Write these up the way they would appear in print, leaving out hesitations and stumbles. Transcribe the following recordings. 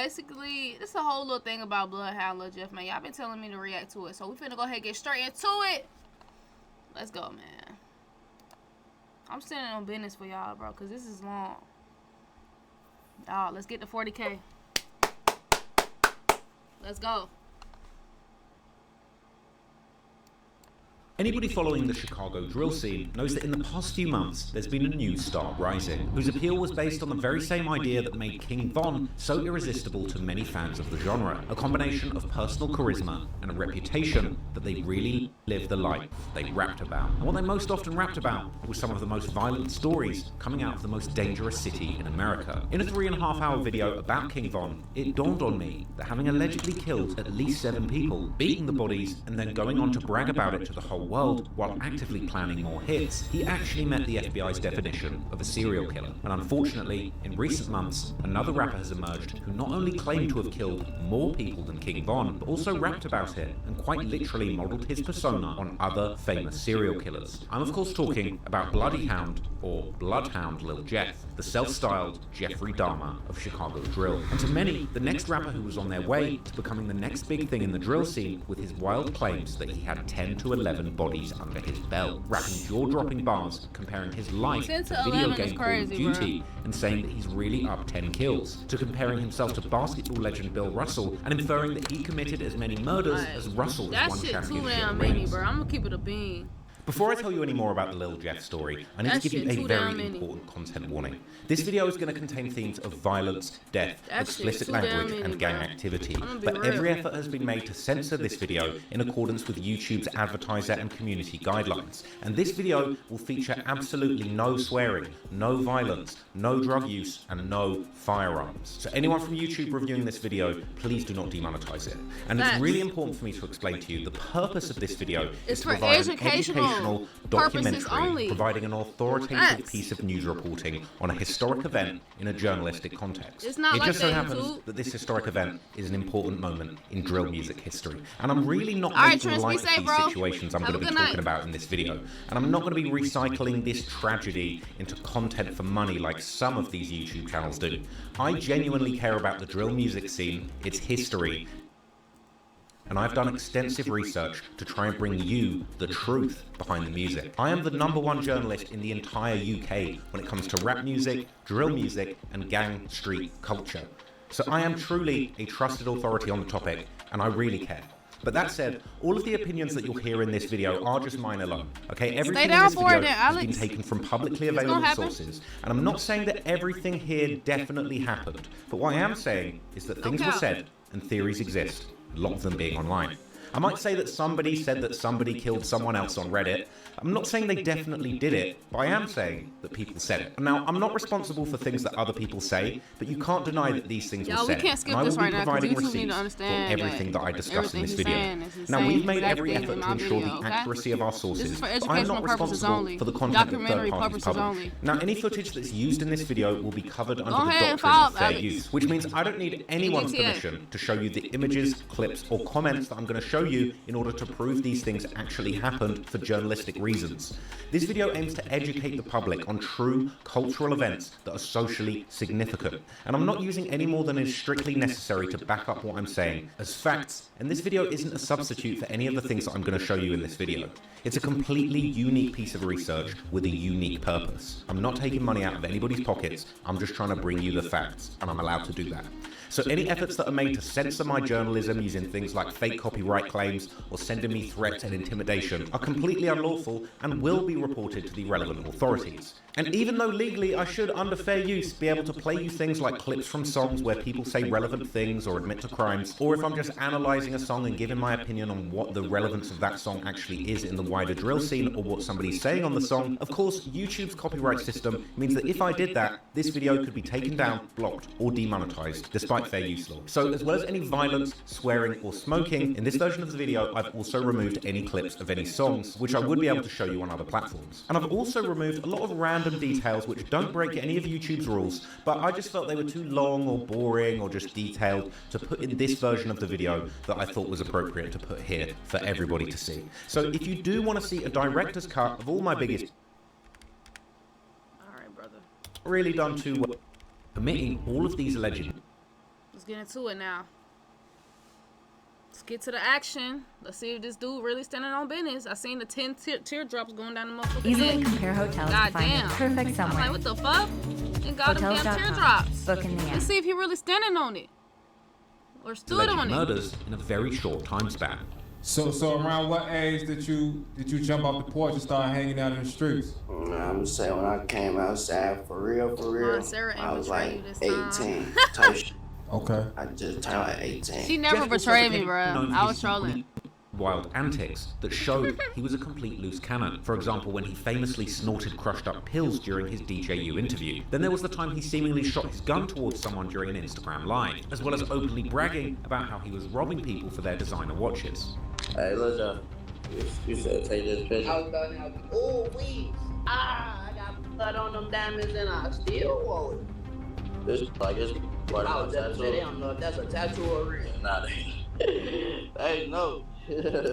basically, this is a whole little thing about Bloodhound Lil Jeff, man. Y'all been telling me to react to it, so we finna go ahead and get straight into it. Let's go, man. I'm standing on business for y'all, bro, because this is long. Y'all, let's get to 40K. Let's go. Anybody following the Chicago drill scene knows that in the past few months there's been a new star rising, whose appeal was based on the very same idea that made King Von so irresistible to many fans of the genre, a combination of personal charisma and a reputation that they really lived the life they rapped about. And what they most often rapped about was some of the most violent stories coming out of the most dangerous city in America. In a 3.5-hour video about King Von, it dawned on me that having allegedly killed at least 7 people, beating the bodies, and then going on to brag about it to the whole world while actively planning more hits, he actually met the FBI's definition of a serial killer. And unfortunately, in recent months, another rapper has emerged who not only claimed to have killed more people than King Von, but also rapped about it and quite literally modeled his persona on other famous serial killers. I'm of course talking about BloodHound, or BloodHound Lil Jeff, the self-styled Jeffrey Dahmer of Chicago drill. And to many, the next rapper who was on their way to becoming the next big thing in the drill scene with his wild claims that he had 10 to 11 bodies under his belt, rapping jaw-dropping bars comparing his life to video game Call of Duty and saying that he's really up 10 kills, to comparing himself to basketball legend Bill Russell and inferring that he committed as many murders as Russell has won championship rings. That shit too damn many, bro. I'm gonna keep it a bean. Before I tell you any more about the Lil Jeff story, I need to give you a very important content warning. This video is going to contain themes of violence, death, explicit language, and gang activity. But every effort has been made to censor this video in accordance with YouTube's advertiser and community guidelines. And this video will feature absolutely no swearing, no violence, no drug use, and no firearms. So anyone from YouTube reviewing this video, please do not demonetize it. And it's really important for me to explain to you the purpose of this video is to provide an educational documentary providing an authoritative piece of news reporting on a historic event in a journalistic context. It just so happens that this historic event is an important moment in drill music history. And I'm really not making light of these situations I'm going to be talking about in this video. And I'm not going to be recycling this tragedy into content for money like some of these YouTube channels do. I genuinely care about the drill music scene, its history, and I've done extensive research to try and bring you the truth behind the music. I am the #1 journalist in the entire UK when it comes to rap music, drill music, and gang street culture. So I am truly a trusted authority on the topic, and I really care. But that said, all of the opinions that you'll hear in this video are just mine alone, okay? Everything in this video has been taken from publicly available sources, and I'm not saying that everything here definitely happened, but what I am saying is that things were said and theories exist, a lot of them being online. I might say that somebody said that somebody killed someone else on Reddit. I'm not saying they definitely did it, but I am saying that people said it. Now, I'm not responsible for things that other people say, but you can't deny that these things were said. We can't skip and I will this be right now, providing because receipts for everything that I discuss in this video. Now, we've made every effort to ensure the accuracy of our sources, but I am not responsible for the content that third parties publish. Now, any footage that's used in this video will be covered under the doctrine of fair use, which means I don't need anyone's permission to show you the images, clips, or comments that I'm going to show you in order to prove these things actually happened for journalistic reasons. This video aims to educate the public on true cultural events that are socially significant, and I'm not using any more than is strictly necessary to back up what I'm saying as facts, and this video isn't a substitute for any of the things that I'm going to show you in this video. It's a completely unique piece of research with a unique purpose. I'm not taking money out of anybody's pockets, I'm just trying to bring you the facts, and I'm allowed to do that. So any efforts that are made to censor my journalism using things like fake copyright claims or sending me threats and intimidation are completely unlawful and will be reported to the relevant authorities. And even though legally I should, under fair use, be able to play you things like clips from songs where people say relevant things or admit to crimes, or if I'm just analysing a song and giving my opinion on what the relevance of that song actually is in the wider drill scene or what somebody's saying on the song, of course, YouTube's copyright system means that if I did that, this video could be taken down, blocked, or demonetized, despite fair use law. So as well as any violence, swearing, or smoking, in this version of the video, I've also removed any clips of any songs, which I would be able to show you on other platforms. And I've also removed a lot of random details which don't break any of YouTube's rules, but I just felt they were too long or boring or just detailed to put in this version of the video that I thought was appropriate to put here for everybody to see. So if you do want to see a director's cut of all my biggest... Alright, brother. Really done to omitting all of these alleged... Let's get into it now. Let's get to the action. Let's see if this dude really standing on business. I seen the 10 teardrops going down the motherfucking Easily head. compare hotels God to find damn. the perfect I'm somewhere. like, what the fuck? And got them damn Hotels.com. teardrops. Book in the Let's end. see if he really standing on it. Or stood alleged on it. murders in a very short time span. So around what age did you jump off the porch and start hanging out in the streets? I'm gonna say when I came outside for real, Sarah ain't I was betray like you this time. 18 type shit. Okay. I just turned like 18. She never Jeff also betrayed me, became bro. known for I his was trolling. complete wild antics that showed he was a complete loose cannon. For example, when he famously snorted crushed up pills during his DJU interview. Then there was the time he seemingly shot his gun towards someone during an Instagram live, as well as openly bragging about how he was robbing people for their designer watches. Hey, Lil Jeff, you said take this picture. I was about to be, oh, weed. I got blood on them diamonds and I still want it. This, like, it's what I was just saying, they don't know if that's a tattoo or real. Nah, they know.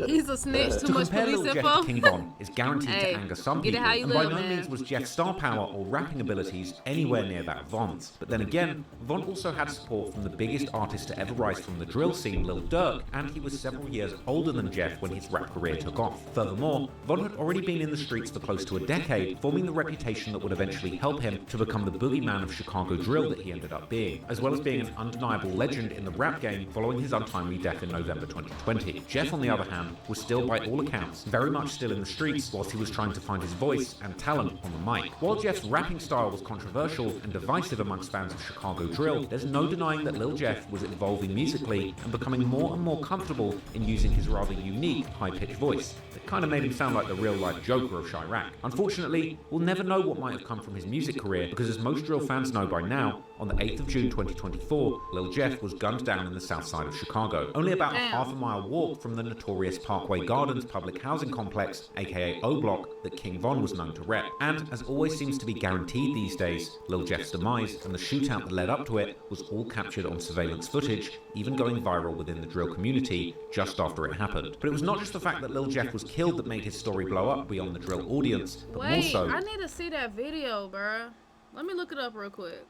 He's a snitch, too To much compare police Lil Jeff info. to King Von is guaranteed Hey, to anger some get it people, how you and by live, no man. means was Jeff's star power or rapping abilities anywhere near that of Von's. But then again, Von also had support from the biggest artist to ever rise from the drill scene, Lil Durk, and he was several years older than Jeff when his rap career took off. Furthermore, Von had already been in the streets for close to a decade, forming the reputation that would eventually help him to become the boogeyman of Chicago drill that he ended up being, as well as being an undeniable legend in the rap game following his untimely death in November 2020. Jeff, on the other hand, was still, by all accounts, very much still in the streets whilst he was trying to find his voice and talent on the mic. While Jeff's rapping style was controversial and divisive amongst fans of Chicago drill, there's no denying that Lil Jeff was evolving musically and becoming more and more comfortable in using his rather unique, high-pitched voice. It kind of made him sound like the real-life Joker of Chirac. Unfortunately, we'll never know what might have come from his music career because, as most drill fans know by now, on the 8th of June 2024, Lil Jeff was gunned down in the south side of Chicago, only about a half-a-mile walk from the notorious Parkway Gardens public housing complex, aka O Block, that King Von was known to rep. And, as always seems to be guaranteed these days, Lil Jeff's demise and the shootout that led up to it was all captured on surveillance footage, even going viral within the drill community just after it happened. But it was not just the fact that Lil Jeff was killed that made his story blow up beyond the drill audience, but more Wait, so... I need to see that video, bruh. Let me look it up real quick.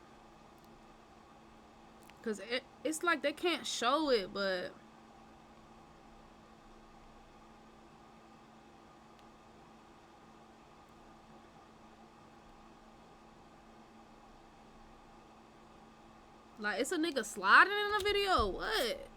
Because it's like they can't show it, but... Like, it's a nigga sliding in the video? What?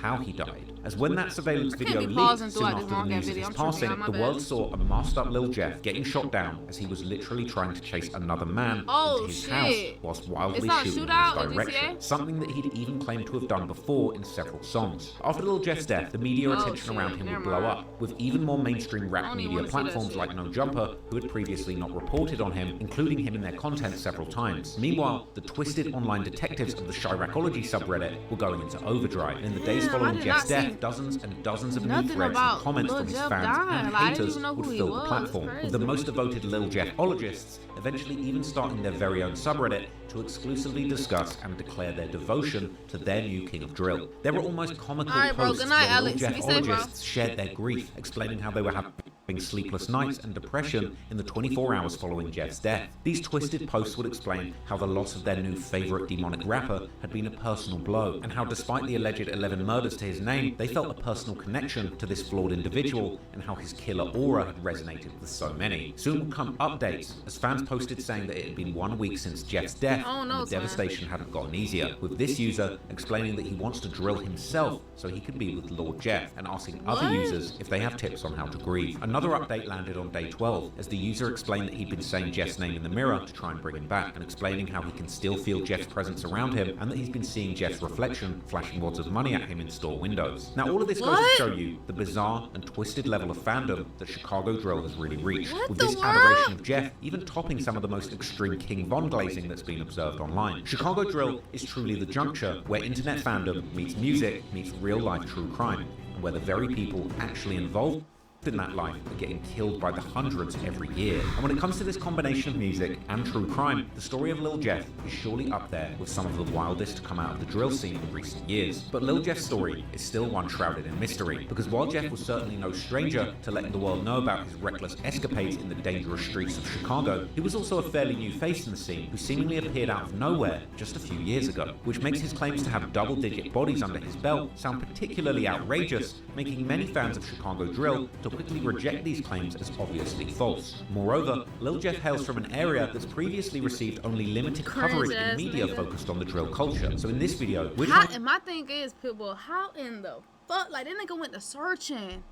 how he died. As when that surveillance video be leaked pausing soon throughout after this the long news of video. his I'm tripping passing, out, my the bad. world saw a masked up Lil Jeff getting shot down as he was literally trying to chase another man Oh, into his shit. house whilst wildly It's not shooting in Shootout his or direction. GTA? Something that he'd even claimed to have done before in several songs. After Lil Jeff's death, the media Oh, attention shit. around him Never would blow mind. up, with even more mainstream I rap don't even media wanna see that platforms shit. like No Jumper, who had previously not reported on him, including him in their content several times. Meanwhile, the twisted online detectives of the Chiracology subreddit were going into overdrive. And in the days Damn, I following did Jeff's not see death, dozens and dozens of new nothing threads about and comments Lil from his Jeff fans dying. and Like, I didn't haters even know would who he fill the was. platform, It's with the crazy. most devoted Lil Jeff-ologists eventually even starting their very own subreddit to exclusively discuss and declare their devotion to their new king of drill. There were almost comical Alright, bro. posts Good night, where Lil Alex. Be safe, bro. Jeff-ologists shared their grief, explaining how they were having sleepless nights and depression in the 24 hours following Jeff's death. These twisted posts would explain how the loss of their new favorite demonic rapper had been a personal blow, and how despite the alleged 11 murders to his name, they felt a personal connection to this flawed individual, and how his killer aura had resonated with so many. Soon would come updates, as fans posted saying that it had been 1 week since Jeff's death, Oh, no, and the son. devastation hadn't gotten easier, with this user explaining that he wants to drill himself so he could be with Lord Jeff, and asking other What? users if they have tips on how to grieve. Another update landed on day 12, as the user explained that he'd been saying Jeff's name in the mirror to try and bring him back, and explaining how he can still feel Jeff's presence around him, and that he's been seeing Jeff's reflection flashing wads of money at him in store windows. Now all of this goes to What? show you the bizarre and twisted level of fandom that Chicago drill has really reached, What with the this world? adoration of Jeff even topping some of the most extreme King Von glazing that's been observed online. Chicago drill is truly the juncture where internet fandom meets music meets real life true crime, and where the very people actually involved in that life are getting killed by the hundreds every year. And when it comes to this combination of music and true crime, the story of Lil Jeff is surely up there with some of the wildest to come out of the drill scene in recent years. But Lil Jeff's story is still one shrouded in mystery, because while Jeff was certainly no stranger to letting the world know about his reckless escapades in the dangerous streets of Chicago, he was also a fairly new face in the scene who seemingly appeared out of nowhere just a few years ago, which makes his claims to have double-digit bodies under his belt sound particularly outrageous, making many fans of Chicago drill to quickly reject these claims as obviously false. Moreover, Lil Jeff hails from an area that's previously received only limited coverage in media focused on the drill culture. So in this video, and my thing is, Pitbull, how in the fuck, like, that nigga went to searching.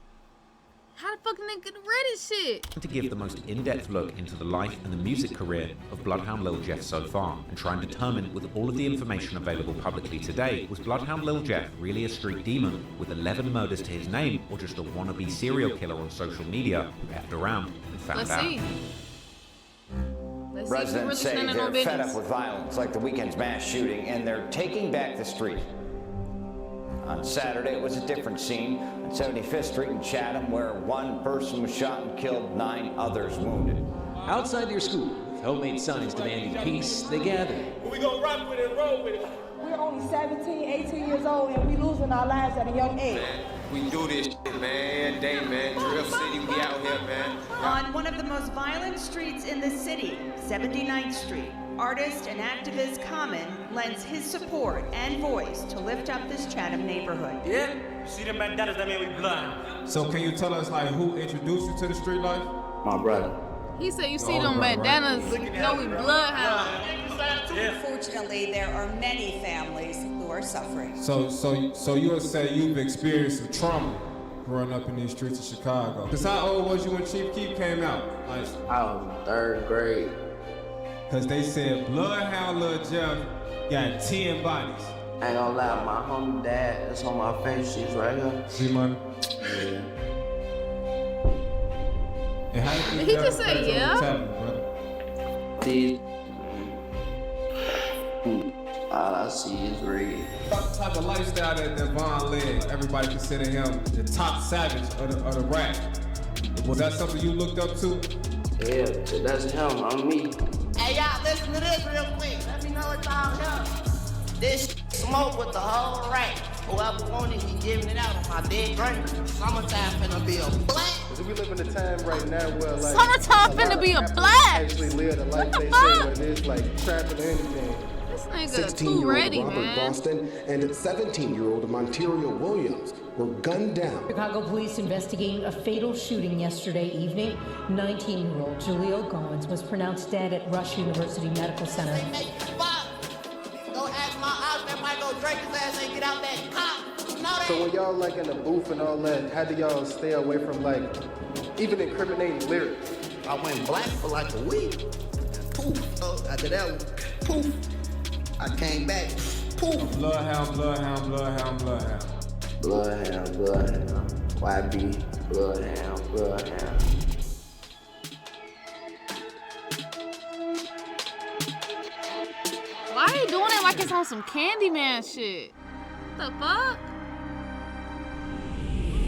How the fuck did they get ready shit? To give the most in-depth look into the life and the music career of Bloodhound Lil Jeff so far, and try and determine with all of the information available publicly today, was Bloodhound Lil Jeff really a street demon with 11 murders to his name, or just a wannabe serial killer on social media who effed around and found out? Residents say they're fed up with violence like the weekend's mass shooting, and they're taking back the street. On Saturday, it was a different scene on 75th Street in Chatham, where one person was shot and killed, 9 others wounded. Outside their school, with homemade signs demanding peace, they gathered. We gonna rock with it, roll with it. We're only 17, 18 years old, and we losing our lives at a young age. Man, we do this shit, man, day, man. Drill City, we out here, man. On one of the most violent streets in the city, 79th Street, artist and activist Common lends his support and voice to lift up this Chatham neighborhood. Yeah? See them bandanas, that mean we blood. So can you tell us, like, who introduced you to the street life? My brother. He said you see them bandanas, know we bloodhound. Unfortunately, there are many families who are suffering. So you would say you've experienced some trauma growing up in these streets of Chicago. Cause how old was you when Chief Keef came out? Like, I was in 3rd grade. Cause they said Bloodhound Lil Jeff got 10 bodies. I ain't gonna lie, my homie dad, that's on my face sheets right here. See money? Yeah. And how Did he just say yeah? These, all I see is red. What type of lifestyle that Von led? Everybody consider him the top savage of the rap. Was that something you looked up to? Yeah, that's him, I'm me. Hey, y'all, listen to this real quick. Let me know what y'all hear. This smoke with the whole rack. Whoever wanted, we giving it out on my dead drink. Summertime finna be a blast. We live in a time right now where, like, summertime finna be a blast. Actually live the life they say where there's like trapping or anything. This nigga too ready, Robert man. Boston and 17-year-old Monterio Williams were gunned down. Chicago police investigating a fatal shooting yesterday evening. 19-year-old Jaleel Goins was pronounced dead at Rush University Medical Center. Go ask my house, that might go Drake his ass and get out that cop. So when y'all like in the booth and all that, how do y'all stay away from like even incriminating lyrics? I went black for like a week. Poof. Oh, after that one, poof. I came back. Poof. Bloodhound, bloodhound, bloodhound, bloodhound. Bloodhound, bloodhound. YB, bloodhound, bloodhound. Why are you doing it like it's on some Candyman shit? What the fuck?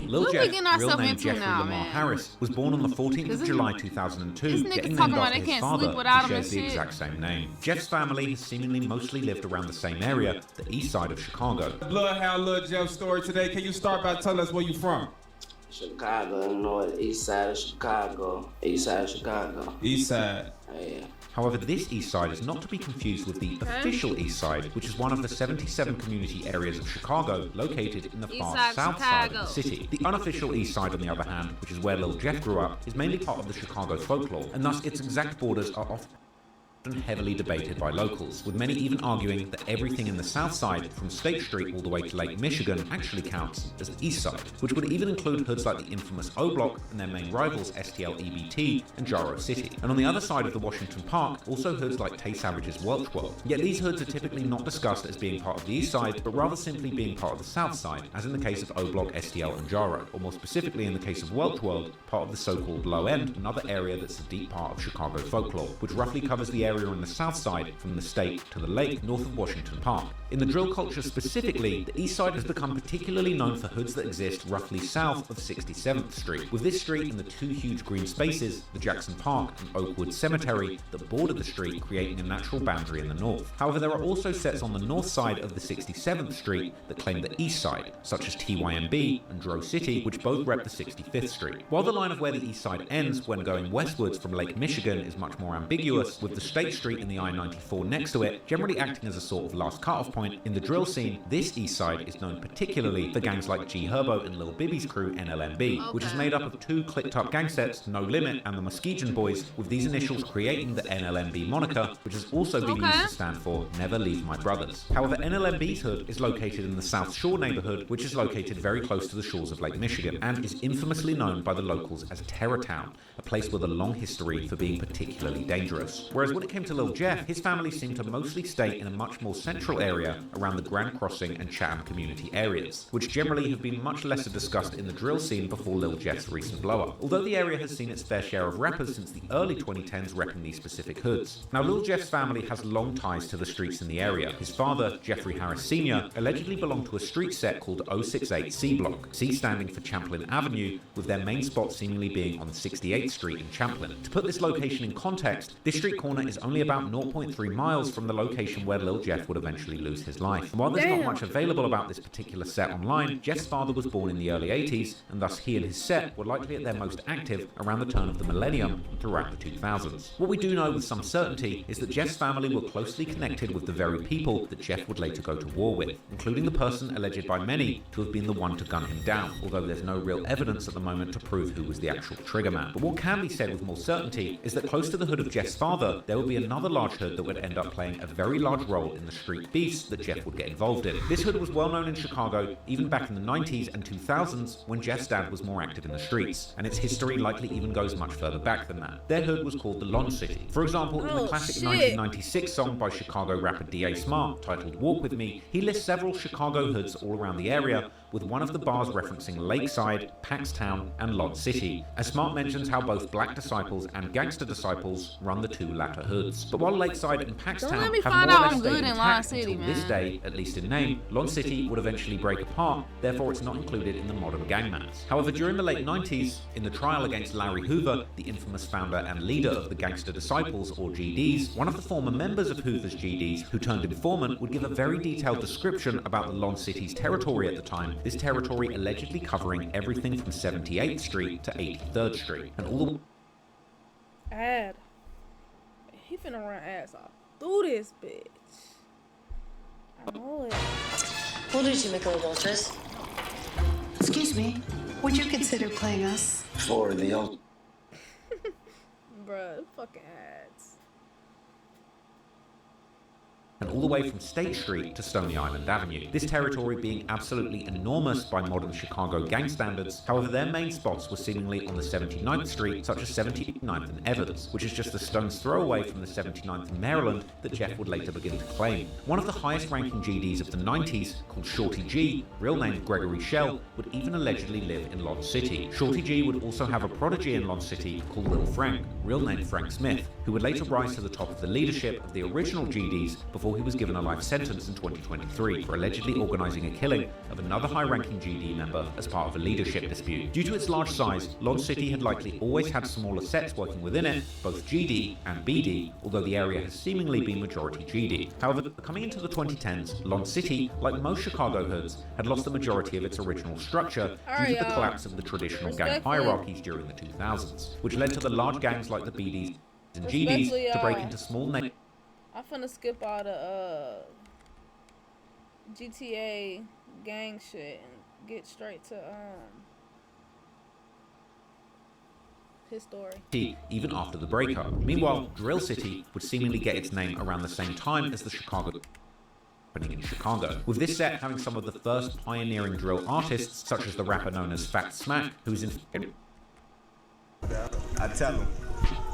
Lil Jeff, getting real ourselves name into Jeffrey now, Lamar man? Harris, was born on the 14th of July 2002, These niggas getting talking named about after they his can't father, sleep without who him and shares the shit. exact same name. Jeff's family has seemingly mostly lived around the same area, the east side of Chicago. Bloodhound Lil Jeff story today. Can you start by telling us where you from? Chicago, north, east side of Chicago. East side of Chicago. East side. Yeah. However, this east side is not to be confused with the official east side, which is one of the 77 community areas of Chicago located in the far south side of the city. The unofficial east side, on the other hand, which is where Lil Jeff grew up, is mainly part of the Chicago folklore, and thus its exact borders are often heavily debated by locals, with many even arguing that everything in the south side, from State Street all the way to Lake Michigan, actually counts as the east side, which would even include hoods like the infamous O Block and their main rivals STL EBT and Jaro City. And on the other side of the Washington Park, also hoods like Tay Savage's Welch World. Yet these hoods are typically not discussed as being part of the east side, but rather simply being part of the south side, as in the case of O Block, STL and Jaro, or more specifically in the case of Welch World, part of the so-called low end, another area that's a deep part of Chicago folklore, which roughly covers the area area on the south side from the state to the lake north of Washington Park. In the drill culture specifically, the east side has become particularly known for hoods that exist roughly south of 67th Street, with this street and the two huge green spaces, the Jackson Park and Oakwood Cemetery, that border the street, creating a natural boundary in the north. However, there are also sets on the north side of the 67th Street that claim the east side, such as TYMB and Dro City, which both rep the 65th Street. While the line of where the east side ends when going westwards from Lake Michigan is much more ambiguous, with the State Street and the I-94 next to it, generally acting as a sort of last cut-off point, in the drill scene, this east side is known particularly for gangs like G Herbo and Lil Bibby's crew NLMB, which is made up of two clicked-up gang sets, No Limit and the Muskegon Boys, with these initials creating the NLMB moniker, which has also been used to stand for Never Leave My Brothers. However, NLMB's hood is located in the South Shore neighborhood, which is located very close to the shores of Lake Michigan, and is infamously known by the locals as Terror Town, a place with a long history for being particularly dangerous. Whereas when it came to Lil Jeff, his family seemed to mostly stay in a much more central area around the Grand Crossing and Chatham community areas, which generally have been much lesser discussed in the drill scene before Lil Jeff's recent blow-up, although the area has seen its fair share of rappers since the early 2010s repping these specific hoods. Now, Lil Jeff's family has long ties to the streets in the area. His father, Jeffrey Harris Sr., allegedly belonged to a street set called 068 C Block, C standing for Champlin Avenue, with their main spot seemingly being on 68th Street in Champlin. To put this location in context, this street corner is only about 0.3 miles from the location where Lil Jeff would eventually lose his life. And while there's not much available about this particular set online, Jeff's father was born in the early 80s, and thus he and his set were likely at their most active around the turn of the millennium and throughout the 2000s. What we do know with some certainty is that Jeff's family were closely connected with the very people that Jeff would later go to war with, including the person alleged by many to have been the one to gun him down, although there's no real evidence at the moment to prove who was the actual triggerman. But what can be said with more certainty is that close to the hood of Jeff's father, there would be another large hood that would end up playing a very large role in the street beefs that Jeff would get involved in. This hood was well known in Chicago even back in the 90s and 2000s when Jeff's dad was more active in the streets, and its history likely even goes much further back than that. Their hood was called the Lon City. For example, in the classic 1996 song by Chicago rapper D.A. Smart titled Walk With Me, he lists several Chicago hoods all around the area, with one of the bars referencing Lakeside, Paxtown, and Lon City, as Smart mentions how both Black Disciples and Gangster Disciples run the two latter hoods. But while Lakeside and Paxtown have more or less stayed intact until this day, at least in name, Lon City would eventually break apart, therefore it's not included in the modern gang maps. However, during the late 90s, in the trial against Larry Hoover, the infamous founder and leader of the Gangster Disciples, or GDs, one of the former members of Hoover's GDs, who turned informant, would give a very detailed description about the Lon City's territory at the time, this territory allegedly covering everything from 78th Street to 83rd Street, and all the... Ad. He finna run ass off through this bitch. I know it. We'll do 2 Michelob Ultras. Excuse me, would you consider playing us? For the old. Bruh, fucking ads. and all the way from State Street to Stony Island Avenue. This territory being absolutely enormous by modern Chicago gang standards. However, their main spots were seemingly on the 79th Street, such as 79th and Evans, which is just a stone's throw away from the 79th in Maryland that Jeff would later begin to claim. One of the highest ranking GDs of the 90s, called Shorty G, real name Gregory Shell, would even allegedly live in Lon City. Shorty G would also have a prodigy in Lon City called Lil Frank, real name Frank Smith, who would later rise to the top of the leadership of the original GDs before he was given a life sentence in 2023 for allegedly organising a killing of another high-ranking GD member as part of a leadership dispute. Due to its large size, Lon City had likely always had smaller sets working within it, both GD and BD, although the area has seemingly been majority GD. However, coming into the 2010s, Lon City, like most Chicago hoods, had lost the majority of its original structure due to the collapse of the traditional gang hierarchies during the 2000s, which led to the large gangs like the BDs and GDs to break into small names. I'm finna skip all the GTA gang shit and get straight to his story. Even after the breakup. Meanwhile, Drill City would seemingly get its name around the same time as the Chicago in Chicago, with this set having some of the first pioneering drill artists, such as the rapper known as Fat Smack, who's in... I tell him,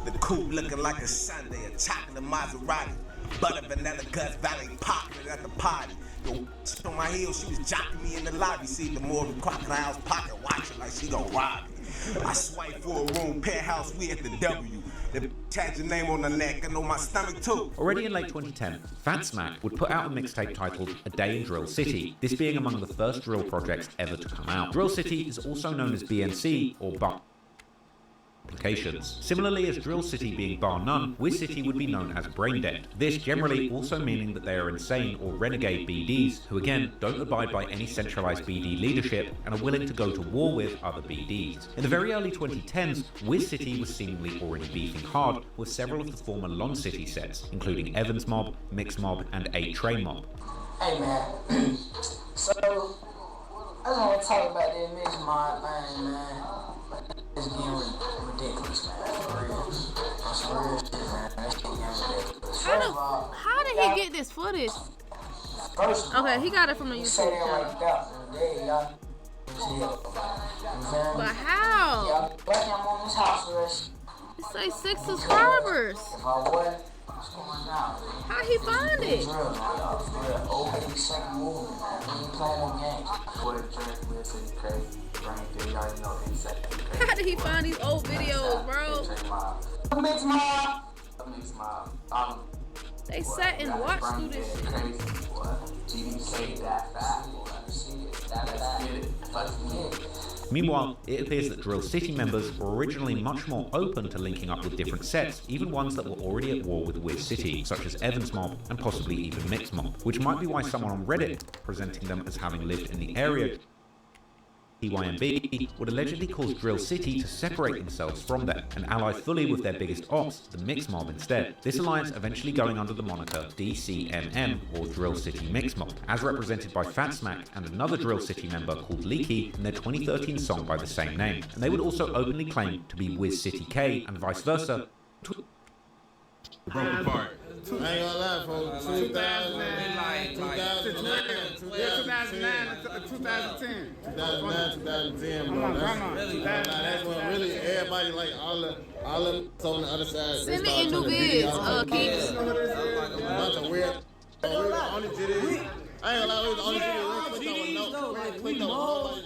the coupe looking like a Sunday, a chocolate the Maserati, butter vanilla guts, valet popping at the party. Yo, on my heels, she was jocking me in the lobby. See the more of the crocodile's pocket, watching like she gon' rob me. I swipe for a room, penthouse, we at the W. The had your name on the neck and on my stomach too. Already in late 2010, Fat Smack would put out a mixtape titled A Day in Drill City, this being among the first drill projects ever to come out. Drill City is also known as BNC, or Bar applications. Similarly, as Drill City being bar none, Wiz City would be known as Brain Dead. This generally also meaning that they are insane or renegade BDs who again don't abide by any centralized BD leadership and are willing to go to war with other BDs. In the very early 2010s, Wiz City was seemingly already beefing hard with several of the former Lon City sets, including Evans Mob, Mix Mob, and 8 Trey Mob. Hey man, so I just want to talk about that Mix Mob thing, man. It's getting ridiculous, man. For real. On some real shit, man. That shit getting ridiculous. How did he get this footage? First of all, okay, he got it from the YouTube channel. But how? Y'all I'm on this house arrest. It say 6 subscribers. If I was, what's going down? How he find it? OP second movement, man. We ain't playing no games. How did he find these old videos, bro? Mix Mob. They sat and watched through this shit. Meanwhile, it appears that Drill City members were originally much more open to linking up with different sets, even ones that were already at war with Wiz City, such as Evans Mob and possibly even Mix Mob, which might be why someone on Reddit, presenting them as having lived in the area, TYMB, would allegedly cause Drill City to separate themselves from them and ally fully with their biggest ops, the Mix Mob, instead. This alliance eventually going under the moniker DCMM, or Drill City Mix Mob, as represented by Fat Smack and another Drill City member called Leaky in their 2013 song by the same name. And they would also openly claim to be Wiz City K and vice versa. Broke apart. I ain't gonna lie, folks. 2009, 2010. 2010, bro. That's when really everybody, like, all the on the other side. Send me in new vids, Keef. A bunch of weird. I ain't gonna lie, we was the only video we clicked on.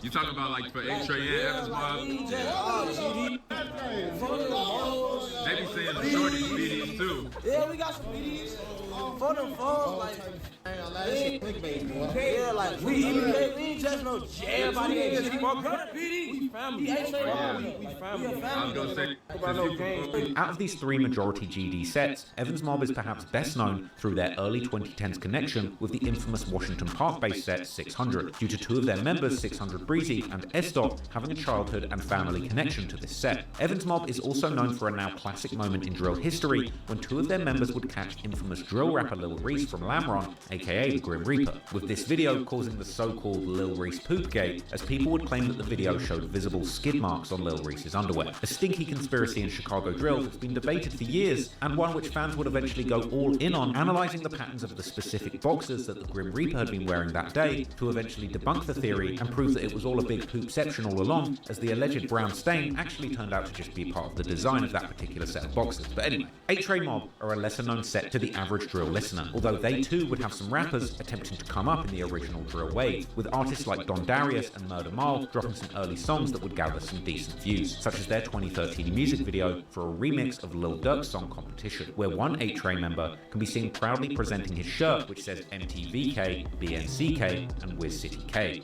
You talking about like for 8 Trey and Evans Mob? They be saying the shorty videos too. Yeah, we got some videos. For them phones, like, yeah, like, we ain't just no everybody ain't just we family. Out of these 3 majority GD sets, Evans Mob is perhaps best known through their early 2010s connection with the infamous Washington Park-based set 600, due to 2 of their members, 600 Breezy and S-Dot, having a childhood and family connection to this set. Evans Mob is also known for a now classic moment in drill history when 2 of their members would catch infamous drill rapper Lil Reese from Lamron, aka the Grim Reaper, with this video causing the so-called Lil Reese Poopgate, as people would claim that the video showed visible skid marks on Lil Reese's underwear. A stinky conspiracy in Chicago drill that's been debated for years, and one which fans would eventually go all in on, analysing the patterns of the specific boxers that the Grim Reaper had been wearing that day, to eventually debunk the theory and prove that it was all a big poopception all along, as the alleged brown stain actually turned out to just be part of the design of that particular set of boxers. But anyway, 8 Trey Mob are a lesser known set to the average drill listener, although they too would have some rappers attempting to come up in the original drill wave, with artists like Don Darius and Murder Leil dropping some early songs that would gather some decent views, such as their 2013 music video for a remix of Lil Durk's song Competition, where one 8 Trey member can be seen proudly presenting his shirt which says MTVK, BNCK and Wiz City K.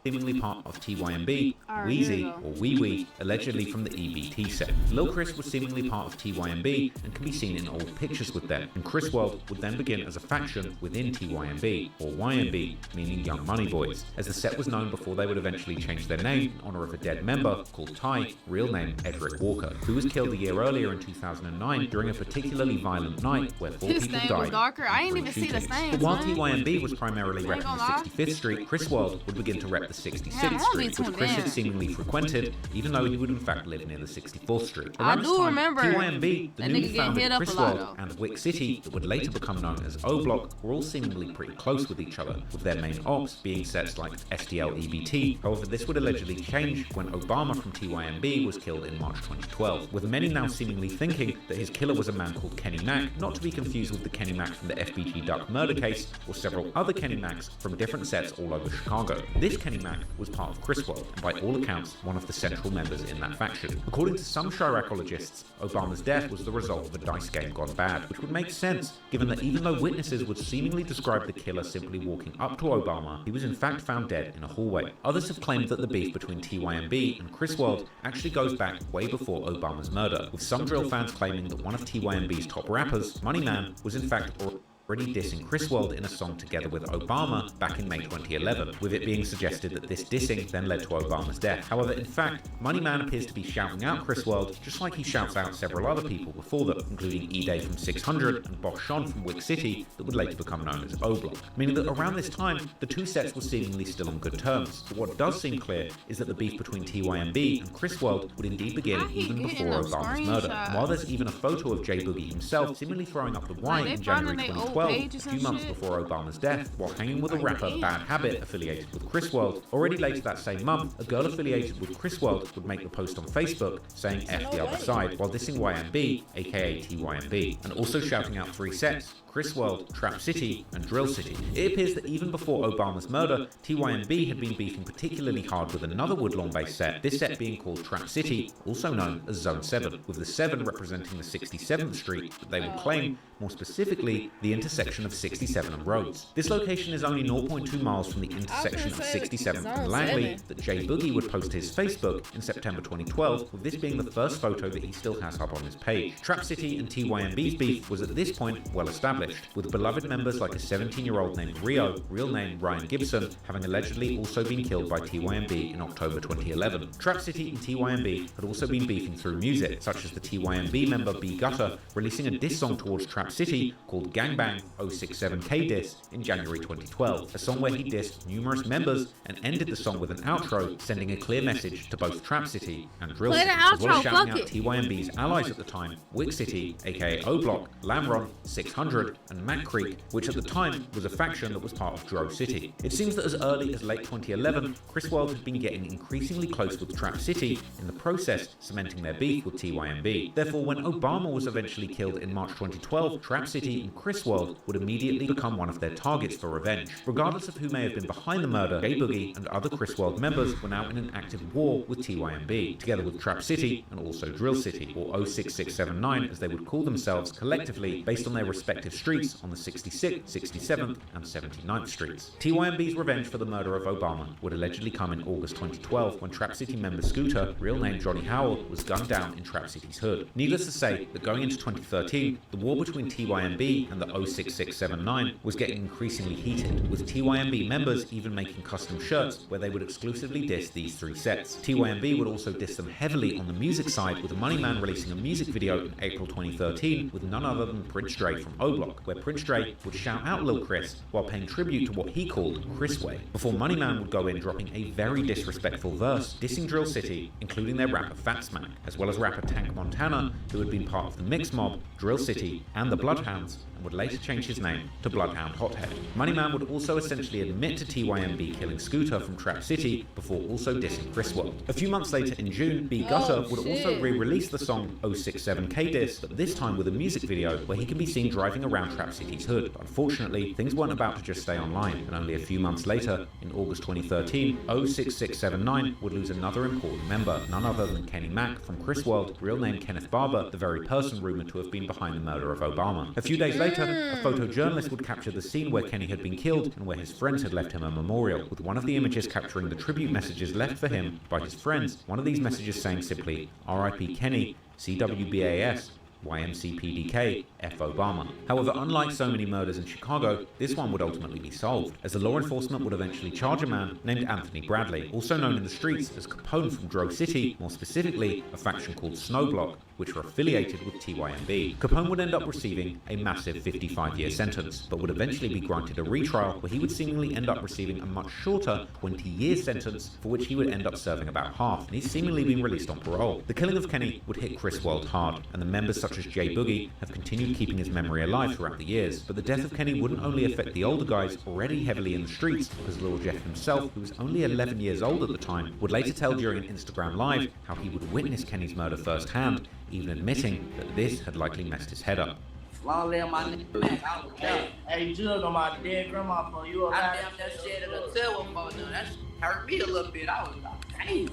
Seemingly part of TYMB, Wheezy, or Wee Wee, allegedly from the EBT set. Lil Chris was seemingly part of TYMB and can be seen in old pictures with them, and Chris World would then begin as a faction within TYMB, or YMB, meaning Young Money Boys, as the set was known before they would eventually change their name in honor of a dead member called Ty, real name Edric Walker, who was killed a year earlier in 2009 during a particularly violent night where 4 people died. Was darker. I didn't even see the names. While TYMB was primarily repping the 65th Street, Chris World would begin to rep the 66th Street, which Chris had seemingly frequented, even though he would in fact live near the 64th Street. Around this time, TYMB, the newly founded Chris World, and Wick City, that would later become known as O-Block, were all seemingly pretty close with each other, with their main ops being sets like STL EBT. However, this would allegedly change when Obama from TYMB was killed in March 2012, with many now seemingly thinking that his killer was a man called Kenny Mack, not to be confused with the Kenny Mack from the FBG Duck murder case, or several other Kenny Macks from different sets all over Chicago. This Kenny Mac was part of Chris World, and by all accounts, one of the central members in that faction. According to some Chiracologists, Obama's death was the result of a dice game gone bad, which would make sense, given that even though witnesses would seemingly describe the killer simply walking up to Obama, he was in fact found dead in a hallway. Others have claimed that the beef between TYMB and Chris World actually goes back way before Obama's murder, with some drill fans claiming that one of TYMB's top rappers, Money Man, was in fact already dissing Chris World in a song together with Obama back in May 2011, with it being suggested that this dissing then led to Obama's death. However, in fact, Money Man appears to be shouting out Chris World just like he shouts out several other people before them, including E-Day from 600 and Boss Sean from Wick City, that would later become known as O-Block, meaning that around this time, the two sets were seemingly still on good terms. But what does seem clear is that the beef between TYMB and Chris World would indeed begin even before Obama's murder. And while there's even a photo of J Boogie himself seemingly throwing up the Y in January 2012, a few months before Obama's death, while hanging with a rapper Bad Habit affiliated with Chris World. Already later that same month, a girl affiliated with Chris World would make the post on Facebook saying F the other side, while dissing YMB, aka TYMB, and also shouting out 3 sets: Chris World, Trap City, and Drill City. It appears that even before Obama's murder, TYMB had been beefing particularly hard with another Woodlawn-based set, this set being called Trap City, also known as Zone 7, with the 7 representing the 67th Street that they would claim, more specifically, the intersection of 67 and Rhodes. This location is only 0.2 miles from the intersection of 67th and Langley that J Boogie would post to his Facebook in September 2012, with this being the first photo that he still has up on his page. Trap City and TYMB's beef was at this point well established, with beloved members like a 17-year-old named Rio, real name Ryan Gibson, having allegedly also been killed by TYMB in October 2011. Trap City and TYMB had also been beefing through music, such as the TYMB member B Gutter releasing a diss song towards Trap City called Gangbang 067K Diss in January 2012, a song where he dissed numerous members and ended the song with an outro, sending a clear message to both Trap City and Drill City, as well as shouting out TYMB's allies at the time, Wick City, aka O-Block, Lamron, 600, and Mac Creek, which at the time was a faction that was part of Dro City. It seems that as early as late 2011, Chris World had been getting increasingly close with Trap City, in the process cementing their beef with TYMB. Therefore, when Obama was eventually killed in March 2012, Trap City and Chris World would immediately become one of their targets for revenge. Regardless of who may have been behind the murder, J Boogie and other Chris World members were now in an active war with TYMB, together with Trap City and also Drill City, or 06679 as they would call themselves collectively, based on their respective streets on the 66th, 67th, and 79th streets. TYMB's revenge for the murder of Obama would allegedly come in August 2012 when Trap City member Scooter, real name Johnny Howell, was gunned down in Trap City's hood. Needless to say that going into 2013, the war between TYMB and the 06679 was getting increasingly heated, with TYMB members even making custom shirts where they would exclusively diss these 3 sets. TYMB would also diss them heavily on the music side, with Money Man releasing a music video in April 2013 with none other than Prince Dre from O-Block, where Prince Dre would shout out Lil Chris while paying tribute to what he called Chris Way, before Money Man would go in dropping a very disrespectful verse dissing Drill City, including their rapper Fat Smack, as well as rapper Tank Montana, who had been part of the Mix Mob, Drill City, and the Bloodhounds, and would later change his name to BloodHound Hothead. Money Man would also essentially admit to TYMB killing Scooter from Trap City before also dissing Chris World. A few months later in June, B Gutter would also re-release the song 067K Diss, but this time with a music video where he can be seen driving around Trap City's hood. But unfortunately, things weren't about to just stay online, and only a few months later, in August 2013, 06679 would lose another important member, none other than Kenny Mack from Chris World, real name Kenneth Barber, the very person rumored to have been behind the murder of Obama. A few days later, a photojournalist would capture the scene where Kenny had been killed and where his friends had left him a memorial, with one of the images capturing the tribute messages left for him by his friends, one of these messages saying simply, "R.I.P. Kenny, CWBAS, YMCPDK, F Obama." However, unlike so many murders in Chicago, this one would ultimately be solved, as the law enforcement would eventually charge a man named Anthony Bradley, also known in the streets as Capone from Dro City, more specifically a faction called Snowblock, which were affiliated with TYMB. Capone would end up receiving a massive 55-year sentence, but would eventually be granted a retrial where he would seemingly end up receiving a much shorter 20-year sentence, for which he would end up serving about half, and he's seemingly been released on parole. The killing of Kenny would hit Chris World hard, and the members such as J Boogie have continued keeping his memory alive throughout the years. But the death of Kenny wouldn't only affect the older guys already heavily in the streets, because Lil Jeff himself, who was only 11 years old at the time, would later tell during an Instagram Live how he would witness Kenny's murder firsthand, even admitting that this had likely messed his head up. Long live my nigga Mac. I was there. Hey, Jug on my dead grandma phone. You I alive? damn that shit at a telephone. That shit hurt me a little bit. I was like, dang,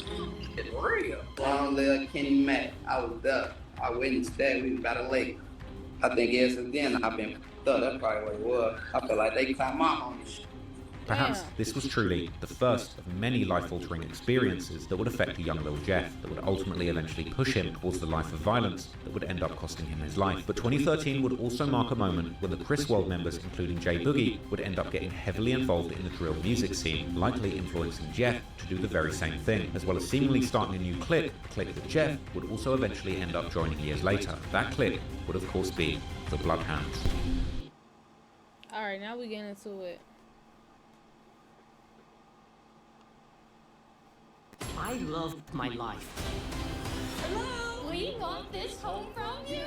it's real. Long live Kenny Mac. I was there. I witnessed that. We was about to lake. I think ever since then I've been fucked up. That's probably what it was. I feel like they caught my homie. Perhaps this was truly the first of many life-altering experiences that would affect a young Lil Jeff, that would ultimately eventually push him towards the life of violence that would end up costing him his life. But 2013 would also mark a moment when the Chris World members, including J Boogie, would end up getting heavily involved in the drill music scene, likely influencing Jeff to do the very same thing, as well as seemingly starting a new clique, a clique that Jeff would also eventually end up joining years later. That clique would of course be the Bloodhounds. Alright, now we get into it. I love my life. Hello? We want this home from you.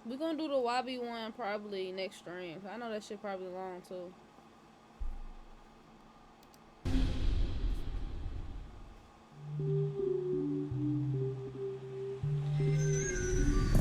We're gonna do the YB one probably next stream. I know that shit probably long too.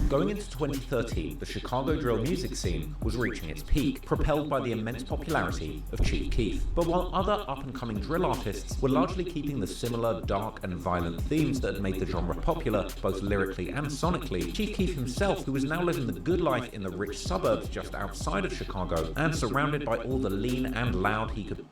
Going into 2013, the Chicago drill music scene was reaching its peak, propelled by the immense popularity of Chief Keef. But while other up-and-coming drill artists were largely keeping the similar dark and violent themes that had made the genre popular, both lyrically and sonically, Chief Keef himself, who was now living the good life in the rich suburbs just outside of Chicago, and surrounded by all the lean and loud he could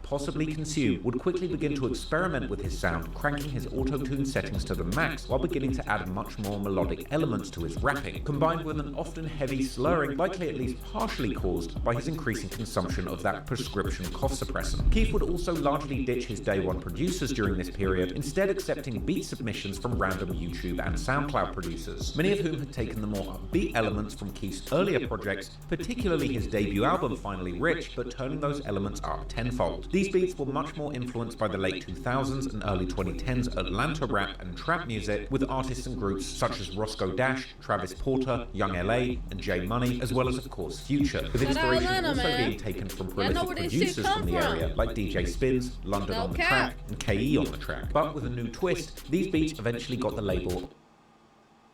possibly consume, would quickly begin to experiment with his sound, cranking his auto-tune settings to the max while beginning to add much more melodic elements to his rapping, combined with an often heavy slurring, likely at least partially caused by his increasing consumption of that prescription cough suppressant. Keef would also largely ditch his day one producers during this period, instead accepting beat submissions from random YouTube and SoundCloud producers, many of whom had taken the more upbeat elements from Keef's earlier projects, particularly his debut album Finally Rich, but turning those elements up tenfold. These beats were much more influenced by the late 2000s and early 2010s Atlanta rap and trap music, with artists and groups such as Roscoe Dash, Travis Porter, Young LA, and J Money, as well as of course Future, with inspiration Atlanta, also man. being taken from prolific producers from the area like DJ Spins, London on the track, and KE on the track. But with a new twist, these beats eventually got the label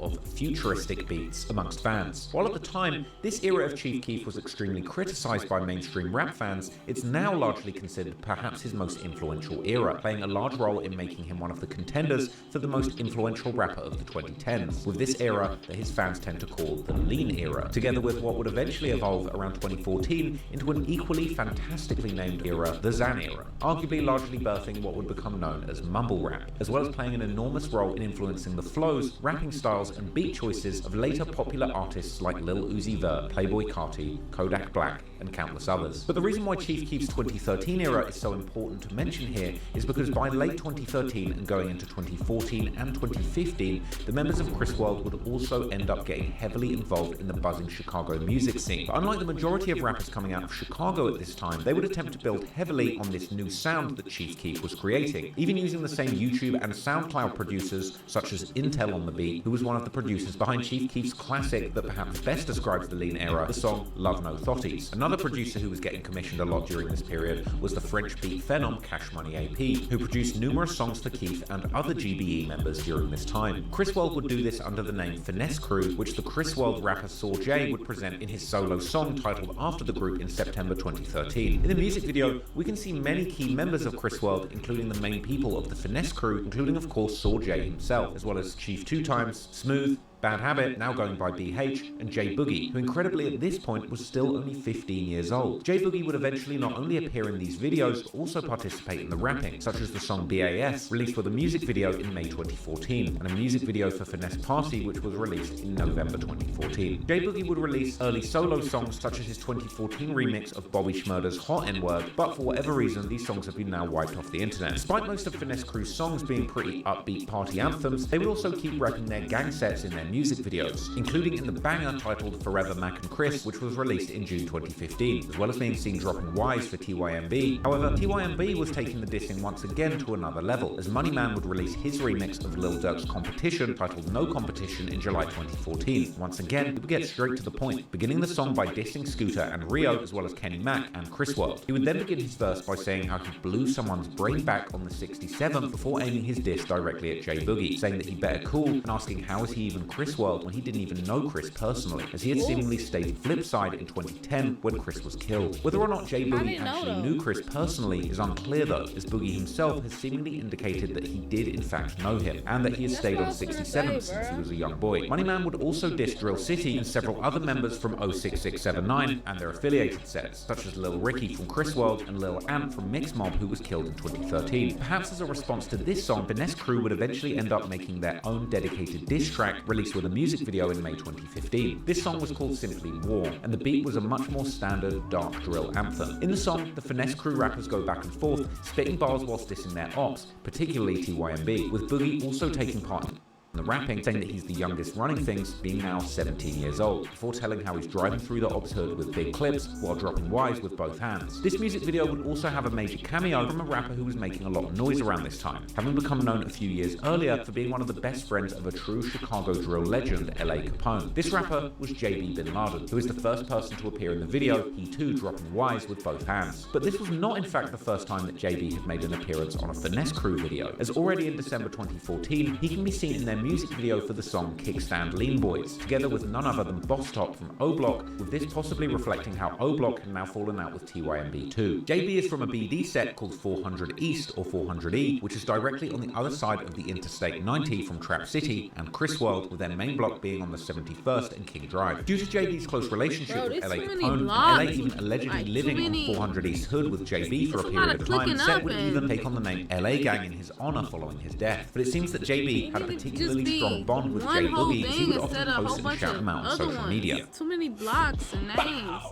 of futuristic beats amongst fans. While at the time, this era of Chief Keef was extremely criticized by mainstream rap fans, it's now largely considered perhaps his most influential era, playing a large role in making him one of the contenders for the most influential rapper of the 2010s, with this era that his fans tend to call the lean era, together with what would eventually evolve around 2014 into an equally fantastically named era, the Zan era, arguably largely birthing what would become known as mumble rap, as well as playing an enormous role in influencing the flows, rapping styles, and beat choices of later popular artists like Lil Uzi Vert, Playboi Carti, Kodak Black, and countless others. But the reason why Chief Keef's 2013 era is so important to mention here is because by late 2013 and going into 2014 and 2015, the members of Chris World would also end up getting heavily involved in the buzzing Chicago music scene. But unlike the majority of rappers coming out of Chicago at this time, they would attempt to build heavily on this new sound that Chief Keef was creating, even using the same YouTube and SoundCloud producers such as Intel on the beat, who was one of the producers behind Chief Keef's classic that perhaps best describes the lean era, the song Love No Thotties. Another producer who was getting commissioned a lot during this period was the French beat Phenom Cash Money AP, who produced numerous songs for Keef and other GBE members during this time. Chris World would do this under the name Finesse Crew, which the Chris World rapper Saw J would present in his solo song titled after the group in September 2013. In the music video, we can see many key members of Chris World, including the main people of the Finesse Crew, including of course Saw J himself, as well as Chief 2 Times, Smooth, Bad Habit, now going by BH, and J Boogie, who incredibly at this point was still only 15 years old. J Boogie would eventually not only appear in these videos, but also participate in the rapping, such as the song BAS, released with a music video in May 2014, and a music video for Finesse Party, which was released in November 2014. J Boogie would release early solo songs such as his 2014 remix of Bobby Shmurda's Hot N-Word, but for whatever reason, these songs have been now wiped off the internet. Despite most of Finesse Crew's songs being pretty upbeat party anthems, they would also keep repping their gang sets in their music videos, including in the banger titled Forever Mac and Chris, which was released in June 2015, as well as being seen dropping Wise for TYMB. However, TYMB was taking the dissing once again to another level, as Money Man would release his remix of Lil Durk's Competition, titled No Competition, in July 2014. Once again, he would get straight to the point, beginning the song by dissing Scooter and Rio, as well as Kenny Mac and Chris World. He would then begin his verse by saying how he blew someone's brain back on the 67th before aiming his diss directly at J Boogie, saying that he better cool and asking how is he even Chris World when he didn't even know Chris personally, as he had seemingly stated Flipside in 2010 when Chris was killed. Whether or not J Boogie actually knew Chris personally is unclear though, as Boogie himself has seemingly indicated that he did in fact know him, and that he has stayed on 67 since he was a young boy. Money Man would also diss Drill City and several other members from 06679 and their affiliated sets, such as Lil Ricky from Chris World and Lil Ant from Mix Mob, who was killed in 2013. Perhaps as a response to this song, Finesse Crew would eventually end up making their own dedicated diss track, released with a music video in May 2015. This song was called simply War, and the beat was a much more standard dark drill anthem. In the song, the Finesse Crew rappers go back and forth, spitting bars whilst dissing their ops, particularly TYMB, with Boogie also taking part in the rapping, saying that he's the youngest running things, being now 17 years old, before telling how he's driving through the ops hood with big clips while dropping Wise with both hands. This music video would also have a major cameo from a rapper who was making a lot of noise around this time, having become known a few years earlier for being one of the best friends of a true Chicago drill legend, LA Capone. This rapper was BbyLon, who is the first person to appear in the video, he too dropping Wise with both hands. But this was not in fact the first time that JB had made an appearance on a Finesse Crew video, as already in December 2014, he can be seen in their music video for the song Kickstand Lean Boys, together with none other than Boss Top from O Block, with this possibly reflecting how O Block had now fallen out with TYMB too. JB is from a BD set called 400 East or 400E, which is directly on the other side of the Interstate 90 from Trap City and Chris World, with their main block being on the 71st and King Drive. Due to JB's close relationship with LA Capone, and LA even allegedly living on 400 East Hood with JB for a period of time, Set would even take on the name LA Gang in his honor following his death. But it seems that JB had a particularly strong bond with J Boogie, as he would often post and shout him out on social media. Too many blocks and names.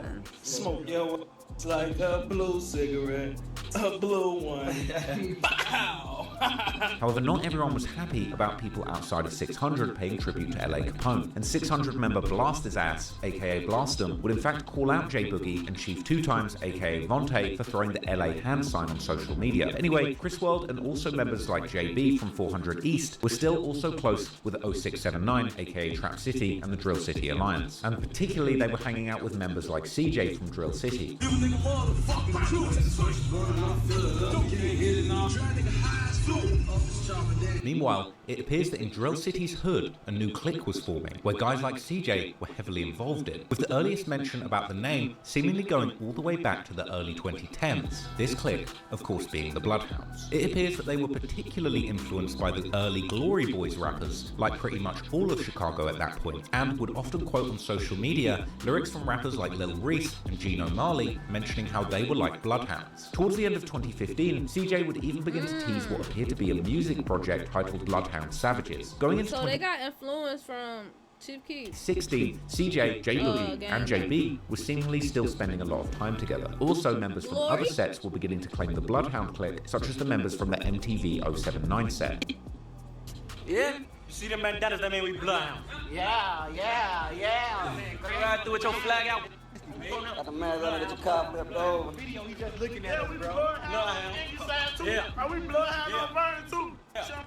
Smoke your like a blue cigarette, a blue one. However, not everyone was happy about people outside of 600 paying tribute to LA Capone, and 600 member Blast His Ass, aka Blastum, would in fact call out J Boogie and Chief 2 Times, aka Vontae, for throwing the LA hand sign on social media. Anyway, Chris World and also members like JB from 400 East were still also close with 0679, aka Trap City, and the Drill City Alliance, and particularly they were hanging out with members like CJ from Drill City. Meanwhile, it appears that in Drill City's hood, a new clique was forming, where guys like CJ were heavily involved in, with the earliest mention about the name seemingly going all the way back to the early 2010s. This clique, of course, being the Bloodhounds. It appears that they were particularly influenced by the early Glory Boys rappers, like pretty much all of Chicago at that point, and would often quote on social media lyrics from rappers like Lil Reese and Gino Marley, mentioning how they were like Bloodhounds. Towards the end of 2015, CJ would even begin to tease what appeared to be a music project titled Bloodhound Savages. Going into so they got influence from Chief Keef. 16, CJ, J Boogie, and JB were seemingly still spending a lot of time together. Also, members from other sets were beginning to claim the Bloodhound clique, such as the members from the MTV 079 set. Yeah? You see them bandanas, that mean we Bloodhound. Yeah. Go right through with your flag out. Got the man running at your car flipped over. We just looking at us, bro. Yeah. Are we Bloodhound on burn too?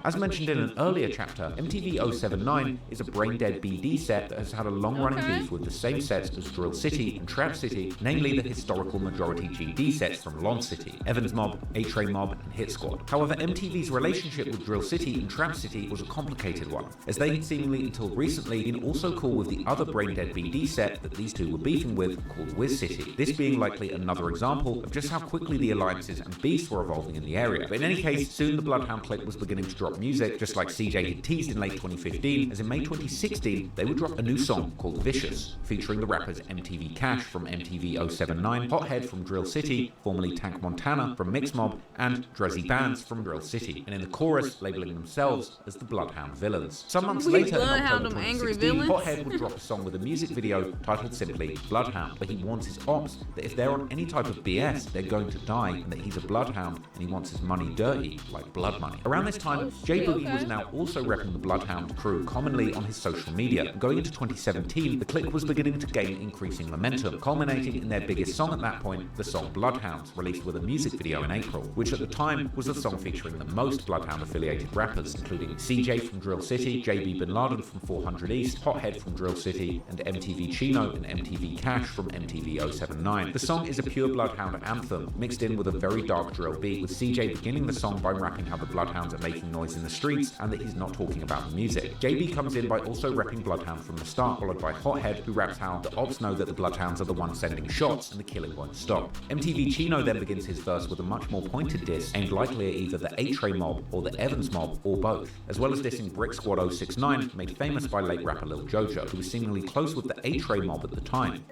As mentioned in an earlier chapter, MTV 079 is a brain-dead BD set that has had a long-running beef with the same sets as Drill City and Trap City, namely the historical majority GD sets from Lon City, Evans Mob, A-Train Mob, and Hit Squad. However, MTV's relationship with Drill City and Trap City was a complicated one, as they had seemingly until recently been also cool with the other brain-dead BD set that these two were beefing with, called Wiz City. This being likely another example of just how quickly the alliances and beefs were evolving in the area. But in any case, soon the Bloodhound clique was beginning to drop music, just like CJ had teased in late 2015, as in May 2016, they would drop a new song called Vicious, featuring the rappers MTV Cash from MTV 079, Hothead from Drill City, formerly Tank Montana from Mix Mob, and Drizzy Bands from Drill City, and in the chorus, labeling themselves as the Bloodhound Villains. Some months later, in October 2016, Hothead would drop a song with a music video titled simply Bloodhound, where he warns his ops that if they're on any type of BS, they're going to die, and that he's a bloodhound, and he wants his money dirty, like blood money. Around this time, time, J Boogie was now also repping the Bloodhound crew commonly on his social media. Going into 2017, the clique was beginning to gain increasing momentum, culminating in their biggest song at that point, the song Bloodhounds, released with a music video in April, which at the time was the song featuring the most Bloodhound-affiliated rappers, including CJ from Drill City, BbyLon from 400 East, Hothead from Drill City, and MTV Chino and MTV Cash from MTV 079. The song is a pure Bloodhound anthem, mixed in with a very dark drill beat, with CJ beginning the song by rapping how the Bloodhounds are making noise in the streets and that he's not talking about the music. JB comes in by also repping Bloodhound from the start, followed by Hothead, who raps how the ops know that the Bloodhounds are the ones sending shots and the killing won't stop. MTV Chino then begins his verse with a much more pointed diss aimed likely at either the A-Tray mob or the Evans mob or both, as well as dissing Brick Squad 069, made famous by late rapper Lil Jojo, who was seemingly close with the A-Tray mob at the time.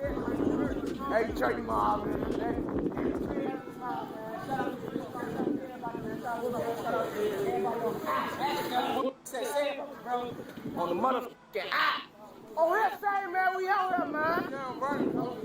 A-Tray mob, on the motherfucking oh, that's saying, man, we out here, man.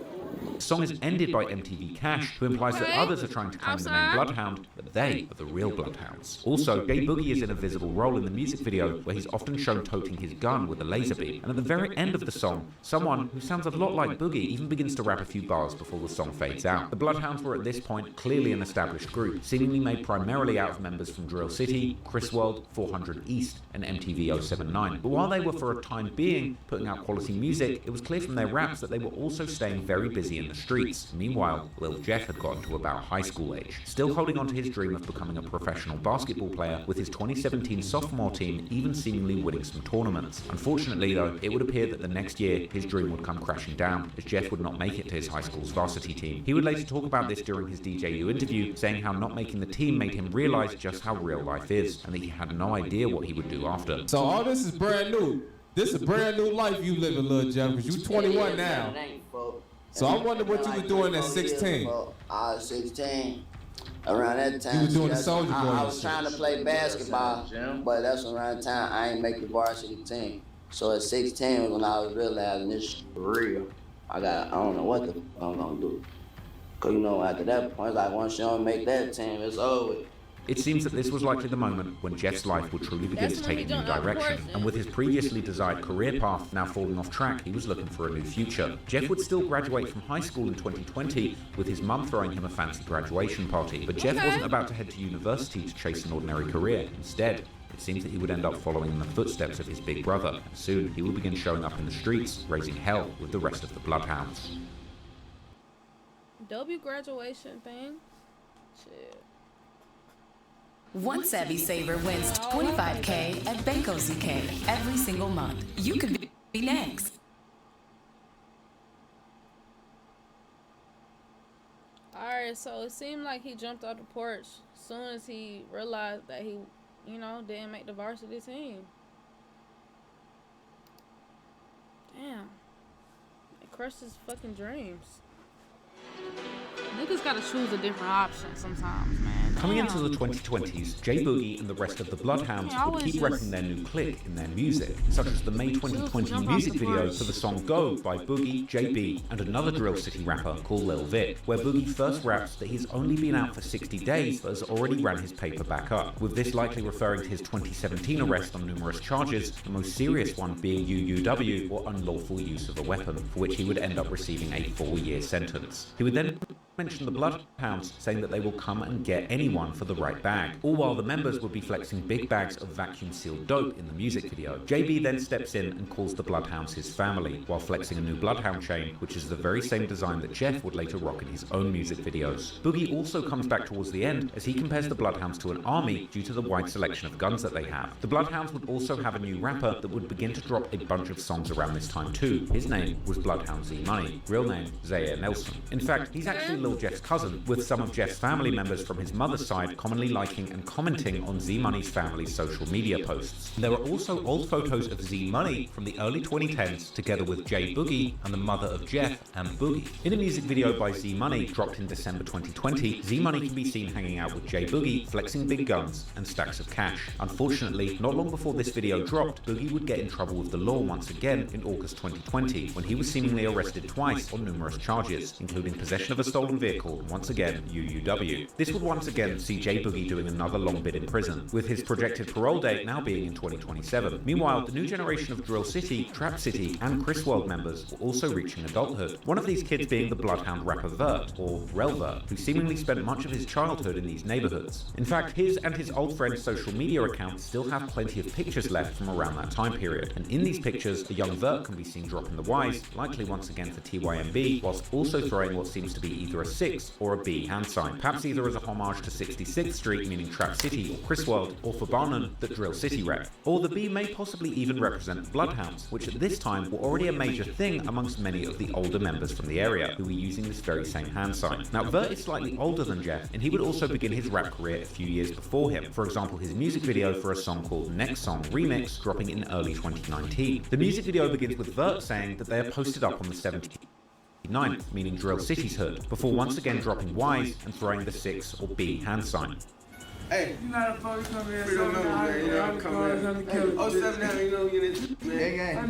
The song is ended by MTV Cash, who implies that others are trying to claim the name Bloodhound, but they are the real Bloodhounds. Also, J Boogie is in a visible role in the music video where he's often shown toting his gun with a laser beam, and at the very end of the song, someone who sounds a lot like Boogie even begins to rap a few bars before the song fades out. The Bloodhounds were at this point clearly an established group, seemingly made primarily out of members from Drill City, Chris World, 400 East, and MTV 079. But while they were for a time being putting out quality music, it was clear from their raps that they were also staying very busy in the streets. Meanwhile, Lil Jeff had gotten to about high school age, still holding on to his dream of becoming a professional basketball player, with his 2017 sophomore team even seemingly winning some tournaments. Unfortunately though, it would appear that the next year his dream would come crashing down, as Jeff would not make it to his high school's varsity team. He would later talk about this during his DJU interview, saying how not making the team made him realize just how real life is, and that he had no idea what he would do after. So all this is brand new. This is a brand new life you living, Lil Jeff, because you 21 now. So I wonder what you were doing at 16. I was 16. Around that time, you were doing the Soldier Boy. I was trying to play basketball, but that's around the time I ain't make the varsity team. So at 16 was when I was realizing this shit for real. I don't know what the fuck I'm gonna do. Cause you know, after that point, like once you don't make that team, it's over. It seems that this was likely the moment when Jeff's life would truly begin to take a new direction, and with his previously desired career path now falling off track, he was looking for a new future. Jeff would still graduate from high school in 2020, with his mum throwing him a fancy graduation party, but Jeff wasn't about to head to university to chase an ordinary career. Instead, it seems that he would end up following in the footsteps of his big brother, and soon he would begin showing up in the streets, raising hell with the rest of the Bloodhounds. W graduation thing? Shit. One savvy saver wins $25K at Banco ZK every single month. You could be next. Alright, so it seemed like he jumped off the porch as soon as he realized that he, you know, didn't make the varsity team. Damn. It crushed his fucking dreams. Niggas gotta choose a different option sometimes, man. Coming into the 2020s, J Boogie and the rest of the Bloodhounds would keep repping their new clique in their music, such as the May 2020 music video for the song Go by Boogie, JB, and another Drill City rapper called Lil Vic, where Boogie first raps that he's only been out for 60 days but has already ran his paper back up, with this likely referring to his 2017 arrest on numerous charges, the most serious one being UUW, or unlawful use of a weapon, for which he would end up receiving a 4-year sentence. He would then mention the Bloodhounds, saying that they will come and get anyone for the right bag, all while the members would be flexing big bags of vacuum-sealed dope in the music video. JB then steps in and calls the Bloodhounds his family, while flexing a new Bloodhound chain, which is the very same design that Jeff would later rock in his own music videos. Boogie also comes back towards the end, as he compares the Bloodhounds to an army due to the wide selection of guns that they have. The Bloodhounds would also have a new rapper that would begin to drop a bunch of songs around this time too. His name was Bloodhound Z Money, real name Zaire Nelson. In fact, he's actually Lil Jeff's cousin, with some of Jeff's family members from his mother's side commonly liking and commenting on Z Money's family's social media posts. There are also old photos of Z Money from the early 2010s together with J Boogie and the mother of Jeff and Boogie. In a music video by Z Money dropped in December 2020, Z Money can be seen hanging out with J Boogie, flexing big guns and stacks of cash. Unfortunately, not long before this video dropped, Boogie would get in trouble with the law once again in August 2020, when he was seemingly arrested twice on numerous charges, including possession of a stolen stolen vehicle, and once again, UUW. This would once again see J Boogie doing another long bid in prison, with his projected parole date now being in 2027. Meanwhile, the new generation of Drill City, Trap City, and Chris World members were also reaching adulthood. One of these kids being the Bloodhound rapper Vert, or Rel Vert, who seemingly spent much of his childhood in these neighborhoods. In fact, his and his old friend's social media accounts still have plenty of pictures left from around that time period, and in these pictures, the young Vert can be seen dropping the Ys, likely once again for TYMB, whilst also throwing what seems to be either a 6 or a B hand sign, perhaps either as a homage to 66th Street, meaning Trap City or Chris World, or for Barnum, that Drill City rep. Or the B may possibly even represent Bloodhounds, which at this time were already a major thing amongst many of the older members from the area, who were using this very same hand sign. Now, Vert is slightly older than Jeff, and he would also begin his rap career a few years before him. For example, his music video for a song called Next Song Remix, dropping in early 2019. The music video begins with Vert saying that they are posted up on the 79th, meaning Drill City's hood, before once again dropping Ys and throwing the 6 or B hand sign. Hey, you know how the fuck come here, so man, you know, I'm coming here. Oh, 7 now, you know, get it. Yeah,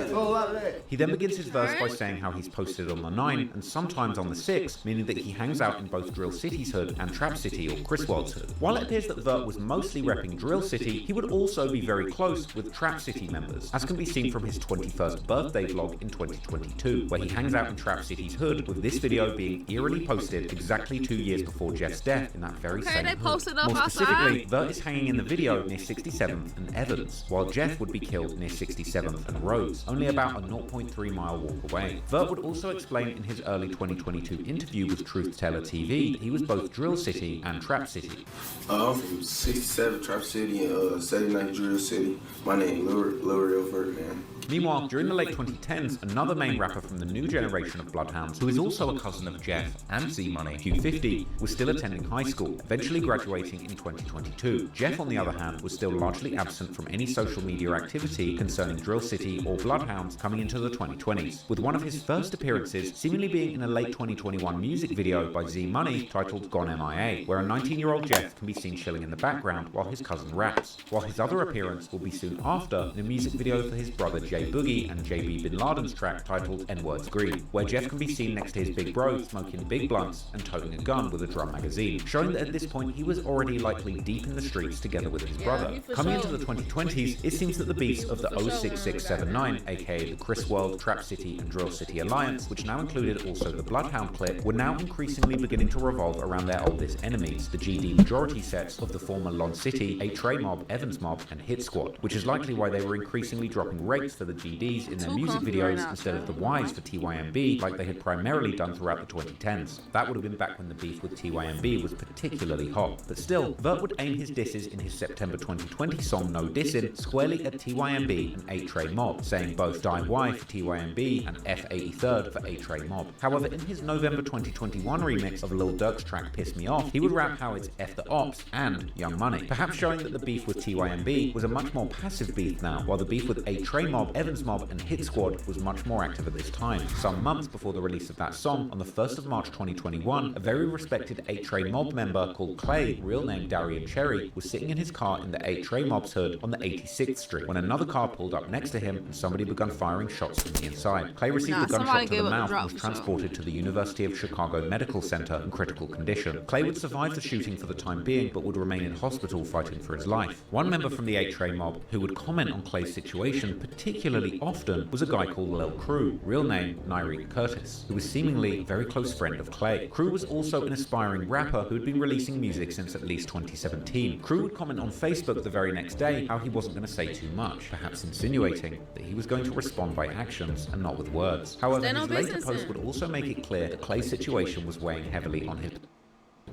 a whole lot of that. He then begins his verse by saying how he's posted on the 9 and sometimes on the 6, meaning that he hangs out in both Drill City's hood and Trap City or Chris World's hood. While it appears that Vert was mostly repping Drill City, he would also be very close with Trap City members, as can be seen from his 21st birthday vlog in 2022, where he hangs out in Trap City's hood, with this video being eerily posted exactly 2 years before Jeff's death in that very same hood. More specifically, Vert is hanging in the video near 67th and Evans, while Jeff would be killed near 67th and Rose, only about a 0.3 mile walk away. Vert would also explain in his early 2022 interview with Truth Teller TV that he was both Drill City and Trap City. I'm from 67 Trap City and 79 Drill City. My name is Lil Vert, man. Meanwhile, during the late 2010s, another main rapper from the new generation of Bloodhounds, who is also a cousin of Jeff and Z-Money, Q50, was still attending high school, eventually graduating in 2022. Jeff, on the other hand, was still largely absent from any social media activity concerning Drill City or Bloodhounds coming into the 2020s, with one of his first appearances seemingly being in a late 2021 music video by Z-Money titled Gone MIA, where a 19-year-old Jeff can be seen chilling in the background while his cousin raps, while his other appearance will be soon after in a music video for his brother J Boogie and JB Bin Laden's track titled N-Words Green, where Jeff can be seen next to his big bro smoking big blunts and toting a gun with a drum magazine, showing that at this point he was already likely deep in the streets together with his brother. Coming into the 2020s, it seems that the beefs of the 06679, aka the Chris World, Trap City and Drill City Alliance, which now included also the Bloodhound clique, were now increasingly beginning to revolve around their oldest enemies, the GD majority sets of the former Lon City, A-Tray Mob, Evans Mob and Hit Squad, which is likely why they were increasingly dropping rates for the GDs in their music videos instead of the Ys for TYMB like they had primarily done throughout the 2010s. That would have been back when the beef with TYMB was particularly hot, but still, Vert would aim his disses in his September 2020 song No Dissin' squarely at TYMB and A-Tray Mob, saying both Die Y for TYMB and F83rd for A-Tray Mob. However, in his November 2021 remix of Lil Durk's track Piss Me Off, he would rap how it's F the Ops and Young Money, perhaps showing that the beef with TYMB was a much more passive beef now, while the beef with A-Tray Mob, Evans Mob and Hit Squad was much more active at this time. Some months before the release of that song, on the 1st of March 2021, a very respected A-Tray Mob member called Clay, real name Darian Cherry, was sitting in his car in the A-Tray Mob's hood on the 86th Street when another car pulled up next to him and somebody began firing shots from the inside. Clay received a gunshot to the mouth and was transported to the University of Chicago Medical Center in critical condition. Clay would survive the shooting for the time being, but would remain in hospital fighting for his life. One member from the A-Tray Mob who would comment on Clay's situation particularly often was a guy called Lil Crew, real name Nyreek Curtis, who was seemingly a very close friend of Clay. Crew was also an aspiring rapper who had been releasing music since at least 2017. Crew would comment on Facebook the very next day how he wasn't going to say too much, perhaps insinuating that he was going to respond by actions and not with words. However, his later post would also make it clear that Clay's situation was weighing heavily on his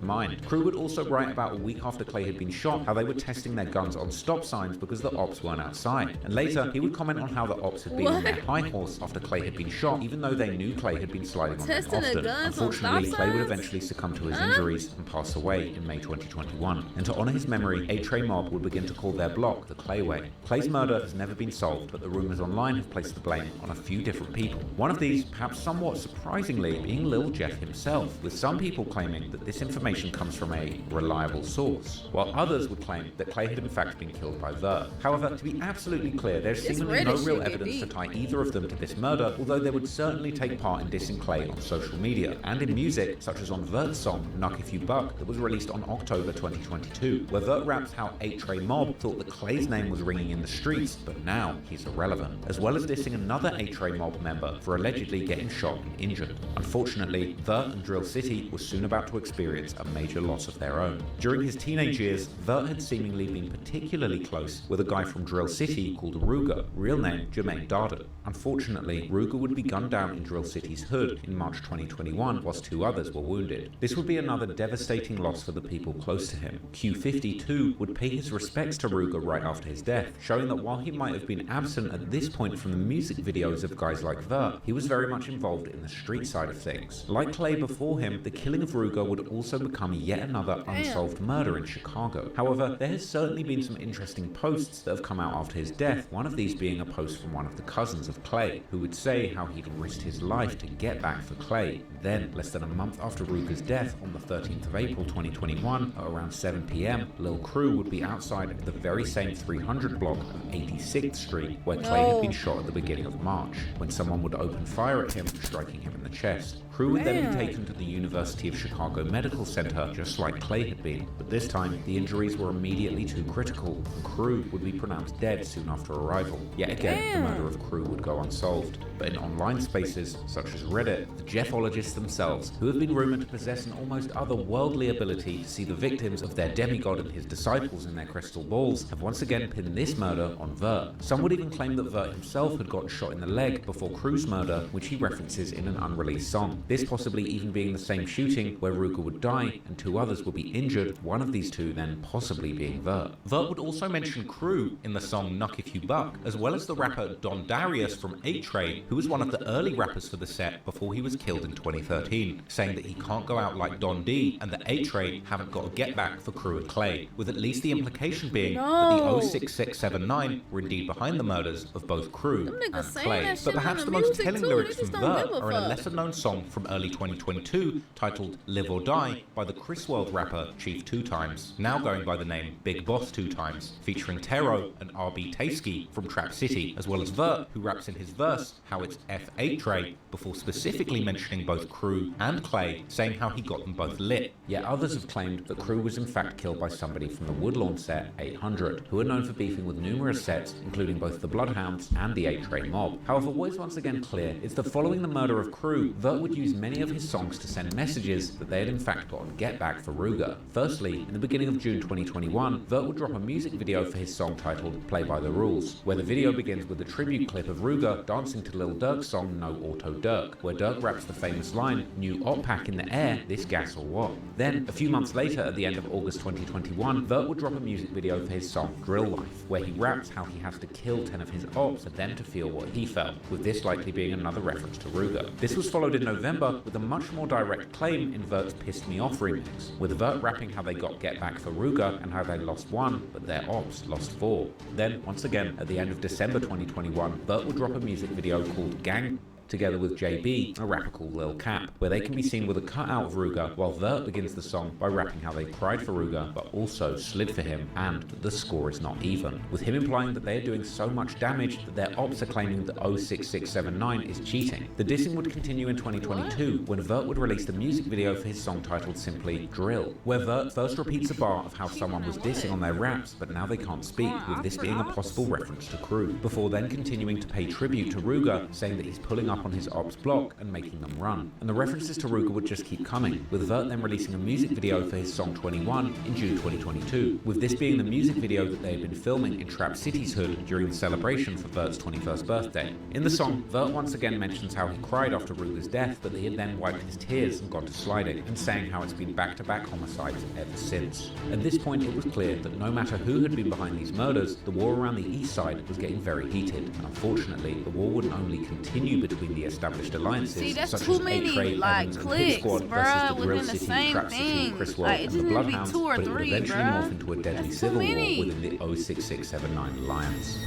mind. Crew would also write about a week after Clay had been shot how they were testing their guns on stop signs because the ops weren't outside. And later, he would comment on how the ops had been on their high horse after Clay had been shot, even though they knew Clay had been sliding on them often. Unfortunately, Clay would eventually succumb to his injuries and pass away in May 2021. And to honor his memory, A-Tray Mob would begin to call their block the Clay Way. Clay's murder has never been solved, but the rumors online have placed the blame on a few different people. One of these, perhaps somewhat surprisingly, being Lil Jeff himself, with some people claiming that this information information comes from a reliable source, while others would claim that Clay had in fact been killed by Vert. However, to be absolutely clear, there's seemingly no real evidence to tie either of them to this murder, although they would certainly take part in dissing Clay on social media, and in music, such as on Vert's song, Knuck If You Buck, that was released on October 2022, where Vert raps how 8-Tray Mob thought that Clay's name was ringing in the streets, but now he's irrelevant, as well as dissing another 8-Tray Mob member for allegedly getting shot and injured. Unfortunately, Vert and Drill City were soon about to experience a major loss of their own. During his teenage years, Vert had seemingly been particularly close with a guy from Drill City called Ruger, real name Jermaine Darden. Unfortunately, Ruger would be gunned down in Drill City's hood in March 2021, whilst 2 others were wounded. This would be another devastating loss for the people close to him. Q52 would pay his respects to Ruger right after his death, showing that while he might have been absent at this point from the music videos of guys like Vert, he was very much involved in the street side of things. Like Clay before him, the killing of Ruger would also become yet another unsolved murder in Chicago. However, there has certainly been some interesting posts that have come out after his death, one of these being a post from one of the cousins of Clay, who would say how he'd risked his life to get back for Clay. Then, less than a month after Ruger's death, on the 13th of April 2021, at around 7 PM, Lil Crew would be outside the very same 300 block of 86th Street, where Clay had been shot at the beginning of March, when someone would open fire at him, striking him in the chest. Crew would then be taken to the University of Chicago Medical Center, just like Clay had been, but this time the injuries were immediately too critical, and Crew would be pronounced dead soon after arrival. Yet again, the murder of Crew would go unsolved. But in online spaces, such as Reddit, the Jeffologists themselves, who have been rumored to possess an almost otherworldly ability to see the victims of their demigod and his disciples in their crystal balls, have once again pinned this murder on Vert. Some would even claim that Vert himself had gotten shot in the leg before Crew's murder, which he references in an unreleased song. This possibly even being the same shooting where Ruger would die and 2 others would be injured, one of these 2 then possibly being Vert. Vert would also mention Crew in the song Knuck If You Buck, as well as the rapper Don Darius from 8-Tray, who was one of the early rappers for the set before he was killed in 2013, saying that he can't go out like Don D and that 8-Tray haven't got a get back for Crew and Clay, with at least the implication being that the 06679 were indeed behind the murders of both Crew and Clay. But perhaps the most telling lyrics from Vert are in a lesser known song from early 2022 titled Live or Die by the Chris World rapper Chief 2 Times, now going by the name Big Boss 2 Times, featuring Tero and RB Tasky from Trap City, as well as Vert, who raps in his verse how it's F8-Tray, before specifically mentioning both Crew and Clay, saying how he got them both lit. Yet others have claimed that Crew was in fact killed by somebody from the Woodlawn set 800, who are known for beefing with numerous sets, including both the Bloodhounds and the 8-Tray Mob. However, what is once again clear is that following the murder of Crew, Vert would use many of his songs to send messages that they had in fact gotten get back for Ruger. Firstly, in the beginning of June 2021, Vert would drop a music video for his song titled Play By The Rules, where the video begins with a tribute clip of Ruger dancing to Lil Durk's song No Auto Durk, where Durk raps the famous line, "New op pack in the air, this gas or what?" Then, a few months later, at the end of August 2021, Vert would drop a music video for his song Drill Life, where he raps how he has to kill 10 of his ops for them to feel what he felt, with this likely being another reference to Ruger. This was followed in November with a much more direct claim in Vert's Pissed Me Off remix, with Vert rapping how they got get back for Ruger and how they lost 1, but their ops lost 4. Then, once again, at the end of December 2021, Vert would drop a music video called Gang, together with JB, a rapper called Lil Cap, where they can be seen with a cutout of Ruger, while Vert begins the song by rapping how they cried for Ruger, but also slid for him, and that the score is not even, with him implying that they are doing so much damage that their ops are claiming that 06679 is cheating. The dissing would continue in 2022, when Vert would release the music video for his song titled simply Drill, where Vert first repeats a bar of how someone was dissing on their raps, but now they can't speak, with this being a possible reference to Crew, before then continuing to pay tribute to Ruger, saying that he's pulling up on his ops block and making them run. And the references to Ruger would just keep coming, with Vert then releasing a music video for his song 21 in June 2022, with this being the music video that they had been filming in Trap City's hood during the celebration for Vert's 21st birthday. In the song, Vert once again mentions how he cried after Ruger's death, but he had then wiped his tears and gone to sliding, and saying how it's been back-to-back homicides ever since. At this point, it was clear that no matter who had been behind these murders, the war around the east side was getting very heated, and unfortunately, the war wouldn't only continue between the established alliances, that's such too as many 8-Tray, like Evans, and clicks, Hit Squad bruh, versus the Drill within the City, same Trap City, thing. Chris World, Like, it and the just need to be Bloodhounds, 2 or but it would 3, eventually bruh. morph into a deadly That's civil too war many. within the 06679 alliance.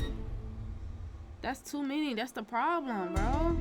That's too many. That's the problem, bro.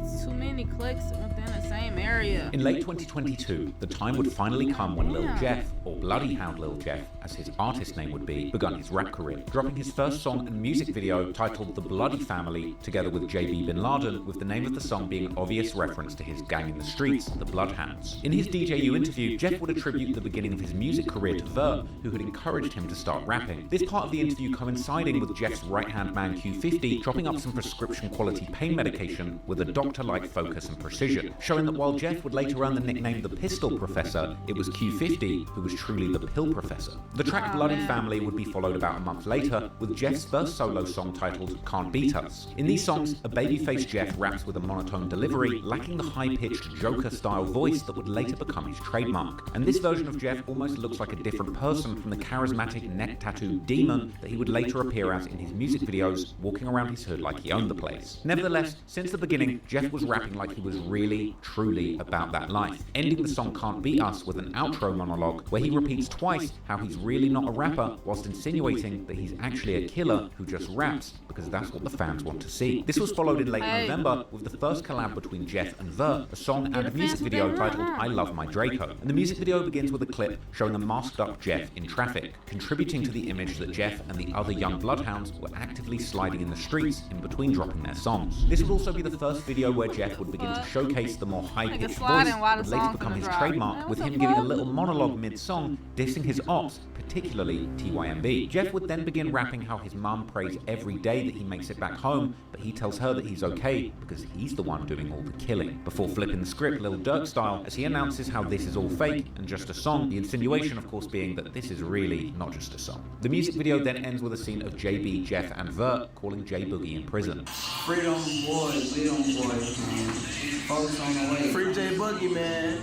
It's too many clicks within the same area. In late 2022, the time would finally come when Lil Jeff, or BloodHound Lil Jeff, as his artist name would be, begun his rap career, dropping his first song and music video titled The Bloody Family, together with BbyLon, with the name of the song being an obvious reference to his gang in the streets, the Bloodhounds. In his DJU interview, Jeff would attribute the beginning of his music career to Vert, who had encouraged him to start rapping. This part of the interview coinciding with Jeff's right-hand man Q50 chopping up some prescription-quality pain medication with a doctor-like focus and precision, showing that while Jeff would later earn the nickname the Pistol Professor, it was Q50 who was truly the Pill Professor. The track Bloody Family would be followed about a month later with Jeff's first solo song titled Can't Beat Us. In these songs, a babyface Jeff raps with a monotone delivery, lacking the high-pitched Joker-style voice that would later become his trademark. And this version of Jeff almost looks like a different person from the charismatic neck-tattooed demon that he would later appear as in his music videos, walking around his hood like he owned the place. Nevertheless, since the beginning, Jeff was rapping like he was really, truly about that life, ending the song Can't Beat Us with an outro monologue where he repeats twice how he's really not a rapper, whilst insinuating that he's actually a killer who just raps because that's what the fans want to see. This was followed in late November with the first collab between Jeff and Vert, a song and a music video titled I Love My Draco. And the music video begins with a clip showing a masked up Jeff in traffic, contributing to the image that Jeff and the other young Bloodhounds were actively sliding in the streets in between dropping their songs. This would also be the first video where Jeff would begin to showcase the more high-pitched voice that would later become his trademark, with him giving a little monologue mid-song, dissing his ops, particularly TYMB. Jeff would then begin rapping how his mum prays every day that he makes it back home, but he tells her that he's okay because he's the one doing all the killing, before flipping the script Lil Durk style as he announces how this is all fake and just a song, the insinuation of course being that this is really not just a song. The music video then ends with a scene of JB, Jeff and Vert calling J Boogie in prison. Freedom boys, man. Folks on the way. Free J Boogie, man.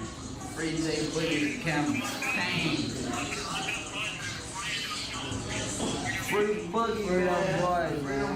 Free J Boogie campaign.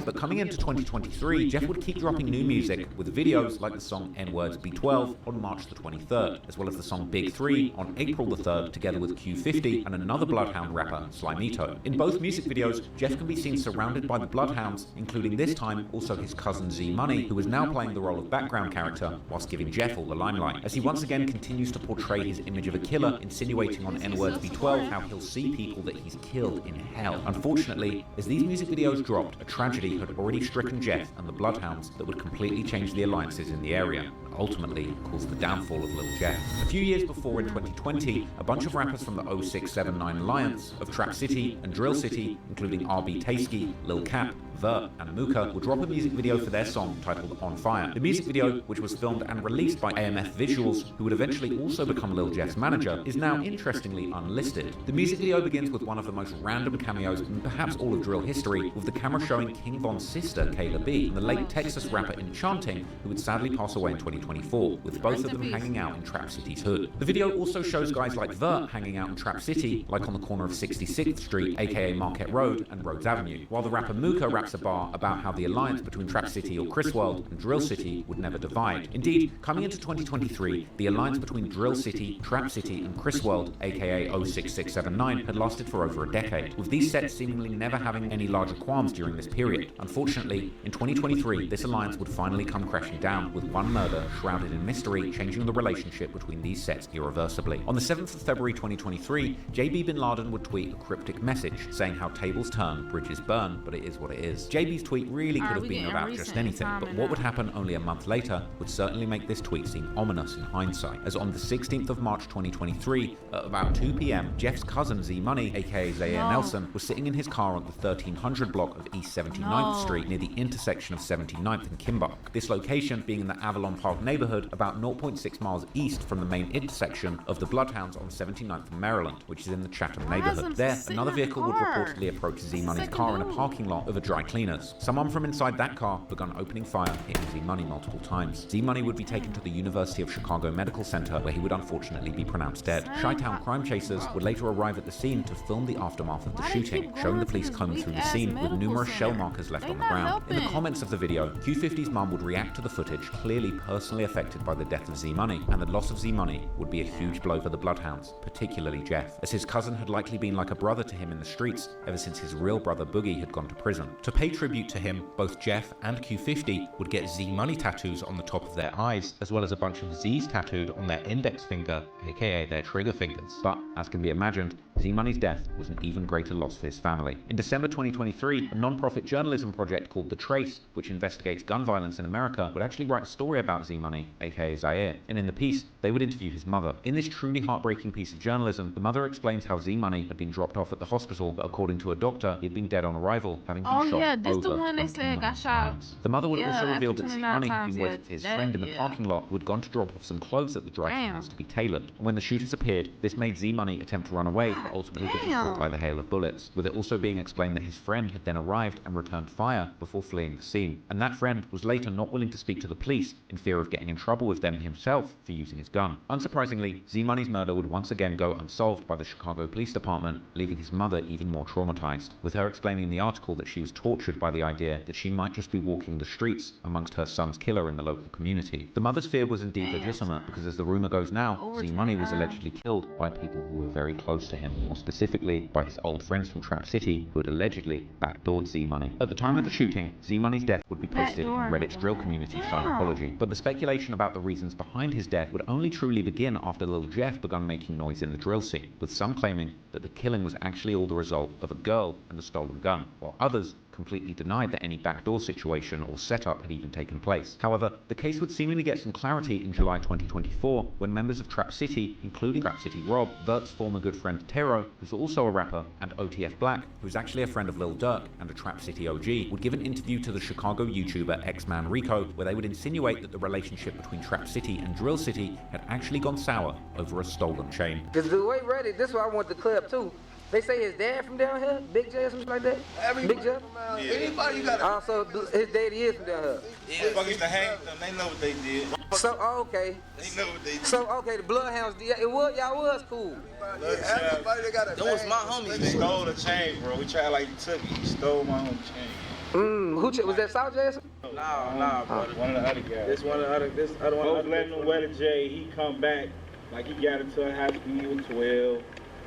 But coming into 2023, Jeff would keep dropping new music with videos like the song N-Words B12 on March the 23rd, as well as the song Big 3 on April the 3rd, together with Q50 and another Bloodhound rapper, Slimito. In both music videos, Jeff can be seen surrounded by the Bloodhounds, including this time also his cousin Z Money, who is now playing the role of background character, whilst giving Jeff all the limelight, as he once again continues to portray his image of a killer, insinuating on N-Words B12 how he'll see people that he's killed in hell. Unfortunately, as these music videos dropped, a tragedy had already stricken Jeff and the Bloodhounds that would completely change the alliances in the area, and ultimately cause the downfall of Lil Jeff. A few years before, in 2020, a bunch of rappers from the 0679 alliance of Trap City and Drill City, including RB Tasky, Lil Cap, Vert and Mooka, will drop a music video for their song titled On Fire. The music video, which was filmed and released by AMF Visuals, who would eventually also become Lil Jeff's manager, is now interestingly unlisted. The music video begins with one of the most random cameos in perhaps all of drill history, with the camera showing King Von's sister, Kayla B, and the late Texas rapper Enchanting, who would sadly pass away in 2024, with both of them hanging out in Trap City's hood. The video also shows guys like Vert hanging out in Trap City, like on the corner of 66th Street, aka Marquette Road, and Rhodes Avenue, while the rapper Mooka raps a bar about how the alliance between Trap City or Chris World and Drill City would never divide. Indeed, coming into 2023, the alliance between Drill City, Trap City, and Chris World, aka 06679, had lasted for over a decade, with these sets seemingly never having any larger qualms during this period. Unfortunately, in 2023, this alliance would finally come crashing down, with one murder shrouded in mystery changing the relationship between these sets irreversibly. On the 7th of February 2023, BbyLon would tweet a cryptic message saying how tables turn, bridges burn, but it is what it is. JB's tweet really could have been about just anything, but what would happen only a month later would certainly make this tweet seem ominous in hindsight, as on the 16th of March 2023, at about 2 p.m, Jeff's cousin Z Money, aka Zaire Nelson, was sitting in his car on the 1300 block of East 79th Street near the intersection of 79th and Kimball. This location being in the Avalon Park neighborhood, about 0.6 miles east from the main intersection of the Bloodhounds on 79th and Maryland, which is in the Chatham neighborhood. There, another vehicle would reportedly approach Z Money's car in a parking lot of a dry cleaners. Someone from inside that car began opening fire, hitting Z Money multiple times. Z Money would be taken to the University of Chicago Medical Center, where he would unfortunately be pronounced dead. Chi-Town crime chasers would later arrive at the scene to film the aftermath of the shooting, showing the police combing through the scene with numerous shell markers left on the ground. In the comments of the video, Q50's mum would react to the footage, clearly personally personally affected by the death of Z-Money, and the loss of Z-Money would be a huge blow for the Bloodhounds, particularly Jeff, as his cousin had likely been like a brother to him in the streets ever since his real brother Boogie had gone to prison. To pay tribute to him, both Jeff and Q50 would get Z-Money tattoos on the top of their eyes, as well as a bunch of Z's tattooed on their index finger, aka their trigger fingers. But, as can be imagined, Z-Money's death was an even greater loss for his family. In December 2023, a non-profit journalism project called The Trace, which investigates gun violence in America, would actually write a story about Z-Money, aka Zaire, and in the piece, they would interview his mother. In this truly heartbreaking piece of journalism, the mother explains how Z-Money had been dropped off at the hospital, but according to a doctor, he had been dead on arrival, having been shot yeah, this over the one they said got shot. The mother would Yeah, also reveal after that 29 Z-Money had times, been waiting yeah, for his that- friend in the yeah. parking lot who had gone to drop off some clothes at the dry cleaners to be tailored. And when the shooters appeared, this made Z-Money attempt to run away, but ultimately was killed by the hail of bullets, with it also being explained that his friend had then arrived and returned fire before fleeing the scene. And that friend was later not willing to speak to the police in fear of getting in trouble with them himself for using his gun. Unsurprisingly, Z-Money's murder would once again go unsolved by the Chicago Police Department, leaving his mother even more traumatized, with her explaining in the article that she was tortured by the idea that she might just be walking the streets amongst her son's killer in the local community. The mother's fear was indeed legitimate, because as the rumor goes now, Z-Money was allegedly killed by people who were very close to him, more specifically by his old friends from Trap City who had allegedly backdoored Z-Money. At the time of the shooting, Z-Money's death would be posted in Reddit's drill community Psychology, but the speculation about the reasons behind his death would only truly begin after Lil Jeff begun making noise in the drill scene, with some claiming that the killing was actually all the result of a girl and a stolen gun, while others completely denied that any backdoor situation or setup had even taken place. However, the case would seemingly get some clarity in July 2024 when members of Trap City, including Trap City Rob, Vert's former good friend Tero, who's also a rapper, and OTF Black, who's actually a friend of Lil Durk and a Trap City OG, would give an interview to the Chicago YouTuber X-Man Rico, where they would insinuate that the relationship between Trap City and Drill City had actually gone sour over a stolen chain. Cause the way Reddit, this is why I want the clip too. They say his dad from down here, Big J or something like that. Big J. Anybody you got? So his daddy is from down here. Yeah, fuck used to hang with them. They know what they did. So okay. They know what they did. So okay, the Bloodhounds. Y'all was cool. Everybody that got a that was my homie. He stole the chain, bro. We tried like he took it. He stole my homie chain. Who was that? South Jason? Nah, bro. One of the other guys. This other one. Both letting him wear the J. He come back like he got into a high speed with 12.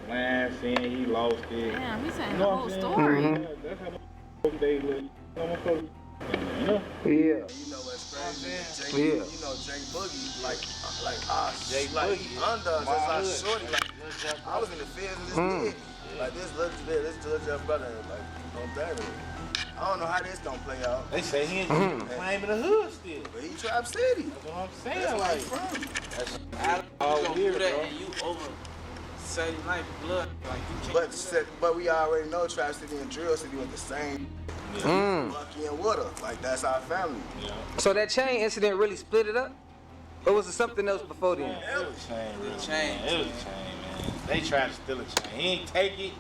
Last scene, he lost it. Damn, he's saying the whole story. That's how they look. You know? Yeah. You know what's crazy? You know Jay Boogie, like Jay Boogie, he under us. That's like shorty. Like I was in the field of this kid. Like this little Jeff brother, like on that. I don't know how this gonna play out. They say he ain't claiming the hood still, but he Trap City. That's what I'm saying. That's like from. That's all weird, bro. And you over. Saturday night blood, like you can't. But we already know Trap City and Drill City was the same. Milwaukee and Water, like that's our family. Yeah. So that chain incident really split it up, or was it something else before then? It was a chain, It was a chain, man. They tried to steal a chain. He ain't take it.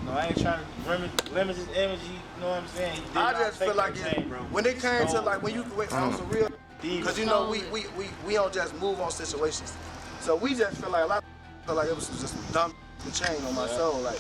No, I ain't trying to limit his image. You know what I'm saying? I just feel like chain, bro. When it came to like when you on some real, because you know we don't just move on situations. So we just feel like a lot. Felt like it was just a dumb chain on my soul. Like,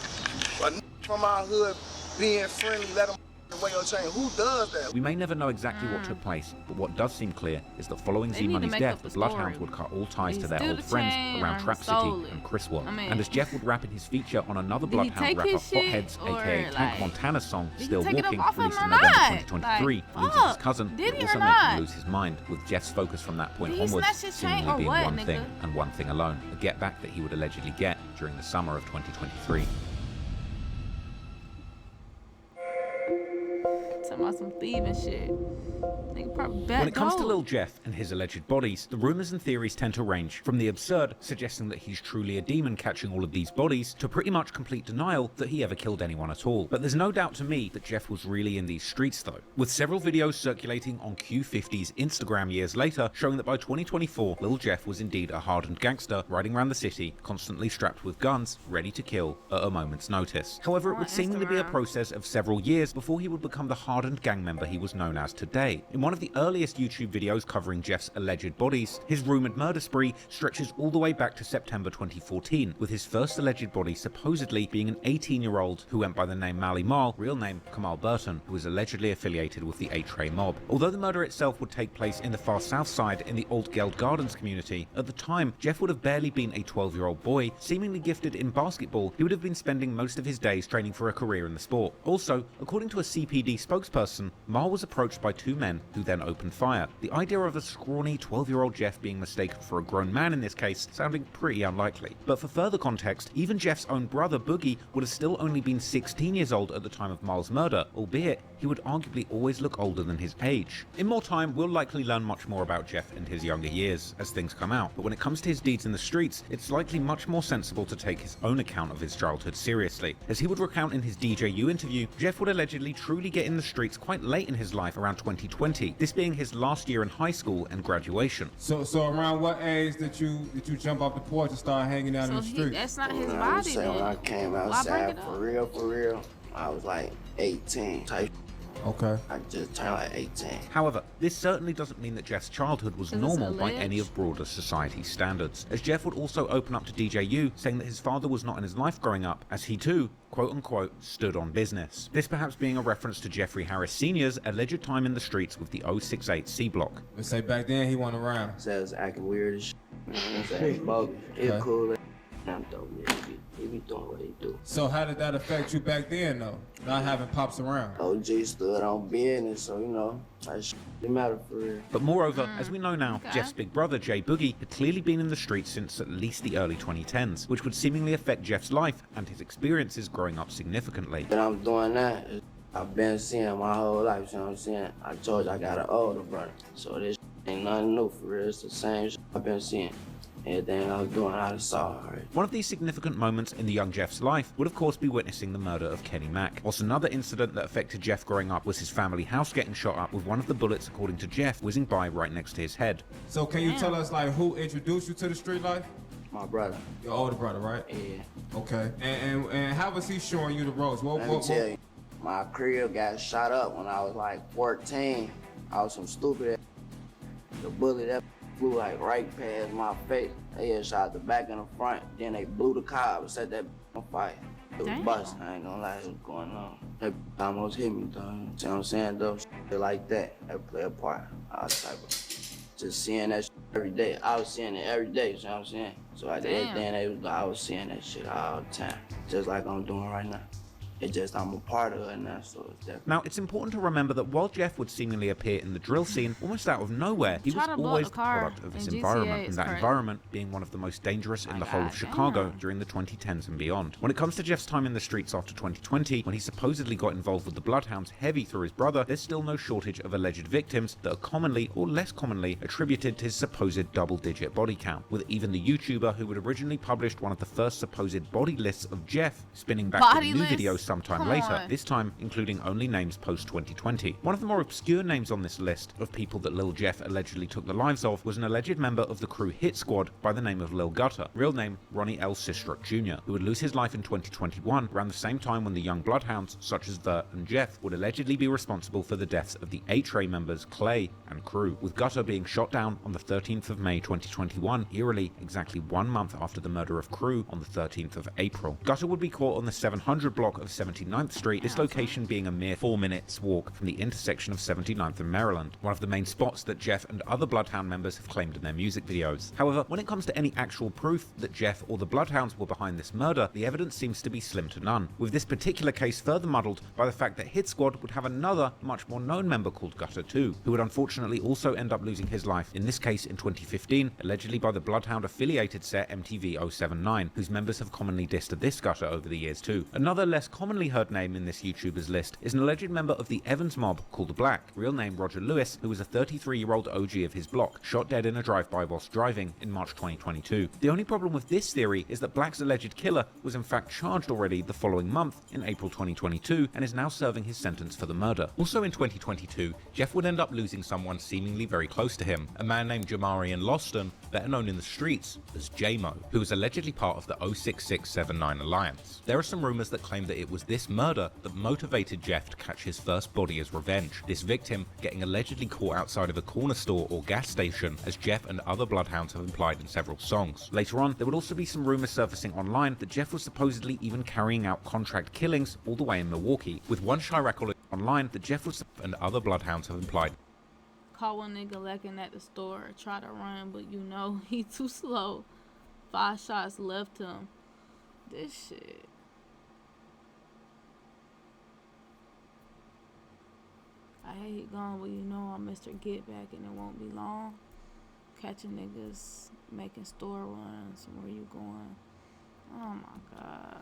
but from our hood being friendly, let them away your chain. Who does that? We may never know exactly what took place, but what does seem clear is that following Z-Money's death, the Bloodhounds would cut all ties to their old friends around Trap City and Criswell. And as Jeff would rap in his feature on another Bloodhound rapper, Hotheads, aka Tank Montana's song, Still Walking, released in November 2023, losing his cousin, would also make him lose his mind, with Jeff's focus from that point onwards seemingly being one thing, and one thing alone, the get back that he would allegedly get during the summer of 2023. Talking about some thieving shit. When it comes to Lil Jeff and his alleged bodies, the rumors and theories tend to range from the absurd, suggesting that he's truly a demon catching all of these bodies, to pretty much complete denial that he ever killed anyone at all. But there's no doubt to me that Jeff was really in these streets though, with several videos circulating on Q50's Instagram years later showing that by 2024, Lil Jeff was indeed a hardened gangster riding around the city, constantly strapped with guns, ready to kill at a moment's notice. However, it would seemingly be a process of several years before he would become the hardened hardened gang member he was known as today. In one of the earliest YouTube videos covering Jeff's alleged bodies, his rumored murder spree stretches all the way back to September 2014, with his first alleged body supposedly being an 18-year-old who went by the name Mally Marl, real name Kamal Burton, who was allegedly affiliated with the A-Tray mob. Although the murder itself would take place in the far south side in the Old Geld Gardens community, at the time Jeff would have barely been a 12-year-old boy, seemingly gifted in basketball. He would have been spending most of his days training for a career in the sport. Also, according to a CPD spokesperson, Marl was approached by two men who then opened fire. The idea of a scrawny 12-year-old Jeff being mistaken for a grown man in this case sounding pretty unlikely. But for further context, even Jeff's own brother Boogie would have still only been 16 years old at the time of Marl's murder, albeit he would arguably always look older than his age. In more time, we'll likely learn much more about Jeff and his younger years as things come out, but when it comes to his deeds in the streets, it's likely much more sensible to take his own account of his childhood seriously. As he would recount in his DJU interview, Jeff would allegedly truly get in the streets quite late in his life, around 2020, this being his last year in high school and graduation. So around what age did you jump off the porch and start hanging out in the streets? That's not his I body would say then. when I came outside for real, I was like 18 type. Okay. I just turned like 18. However, this certainly doesn't mean that Jeff's childhood was normal by any of broader society's standards, as Jeff would also open up to DJU, saying that his father was not in his life growing up, as he too, quote-unquote, stood on business. This perhaps being a reference to Jeffrey Harris Sr.'s alleged time in the streets with the 068 C block. Let's say back then he wasn't around. So I was acting weird as shit. He bogus. He cool. I'm dope, yeah. He be doing what he do. So how did that affect you back then, though? Not having pops around? OG stood on business, so you know, that shit didn't matter for real. But moreover, as we know now, Jeff's big brother, Jay Boogie, had clearly been in the streets since at least the early 2010s, which would seemingly affect Jeff's life and his experiences growing up significantly. But I'm doing that. I've been seeing my whole life, you know what I'm saying? I told you I got an older brother, so this ain't nothing new for real. It's the same shit I've been seeing. Everything I was doing, I saw already. One of these significant moments in the young Jeff's life would of course be witnessing the murder of Kenny Mack. Whilst another incident that affected Jeff growing up was his family house getting shot up with one of the bullets, according to Jeff, whizzing by right next to his head. So can you tell us like who introduced you to the street life? My brother. Your older brother, right? Yeah. Okay. And how was he showing you the ropes? Let me tell you, my crib got shot up when I was like 14. I was some stupid ass. The bullet that flew like right past my face. They had shot the back and the front. Then they blew the car up and set that on fire. It was busting. I ain't gonna lie, it was going on. That almost hit me, though. See what I'm saying, though? Shit like that play a part. I was type of just seeing that shit every day. I was seeing it every day, see what I'm saying? So like everything I was seeing that shit all the time. Just like I'm doing right now. It's just I'm a part of it now, so it's definitely. Now, it's important to remember that while Jeff would seemingly appear in the drill scene almost out of nowhere, he was always the product of his environment, and that environment being one of the most dangerous in the whole of Chicago during the 2010s and beyond. When it comes to Jeff's time in the streets after 2020, when he supposedly got involved with the Bloodhounds heavy through his brother, there's still no shortage of alleged victims that are commonly, or less commonly, attributed to his supposed double-digit body count, with even the YouTuber who had originally published one of the first supposed body lists of Jeff spinning back to the new video sometime later, this time including only names post-2020. One of the more obscure names on this list of people that Lil Jeff allegedly took the lives of was an alleged member of the crew Hit Squad by the name of Lil Gutter, real name Ronnie L. Sistruck Jr., who would lose his life in 2021 around the same time when the young Bloodhounds such as Vert and Jeff would allegedly be responsible for the deaths of the A-Tray members Clay and crew, with Gutter being shot down on the 13th of May 2021, eerily exactly 1 month after the murder of Crew on the 13th of April. Gutter would be caught on the 700 block of 79th Street, this location being a mere 4 minutes walk from the intersection of 79th and Maryland, one of the main spots that Jeff and other Bloodhound members have claimed in their music videos. However, when it comes to any actual proof that Jeff or the Bloodhounds were behind this murder, the evidence seems to be slim to none, with this particular case further muddled by the fact that Hit Squad would have another, much more known member called Gutter too, who would unfortunately also end up losing his life, in this case in 2015, allegedly by the Bloodhound affiliated set MTV 079, whose members have commonly dissed this Gutter over the years too. Another less commonly heard name in this YouTuber's list is an alleged member of the Evans mob called Black, real name Roger Lewis, who was a 33-year-old OG of his block, shot dead in a drive-by whilst driving in March 2022. The only problem with this theory is that Black's alleged killer was in fact charged already the following month, in April 2022, and is now serving his sentence for the murder. Also in 2022, Jeff would end up losing someone seemingly very close to him, a man named Jamarian Loston, better known in the streets as J-Mo, who was allegedly part of the 06679 Alliance. There are some rumors that claim that it was this murder that motivated Jeff to catch his first body as revenge, this victim getting allegedly caught outside of a corner store or gas station, as Jeff and other Bloodhounds have implied in several songs. Later on, there would also be some rumors surfacing online that Jeff was supposedly even carrying out contract killings all the way in Milwaukee, with one Chirac online that Jeff was and other Bloodhounds have implied. Caught one nigga lacking at the store, try to run, but you know he too slow. 5 shots left him. This shit. I hate he gone, but you know I'm Mr. Get Back and it won't be long. Catching niggas, making store runs, where you going? Oh my god.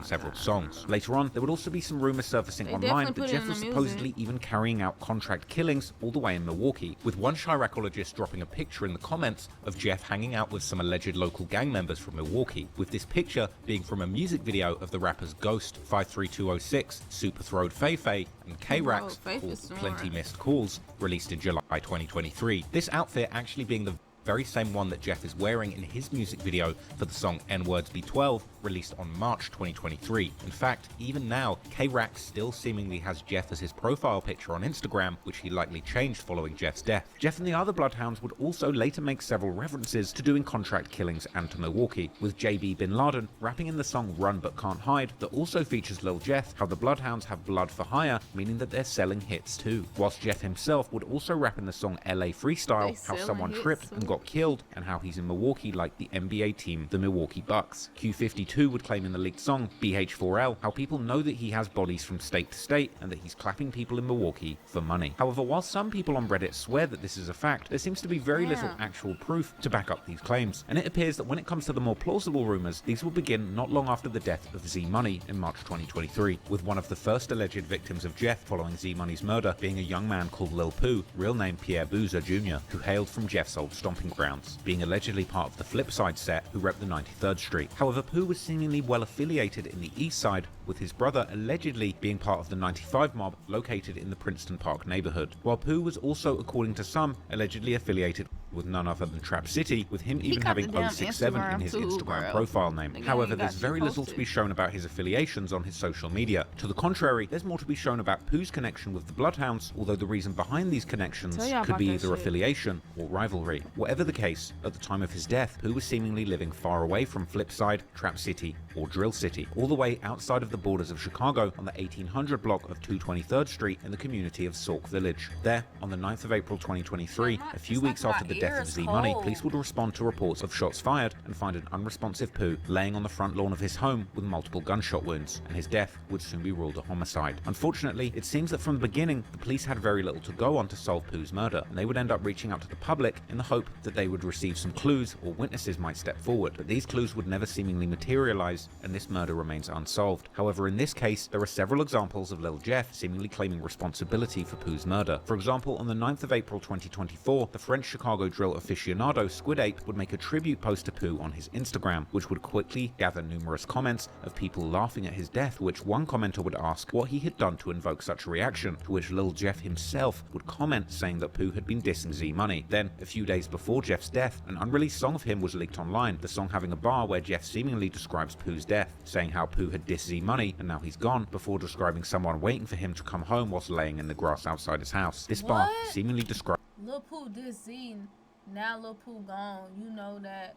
Several songs. Later on, there would also be some rumors surfacing online that Jeff was supposedly even carrying out contract killings all the way in Milwaukee, with one Chiracologist dropping a picture in the comments of Jeff hanging out with some alleged local gang members from Milwaukee, with this picture being from a music video of the rappers Ghost, 53206, Super Throwed Feifei, and K-Rax called Plenty Missed Calls, released in July 2023. This outfit actually being the very same one that Jeff is wearing in his music video for the song N-Words B12, released on March 2023. In fact, even now, K-Rax still seemingly has Jeff as his profile picture on Instagram, which he likely changed following Jeff's death. Jeff and the other Bloodhounds would also later make several references to doing contract killings and to Milwaukee, with JB Bin Laden rapping in the song Run But Can't Hide that also features Lil Jeff how the Bloodhounds have blood for hire, meaning that they're selling hits too. Whilst Jeff himself would also rap in the song LA Freestyle how someone tripped and got killed, and how he's in Milwaukee like the NBA team, the Milwaukee Bucks. Q52 would claim in the leaked song BH4L how people know that he has bodies from state to state and that he's clapping people in Milwaukee for money. However, while some people on Reddit swear that this is a fact, there seems to be very little actual proof to back up these claims, and it appears that when it comes to the more plausible rumors, these will begin not long after the death of Z-Money in March 2023, with one of the first alleged victims of Jeff following Z-Money's murder being a young man called Lil Pooh, real name Pierre Boozer Jr., who hailed from Jeff's old stomping grounds, being allegedly part of the Flipside set who repped the 93rd Street. However, Pooh was seemingly well affiliated in the East Side, with his brother allegedly being part of the 95 mob located in the Princeton Park neighborhood, while Pooh was also, according to some, allegedly affiliated with none other than Trap City, with him even having 067 in his Instagram profile name. However, there's very little to be shown about his affiliations on his social media. To the contrary, there's more to be shown about Pooh's connection with the Bloodhounds, although the reason behind these connections could be either affiliation or rivalry. Whatever the case, at the time of his death, Pooh was seemingly living far away from Flipside, Trap City, or Drill City, all the way outside of the borders of Chicago on the 1800 block of 223rd Street in the community of Sauk Village. There, on the 9th of April 2023, a few weeks after the death of Z-Money, police would respond to reports of shots fired and find an unresponsive Pooh laying on the front lawn of his home with multiple gunshot wounds, and his death would soon be ruled a homicide. Unfortunately, it seems that from the beginning, the police had very little to go on to solve Pooh's murder, and they would end up reaching out to the public in the hope that they would receive some clues or witnesses might step forward, but these clues would never seemingly materialize, and this murder remains unsolved. However, in this case, there are several examples of Lil Jeff seemingly claiming responsibility for Pooh's murder. For example, on the 9th of April 2024, the French Chicago drill aficionado Squid Ape would make a tribute post to Pooh on his Instagram, which would quickly gather numerous comments of people laughing at his death, which one commenter would ask what he had done to invoke such a reaction, to which Lil Jeff himself would comment saying that Pooh had been dissing Z-Money. Then, a few days before Jeff's death, an unreleased song of him was leaked online, the song having a bar where Jeff seemingly describes Pooh's death, saying how Pooh had dissed Z-Money and now he's gone, before describing someone waiting for him to come home whilst laying in the grass outside his house. This bar seemingly describes Lil Pooh dissed Z, now Lil Pooh gone, you know that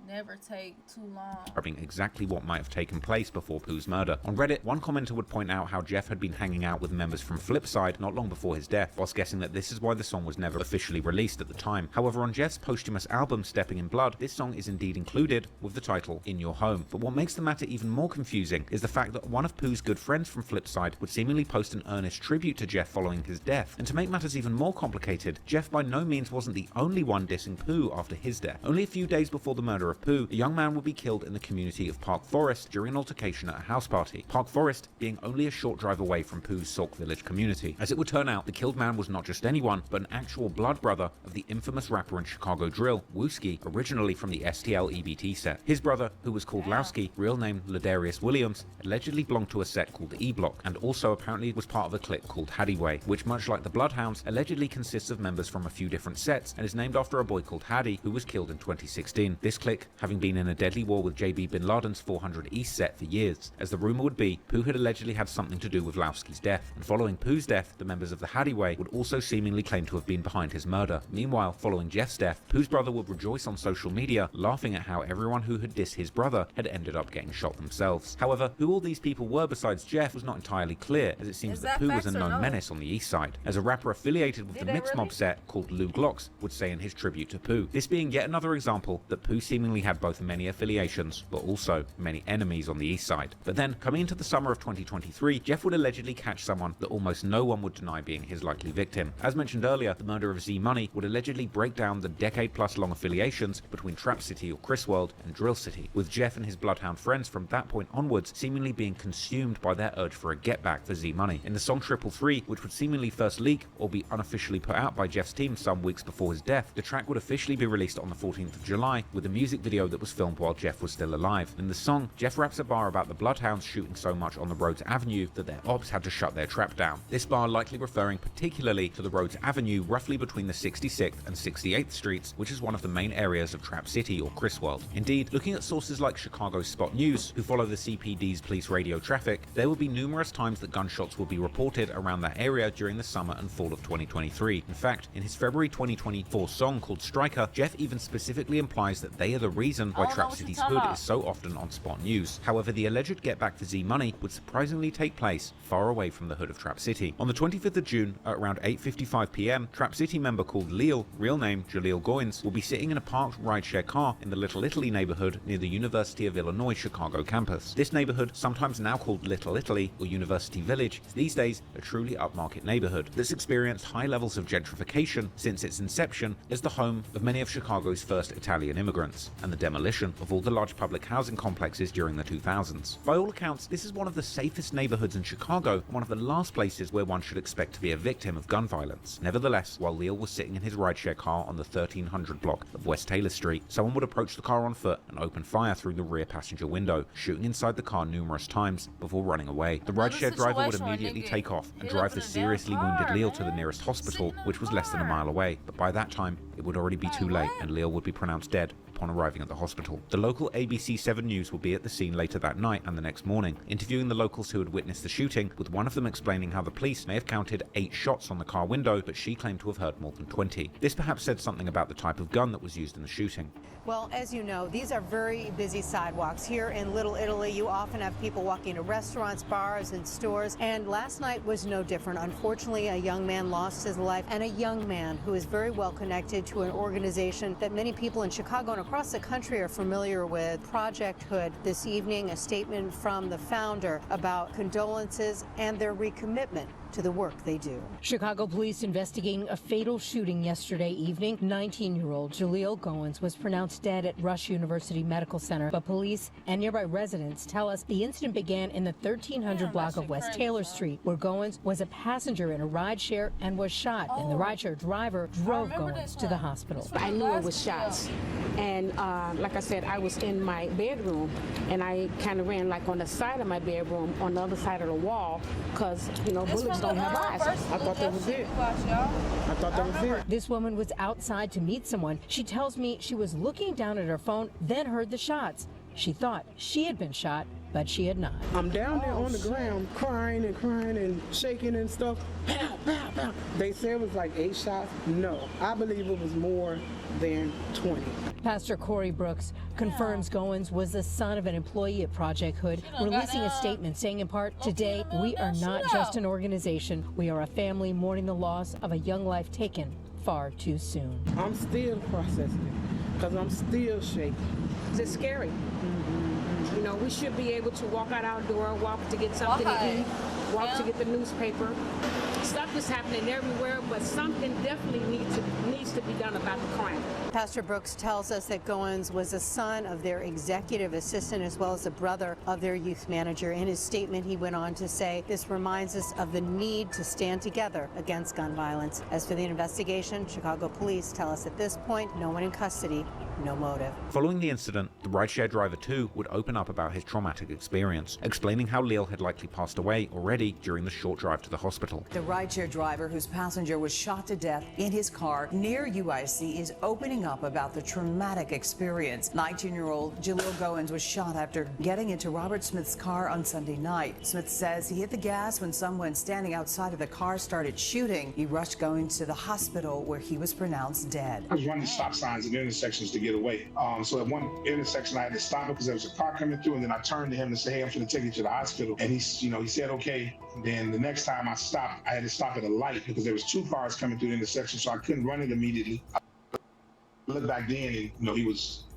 never take too long. Exactly what might have taken place before Pooh's murder. On Reddit, one commenter would point out how Jeff had been hanging out with members from Flipside not long before his death, whilst guessing that this is why the song was never officially released at the time. However, on Jeff's posthumous album Stepping in Blood, this song is indeed included with the title In Your Home. But what makes the matter even more confusing is the fact that one of Pooh's good friends from Flipside would seemingly post an earnest tribute to Jeff following his death. And to make matters even more complicated, Jeff by no means wasn't the only one dissing Pooh after his death. Only a few days before the murder of Pooh, a young man would be killed in the community of Park Forest during an altercation at a house party. Park Forest being only a short drive away from Pooh's Sauk Village community. As it would turn out, the killed man was not just anyone, but an actual blood brother of the infamous rapper and Chicago drill, Wooski, originally from the STL EBT set. His brother, who was called Lowski, real name Ladarius Williams, allegedly belonged to a set called the E-Block, and also apparently was part of a clique called Haddyway, which much like the Bloodhounds, allegedly consists of members from a few different sets, and is named after a boy called Haddy, who was killed in 2016. This clique public, having been in a deadly war with JB Bin Laden's 400 East set for years, as the rumor would be Pooh had allegedly had something to do with Lowski's death, and following Pooh's death, the members of the Haddiway would also seemingly claim to have been behind his murder. Meanwhile, following Jeff's death, Pooh's brother would rejoice on social media, laughing at how everyone who had dissed his brother had ended up getting shot themselves. However, who all these people were besides Jeff was not entirely clear, as it seems that Pooh was a known menace on the east side, as a rapper affiliated with the Mixed Mob set called Lou Glocks would say in his tribute to Pooh. This being yet another example that Pooh seemingly had both many affiliations, but also many enemies on the east side. But then, coming into the summer of 2023, Jeff would allegedly catch someone that almost no one would deny being his likely victim. As mentioned earlier, the murder of Z Money would allegedly break down the decade-plus long affiliations between Trap City or Chris World and Drill City, with Jeff and his Bloodhound friends from that point onwards seemingly being consumed by their urge for a get-back for Z Money. In the song 333, which would seemingly first leak or be unofficially put out by Jeff's team some weeks before his death, the track would officially be released on the 14th of July with a music video that was filmed while Jeff was still alive. In the song, Jeff raps a bar about the Bloodhounds shooting so much on the Rhodes Avenue that their ops had to shut their trap down. This bar likely referring particularly to the Rhodes Avenue roughly between the 66th and 68th Streets, which is one of the main areas of Trap City or Chris World. Indeed, looking at sources like Chicago's Spot News, who follow the CPD's police radio traffic, there will be numerous times that gunshots will be reported around that area during the summer and fall of 2023. In fact, in his February 2024 song called Striker, Jeff even specifically implies that they are the reason why Trap City's hood is so often on Spot News. However, the alleged get back for Z Money would surprisingly take place far away from the hood of Trap City. On the 25th of June, at around 8:55 p.m, Trap City member called Leil, real name Jaleel Goins, will be sitting in a parked rideshare car in the Little Italy neighborhood near the University of Illinois Chicago campus. This neighborhood, sometimes now called Little Italy or University Village, is these days a truly upmarket neighborhood that's experienced high levels of gentrification since its inception as the home of many of Chicago's first Italian immigrants, and the demolition of all the large public housing complexes during the 2000s. By all accounts, this is one of the safest neighborhoods in Chicago and one of the last places where one should expect to be a victim of gun violence. Nevertheless, while Leil was sitting in his rideshare car on the 1300 block of West Taylor Street, someone would approach the car on foot and open fire through the rear passenger window, shooting inside the car numerous times before running away. The rideshare driver would immediately take off and drive the seriously wounded Leil to the nearest hospital, which was less than a mile away, but by that time, it would already be too late and Leil would be pronounced dead upon arriving at the hospital. The local ABC 7 News will be at the scene later that night and the next morning, interviewing the locals who had witnessed the shooting, with one of them explaining how the police may have counted 8 shots on the car window, but she claimed to have heard more than 20. This perhaps said something about the type of gun that was used in the shooting. Well, as you know, these are very busy sidewalks. Here in Little Italy, you often have people walking to restaurants, bars, and stores, and last night was no different. Unfortunately, a young man lost his life, and a young man who is very well connected to an organization that many people in Chicago and across the country are familiar with, Project Hood. This evening, a statement from the founder about condolences and their recommitment to the work they do. Chicago police investigating a fatal shooting yesterday evening. 19-year-old Jaleel Goins was pronounced dead at Rush University Medical Center, but police and nearby residents tell us the incident began in the 1300 block of West Taylor Street, where Goins was a passenger in a rideshare and was shot, and the rideshare driver drove Goins to the hospital. I knew it was shots, and like I said, I was in my bedroom, and I kind of ran like on the side of my bedroom, on the other side of the wall, because, you know, bullets don't have eyes. I thought that was it. I thought that was it. This woman was outside to meet someone. She tells me she was looking down at her phone, then heard the shots. She thought she had been shot, but she had not. I'm down there on the ground crying and shaking and stuff. Pow, pow, pow. They said it was like 8 shots. No, I believe it was more than 20. Pastor Corey Brooks confirms Goins was the son of an employee at Project Hood, releasing a statement saying in part, "Today, we are not just an organization. We are a family mourning the loss of a young life taken far too soon." I'm still processing it because I'm still shaking. It's scary. You know, we should be able to walk out our door, walk to get something to eat, walk to get the newspaper. Stuff is happening everywhere, but something definitely needs to be done about the crime. Pastor Brooks tells us that Goins was a son of their executive assistant as well as a brother of their youth manager. In his statement, he went on to say, "This reminds us of the need to stand together against gun violence." As for the investigation, Chicago police tell us at this point, no one in custody no motive. Following the incident, the rideshare driver too would open up about his traumatic experience, explaining how Leil had likely passed away already during the short drive to the hospital. The rideshare driver whose passenger was shot to death in his car near UIC is opening up about the traumatic experience. 19-year-old Jalil Goins was shot after getting into Robert Smith's car on Sunday night. Smith says he hit the gas when someone standing outside of the car started shooting. He rushed Goins to the hospital where he was pronounced dead. I was running stop signs at intersections to get away. So at one intersection, I had to stop it because there was a car coming through, and then I turned to him and said, "Hey, I'm going to take you to the hospital." And he said, "Okay." And then the next time I stopped, I had to stop at a light because there was 2 cars coming through the intersection, so I couldn't run it immediately. I looked back then, and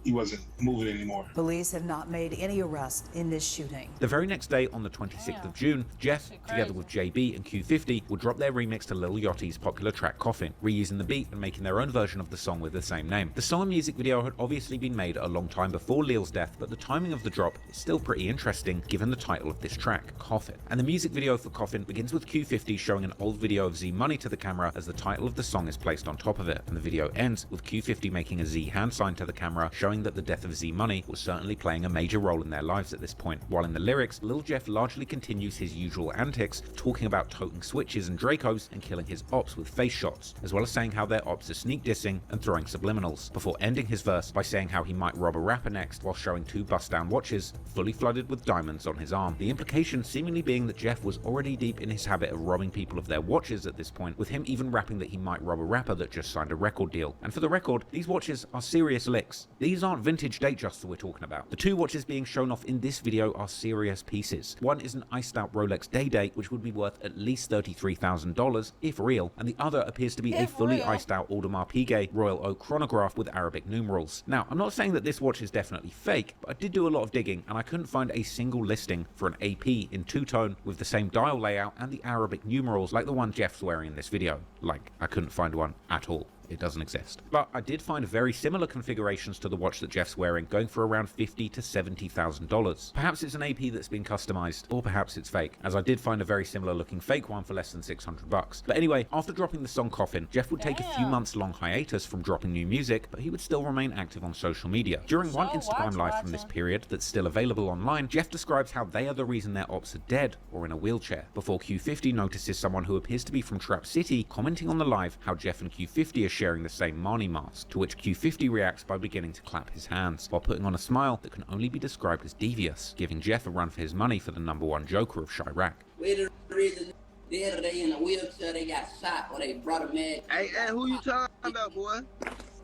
he wasn't moving anymore. Police have not made any arrests in this shooting. The very next day, on the 26th of June, Jeff, together with JB and Q50, would drop their remix to Lil Yachty's popular track Coffin, reusing the beat and making their own version of the song with the same name. The song and music video had obviously been made a long time before Leil's death, but the timing of the drop is still pretty interesting given the title of this track, Coffin. And the music video for Coffin begins with Q50 showing an old video of Z Money to the camera as the title of the song is placed on top of it, and the video ends with Q50 making a Z hand sign to the camera, showing that the death of Z Money was certainly playing a major role in their lives at this point. While in the lyrics, Lil Jeff largely continues his usual antics, talking about toting switches and Dracos and killing his ops with face shots, as well as saying how their ops are sneak dissing and throwing subliminals, before ending his verse by saying how he might rob a rapper next while showing 2 bust-down watches fully flooded with diamonds on his arm. The implication seemingly being that Jeff was already deep in his habit of robbing people of their watches at this point, with him even rapping that he might rob a rapper that just signed a record deal. And for the record, these watches are serious licks. These aren't vintage Datejust we're talking about. The 2 watches being shown off in this video are serious pieces. One is an iced out Rolex Day Date, which would be worth at least $33,000 if real, and the other appears to be a fully iced out Audemars Piguet Royal Oak chronograph with Arabic numerals. Now, I'm not saying that this watch is definitely fake, but I did do a lot of digging and I couldn't find a single listing for an AP in 2-tone with the same dial layout and the Arabic numerals like the one Jeff's wearing in this video. Like, I couldn't find one at all. It doesn't exist. But I did find very similar configurations to the watch that Jeff's wearing, going for around $50,000 to $70,000. Perhaps it's an AP that's been customized, or perhaps it's fake, as I did find a very similar looking fake one for less than $600. But anyway, after dropping the song Coffin, Jeff would take a few months long hiatus from dropping new music, but he would still remain active on social media. During one Instagram live from this period that's still available online, Jeff describes how they are the reason their ops are dead or in a wheelchair, before Q50 notices someone who appears to be from Trap City commenting on the live how Jeff and Q50 are sharing the same Marnie mask, to which Q50 reacts by beginning to clap his hands, while putting on a smile that can only be described as devious, giving Jeff a run for his money for the #1 Joker of Chirac. We the reason the other day in a wheelchair they got shot or they brought him in. Hey, who you talking about, boy?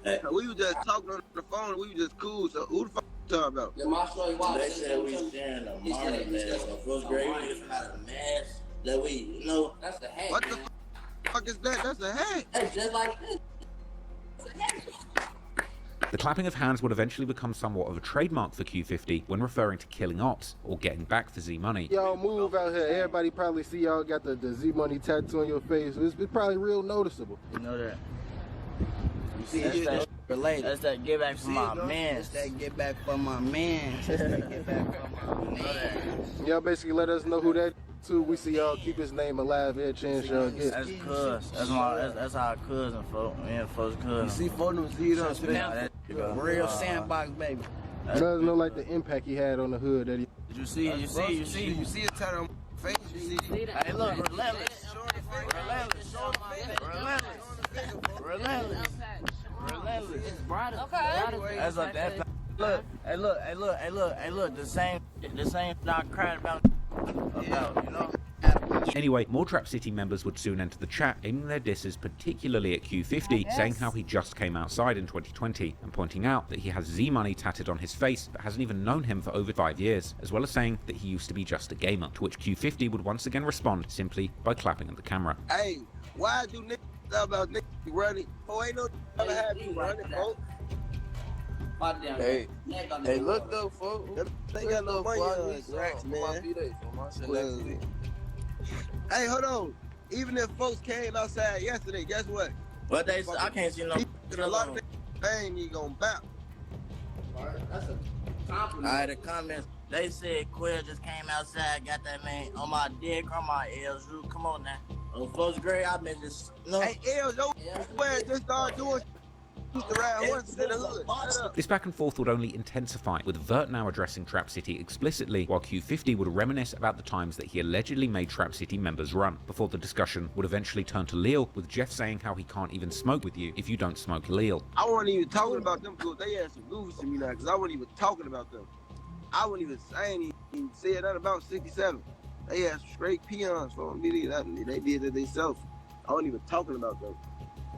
Hey. We was just talking on the phone, we was just cool, so who the fuck you talking about? The martial arts. They said we sharing a Marnie mask. So first grade we just had a mask that we, that's a hat. What the fuck is that? That's a hat. It's just like this. The clapping of hands would eventually become somewhat of a trademark for Q50 when referring to killing ops or getting back for Z Money. Y'all move out here. Everybody probably see y'all got the Z Money tattoo on your face. It's probably real noticeable. You know that. You see, that's that related. That's that get back from my man. That's that get back from my man. That's that get back from my man. Y'all basically let us know who that too. We see y'all keep his name alive every chance y'all get. That's cuz. That's our cousin, folks. Me and folks cousin. You see photos heat up, real sandbox, baby. Let us know like the impact he had on the hood that he. Did you see? You see his tattoo on my face? You see? Hey, look, relentless. Relentless. It's brighter. Okay. That's like that. Look. Hey, look. The same I cried about, you know. Anyway, more Trap City members would soon enter the chat, aiming their disses particularly at Q50, saying how he just came outside in 2020, and pointing out that he has Z Money tatted on his face but hasn't even known him for over 5 years, as well as saying that he used to be just a gamer, to which Q50 would once again respond simply by clapping at the camera. Hey, why do niggas talk about niggas running? Oh, ain't no ever have you running, folks. Hey, look though, folks. They got no money on these racks, man. Hey, hold on. Even if folks came outside yesterday, guess what? What they say, I can't see no. A lot of they ain't even gonna bounce. That's a compliment. Alright, the comments. They said Quill just came outside, got that man on my dick, on my L's. Come on now. On first grade, I've been just. Hey, L's, your square just started doing. used to ride horses in the hood. Shut up. This back and forth would only intensify, with Vert now addressing Trap City explicitly, while Q50 would reminisce about the times that he allegedly made Trap City members run, before the discussion would eventually turn to Leil, with Jeff saying how he can't even smoke with you if you don't smoke Leil. I wasn't even talking about them because they had some goofs to me now, because I wasn't even talking about them. I ain't even said nothing about 67. They had some straight peons for me. They did it themselves. I wasn't even talking about them.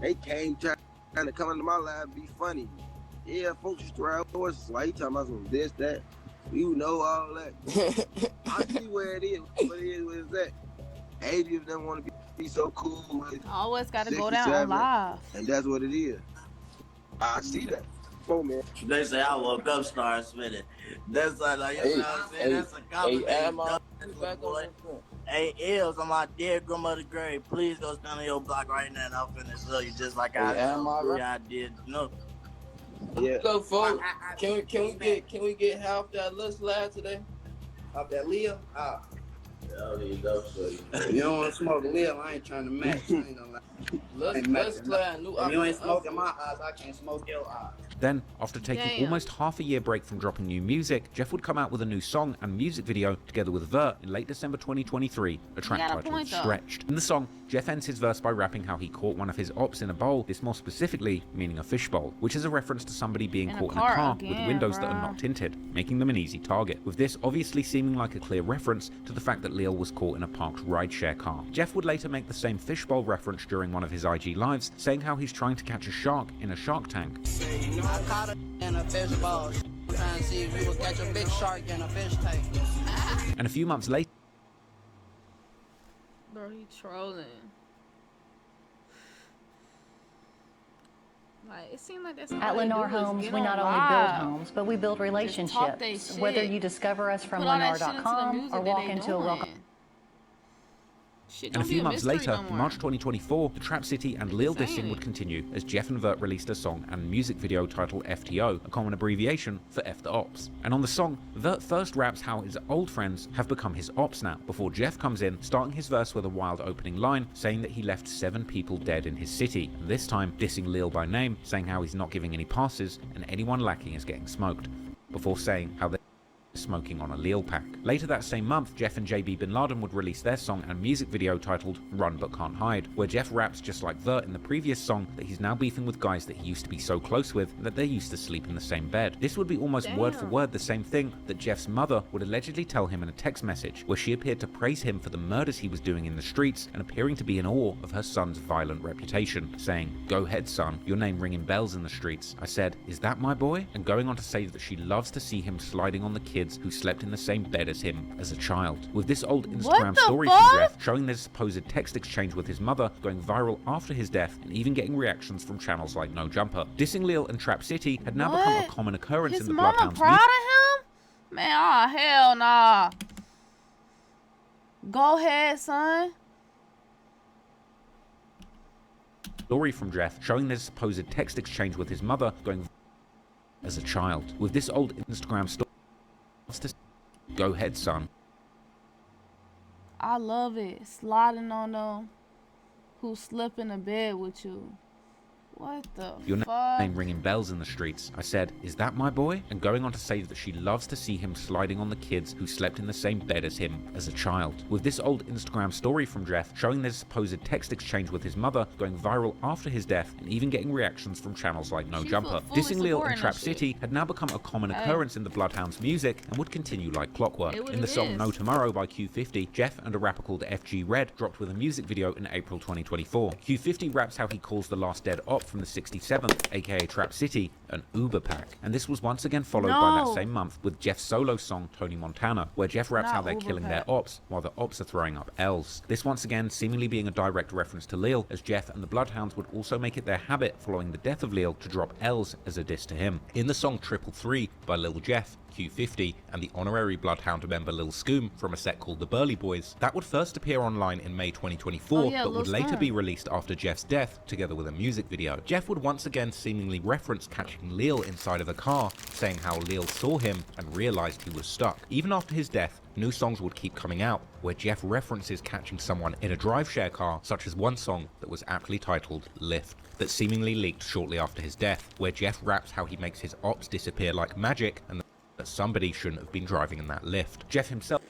They came trying to come into my life and be funny. Yeah, folks used to ride horses. Why you talking about some this, that? You know all that. I see where it is. What it is, where it's at. Maybe if they want to be so cool with always got to go down live. And that's what it is. I see that. Oh, man. They say I woke up start spinning. That's like you know what I'm saying? That's a compliment. Hey, Ills, on my dear grandmother grave, please go stand on your block right now and I'll finish show you just like I did. No. Yeah. So, folks, can we get half that little slab today? Half that Lil? You don't want to smoke Lil, I ain't trying to match. I ain't gonna lie. Let's play a new. If you ain't smoking my eyes, I can't smoke your eyes. Then, after taking almost half a year break from dropping new music, Jeff would come out with a new song and music video together with Vert in late December 2023, a track titled Stretched. In the song, Jeff ends his verse by rapping how he caught one of his ops in a bowl, this more specifically meaning a fishbowl, which is a reference to somebody being caught in a car with windows that are not tinted, making them an easy target, with this obviously seeming like a clear reference to the fact that Leil was caught in a parked rideshare car. Jeff would later make the same fishbowl reference during one of his IG lives, saying how he's trying to catch a shark in a shark tank. I caught it in a fishbowl. I'm trying to see if you will catch a big shark in a fish tank. And a few months later, bro, he trolling. Like, it seemed like that's at Lennar Homes, we not only build homes, but we build relationships. Whether you discover us from Lennar.com or walk into a welcome. And a few months later, in March 2024, the Trap City and Leil dissing would continue as Jeff and Vert released a song and music video titled FTO, a common abbreviation for F the Ops. And on the song, Vert first raps how his old friends have become his ops now, before Jeff comes in, starting his verse with a wild opening line, saying that he left 7 people dead in his city, and this time dissing Leil by name, saying how he's not giving any passes, and anyone lacking is getting smoked, before saying how they smoking on a Leil pack. Later that same month, Jeff and BbyLon would release their song and music video titled Run But Can't Hide, where Jeff raps just like Vert in the previous song that he's now beefing with guys that he used to be so close with that they used to sleep in the same bed. This would be almost word for word the same thing that Jeff's mother would allegedly tell him in a text message, where she appeared to praise him for the murders he was doing in the streets and appearing to be in awe of her son's violent reputation, saying, "Go ahead, son, your name ringing bells in the streets." I said, "Is that my boy?" And going on to say that she loves to see him sliding on the kids who slept in the same bed as him as a child. With this old Instagram story from Jeff showing their supposed text exchange with his mother going viral after his death and even getting reactions from channels like No Jumper. Dissing Leil and Trap City had now become a common occurrence in the Bloodhounds. Proud of him? Man, oh hell nah. Go ahead, son. Story from Jeff showing their supposed text exchange with his mother going as a child. With this old Instagram story, go ahead, son. I love it. Sliding on them who slept in a bed with you. What the Your fuck? Name ringing bells in the streets. I said, "Is that my boy?" And going on to say that she loves to see him sliding on the kids who slept in the same bed as him as a child. With this old Instagram story from Jeff showing their supposed text exchange with his mother going viral after his death and even getting reactions from channels like No Jumper. Dissing Leil and Trap City had now become a common occurrence in the Bloodhounds music and would continue like clockwork. In the song No Tomorrow by Q50, Jeff and a rapper called FG Red dropped with a music video in April 2024. Q50 raps how he calls the last dead op from the 67th, aka Trap City, an Uber pack. And this was once again followed by that same month with Jeff's solo song Tony Montana, where Jeff raps how they're killing their ops while the ops are throwing up L's. This once again seemingly being a direct reference to Leil, as Jeff and the Bloodhounds would also make it their habit following the death of Leil to drop L's as a diss to him. In the song 333 by Lil Jeff, Q50 and the honorary Bloodhound member Lil Scoom from a set called the Burly Boys. That would first appear online in May 2024, but would later be released after Jeff's death, together with a music video. Jeff would once again seemingly reference catching Lil inside of a car, saying how Lil saw him and realized he was stuck. Even after his death, new songs would keep coming out, where Jeff references catching someone in a drive-share car, such as one song that was aptly titled Lift, that seemingly leaked shortly after his death, where Jeff raps how he makes his ops disappear like magic and that somebody shouldn't have been driving in that Lift. Jeff himself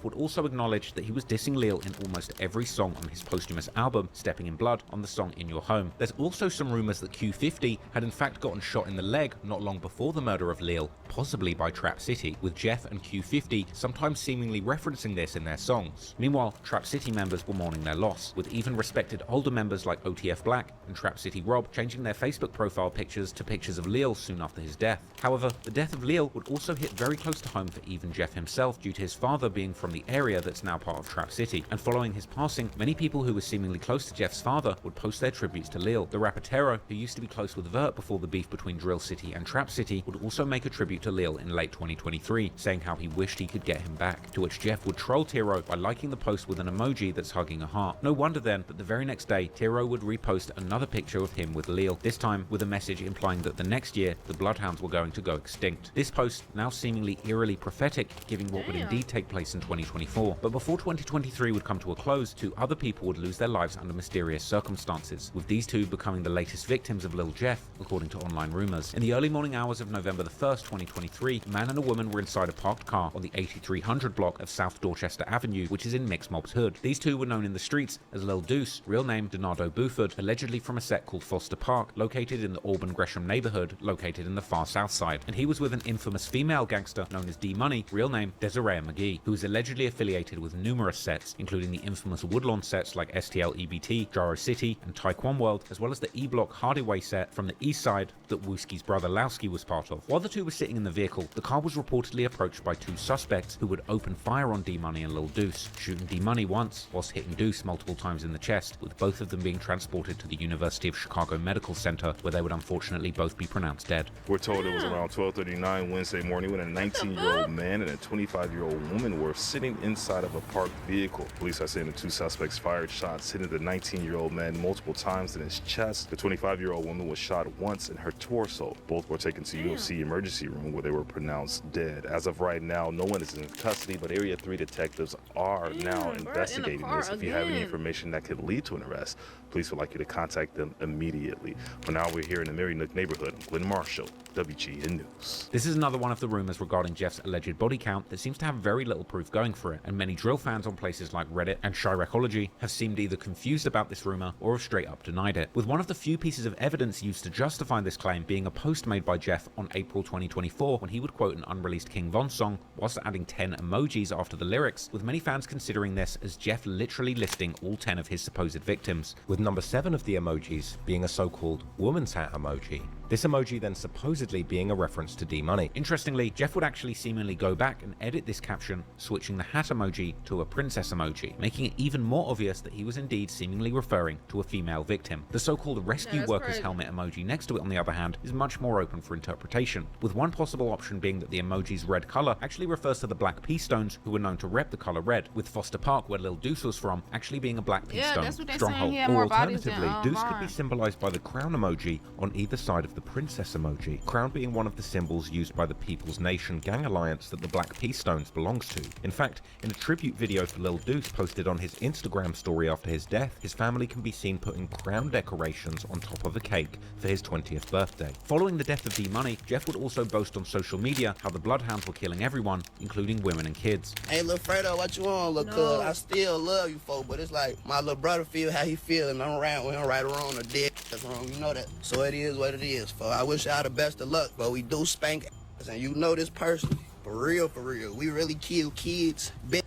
would also acknowledge that he was dissing Lil in almost every song on his posthumous album, Stepping in Blood, on the song In Your Home. There's also some rumors that Q50 had in fact gotten shot in the leg not long before the murder of Leil, possibly by Trap City, with Jeff and Q50 sometimes seemingly referencing this in their songs. Meanwhile, Trap City members were mourning their loss, with even respected older members like OTF Black and Trap City Rob changing their Facebook profile pictures to pictures of Leil soon after his death. However, the death of Leil would also hit very close to home for even Jeff himself, due to his father being from the area that's now part of Trap City, and following his passing, many people who were seemingly close to Jeff's father would post their tributes to Leil. The rapper Tero, who used to be close with Vert before the beef between Drill City and Trap City, would also make a tribute to Leil in late 2023, saying how he wished he could get him back, to which Jeff would troll Tero by liking the post with an emoji that's hugging a heart. No wonder then that the very next day, Tero would repost another picture of him with Leil, this time with a message implying that the next year, the Bloodhounds were going to go extinct. This post now seemingly eerily prophetic, giving what would indeed take place in 2024. But before 2023 would come to a close, 2 other people would lose their lives under mysterious circumstances, with these 2 becoming the latest victims of Lil Jeff, according to online rumors. In the early morning hours of November the 1st, 2023, a man and a woman were inside a parked car on the 8300 block of South Dorchester Avenue, which is in Mixed Mob's hood. These 2 were known in the streets as Lil Deuce, real name Donardo Buford, allegedly from a set called Foster Park, located in the Auburn Gresham neighborhood, located in the far south side. And he was with an infamous female gangster known as D Money, real name Desiree McGee, who was allegedly affiliated with numerous sets, including the infamous Woodlawn sets like STL EBT, Jaro City, and Taekwon World, as well as the E-Block Hardaway set from the east side that Wooski's brother Lowski was part of. While the 2 were sitting in the vehicle, the car was reportedly approached by 2 suspects who would open fire on D-Money and Lil Deuce, shooting D-Money once, whilst hitting Deuce multiple times in the chest, with both of them being transported to the University of Chicago Medical Center, where they would unfortunately both be pronounced dead. We're told it was around 12:39 Wednesday morning when a 19-year-old man and a 25-year-old woman were sitting inside of a parked vehicle. Police are saying the 2 suspects fired shots hitting the 19-year-old man multiple times in his chest. The 25-year-old woman was shot once in her torso. Both were taken to UFC emergency room where they were pronounced dead. As of right now, no one is in custody, but Area 3 detectives are now investigating this. If you have any information that could lead to an arrest, police would like you to contact them immediately. For now, we're here in the Mary Nook neighborhood. Glenn Marshall, WGN News. This is another one of the rumors regarding Jeff's alleged body count that seems to have very little proof going for it, and many drill fans on places like Reddit and Chiracology have seemed either confused about this rumor or have straight up denied it, with one of the few pieces of evidence used to justify this claim being a post made by Jeff on April 2024 when he would quote an unreleased King Von song whilst adding 10 emojis after the lyrics, with many fans considering this as Jeff literally listing all 10 of his supposed victims, with number 7 of the emojis being a so-called woman's hat emoji. This emoji then supposedly being a reference to D-Money. Interestingly, Jeff would actually seemingly go back and edit this caption, switching the hat emoji to a princess emoji, making it even more obvious that he was indeed seemingly referring to a female victim. The so-called rescue worker's helmet emoji next to it, on the other hand, is much more open for interpretation, with one possible option being that the emoji's red color actually refers to the Black Pea Stones, who were known to rep the color red, with Foster Park, where Lil Deuce was from, actually being a Black Pea Stone stronghold. Or alternatively, Deuce could be symbolized by the crown emoji on either side of the princess emoji, crown being one of the symbols used by the People's Nation gang alliance that the Black Pea Stones belongs to. In fact, in a tribute video for Lil Deuce posted on his Instagram story after his death, his family can be seen putting crown decorations on top of a cake for his 20th birthday. Following the death of D-Money, Jeff would also boast on social media how the Bloodhounds were killing everyone, including women and kids. Hey, Lil Fredo, what you on, Lil Cuz? I still love you, folk, but it's like my little brother feel how he feel, and I'm around with him right or wrong or dead. That's wrong, you know that. So it is what it is, folk. I wish y'all the best of luck, but we do spank ass, and you know this person. For real, we really kill kids. Bitch.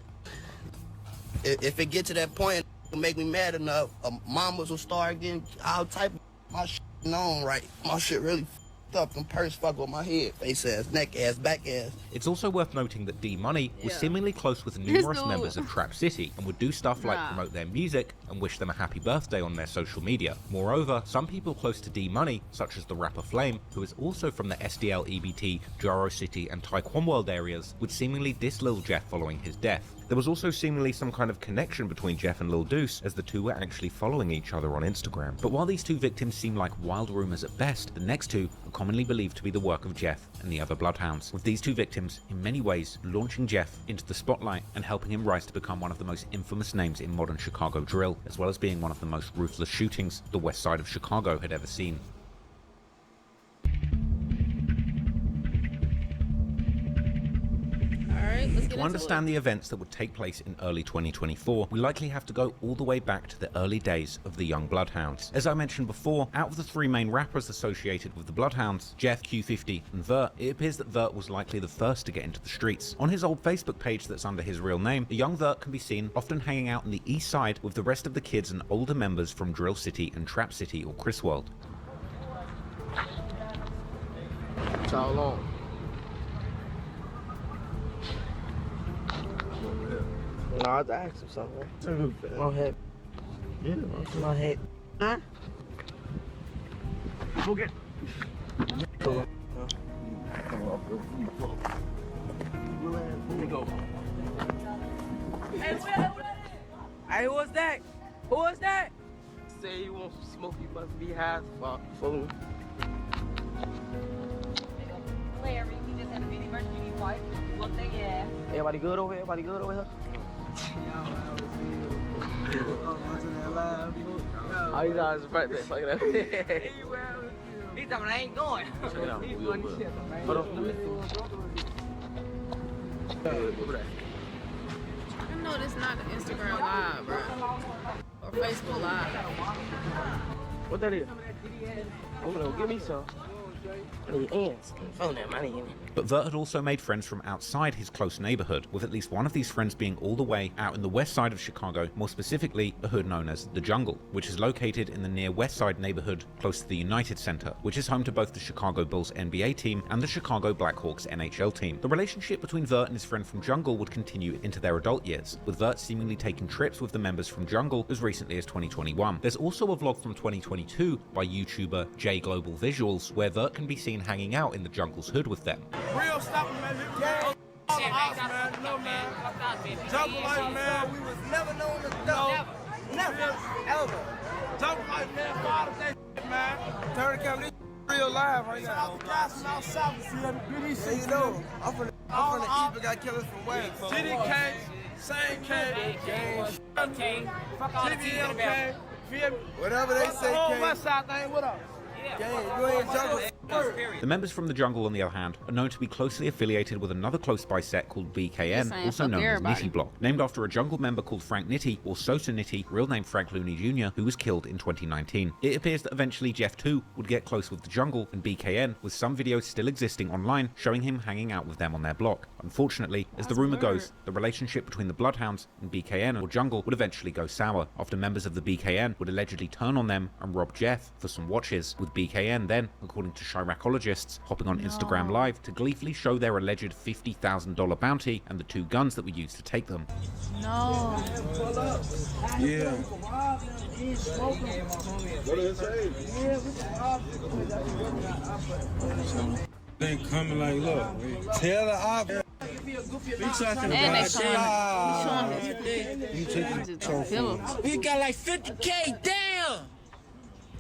If it get to that point, it'll make me mad enough, mamas will start getting all type of my shit known, right? My shit really up and purse fuck with my head. Face ass, neck ass, back ass. It's also worth noting that D-Money was seemingly close with numerous members of Trap City and would do stuff like promote their music and wish them a happy birthday on their social media. Moreover, some people close to D-Money, such as the rapper Flame, who is also from the SDL, EBT, Jaro City and Taekwon World areas, would seemingly diss Lil Jeff following his death. There was also seemingly some kind of connection between Jeff and Lil Deuce, as the two were actually following each other on Instagram. But while these two victims seem like wild rumors at best, the next two are commonly believed to be the work of Jeff and the other Bloodhounds, with these two victims in many ways launching Jeff into the spotlight and helping him rise to become one of the most infamous names in modern Chicago drill, as well as being one of the most ruthless shootings the west side of Chicago had ever seen. To understand the events that would take place in early 2024, we likely have to go all the way back to the early days of the young Bloodhounds. As I mentioned before, out of the three main rappers associated with the Bloodhounds, Jeff, Q50 and Vert, it appears that Vert was likely the first to get into the streets. On his old Facebook page that's under his real name, the young Vert can be seen often hanging out on the east side with the rest of the kids and older members from Drill City and Trap City or Chris World. How long? No, I asked him something. My head. Yeah. My head. Huh? Go get. Let me go. Hey, who was that? Who was that? Say you want some smoke, you must be high as fuck. Follow me. Larry, he just had a video version of wife. Look they ass. Everybody good over here? Everybody good over here? Oh, he's on his birthday. Fuck it up. He's talking, I ain't going. Check it out. He's funny shit, man. Hold on. I know this not an Instagram live, bro. Or Facebook live. What that is? I'm gonna give me some. I need ants. Phone that money in it. But Vert had also made friends from outside his close neighborhood, with at least one of these friends being all the way out in the west side of Chicago, more specifically a hood known as The Jungle, which is located in the near west side neighborhood close to the United Center, which is home to both the Chicago Bulls NBA team and the Chicago Blackhawks NHL team. The relationship between Vert and his friend from Jungle would continue into their adult years, with Vert seemingly taking trips with the members from Jungle as recently as 2021. There's also a vlog from 2022 by YouTuber J Global Visuals, where Vert can be seen hanging out in the Jungle's hood with them. Real stop, man. All the ops, man. No, man. Jungle life, man. We was never known to do. Never. Ever. Jungle life, man. Follow that shit, man. Turn the camera. This real live right now. All the guys from out south, see them. BDC, you know. I'm from the east, but got killers from west. GDK, same K. Fuck all the TDK. Whatever they say, K. West side thing, what up? The members from the Jungle, on the other hand, are known to be closely affiliated with another close-by set called BKN, also known as Nitty Block, named after a Jungle member called Frank Nitty, or Sosa Nitty, real name Frank Looney Jr., who was killed in 2019. It appears that eventually Jeff too would get close with the Jungle and BKN, with some videos still existing online showing him hanging out with them on their block. Unfortunately, as the rumor goes, the relationship between the Bloodhounds and BKN or Jungle would eventually go sour, after members of the BKN would allegedly turn on them and rob Jeff for some watches, with BKN then, according to Chiracologists, hopping on Instagram Live to gleefully show their alleged $50,000 bounty and the two guns that were used to take them. No. Yeah. What did it say? They coming like, look, tell the op. We got like 50K down.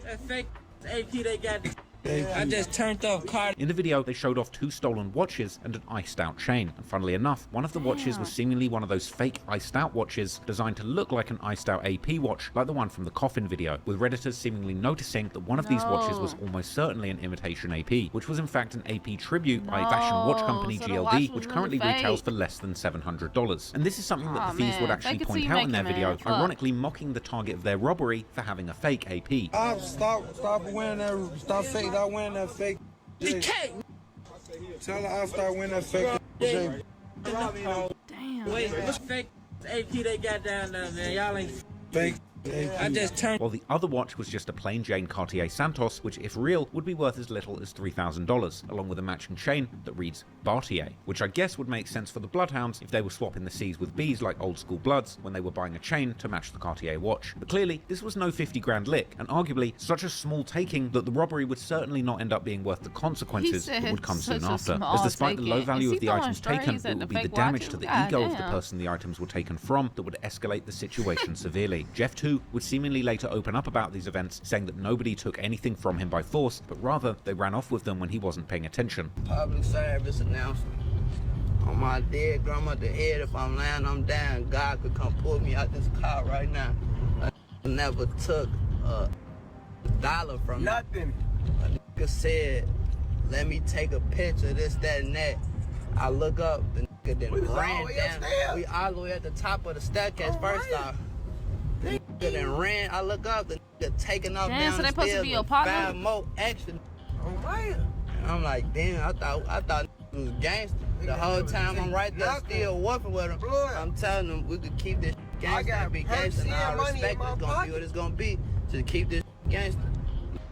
That fake AP they got. I just turned off card. In the video, they showed off two stolen watches and an iced out chain. And funnily enough, one of the watches was seemingly one of those fake iced out watches designed to look like an iced out AP watch, like the one from the coffin video, with Redditors seemingly noticing that one of these watches was almost certainly an imitation AP, which was in fact an AP tribute by fashion watch company GLD, which currently retails for less than $700. And this is something that the thieves would actually point out in their video, ironically mocking the target of their robbery for having a fake AP. Stop wearing that. Stop fake. Stop wearing that fake. Tell her I'll start wearing that fake. Damn. Wait, what's fake AP they got down there, man? Y'all ain't fake. I just turned. While the other watch was just a plain Jane Cartier Santos, which if real would be worth as little as $3,000, along with a matching chain that reads Bartier, which I guess would make sense for the Bloodhounds if they were swapping the C's with B's like old school Bloods when they were buying a chain to match the Cartier watch. But clearly, this was no 50 grand lick, and arguably such a small taking that the robbery would certainly not end up being worth the consequences that would come soon after. As despite the low value of the items taken, it would be the damage to the ego of the person the items were taken from that would escalate the situation severely. Jeff too would seemingly later open up about these events, saying that nobody took anything from him by force, but rather they ran off with them when he wasn't paying attention. Public service announcement. On my dead grandmother's head, if I'm lying, I'm down. God could come pull me out this car right now. I never took a dollar from nothing. A nigga said, let me take a picture, this, that, and that. I look up, the nigga then ran down. We all the way at the top of the staircase first off. The nigga then ran. I look up, the nigga taking off down the stairs with 5 more extra. I'm like, damn, I thought it was gangster. The whole time I'm right there still working with him. I'm telling them we could keep this gangster, be gangster, and I respect it's gonna be what it's gonna be. Just keep this gangster.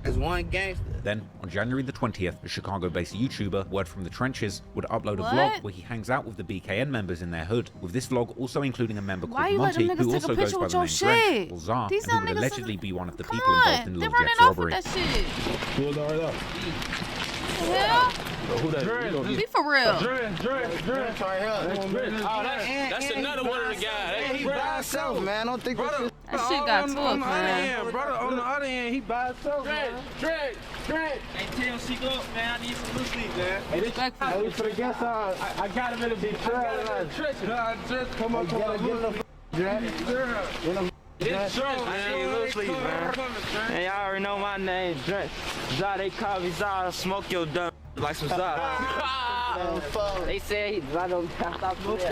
It's one gangster. Then, on January the 20th, a Chicago-based YouTuber, Word from the Trenches, would upload a vlog where he hangs out with the BKN members in their hood, with this vlog also including a member called Monty, who also goes by the name Drench, or Czar, and who would allegedly be one of the people involved in Lil Jeff's robbery. Yeah. Be for real. That's another one of the guys. He by himself, man. I don't think that shit got tough, man. Brother, on the other hand, he by himself. Drench. Hey, tell him she go up, man. I need some blue sleep, man. Hey, for the guest I got him in the big Drench, come up, get him. It's Drench, man. And y'all already know my name, Drench. Zah, they call me Zah, smoke your dumb like some Zah. They say Zah don't stop smoking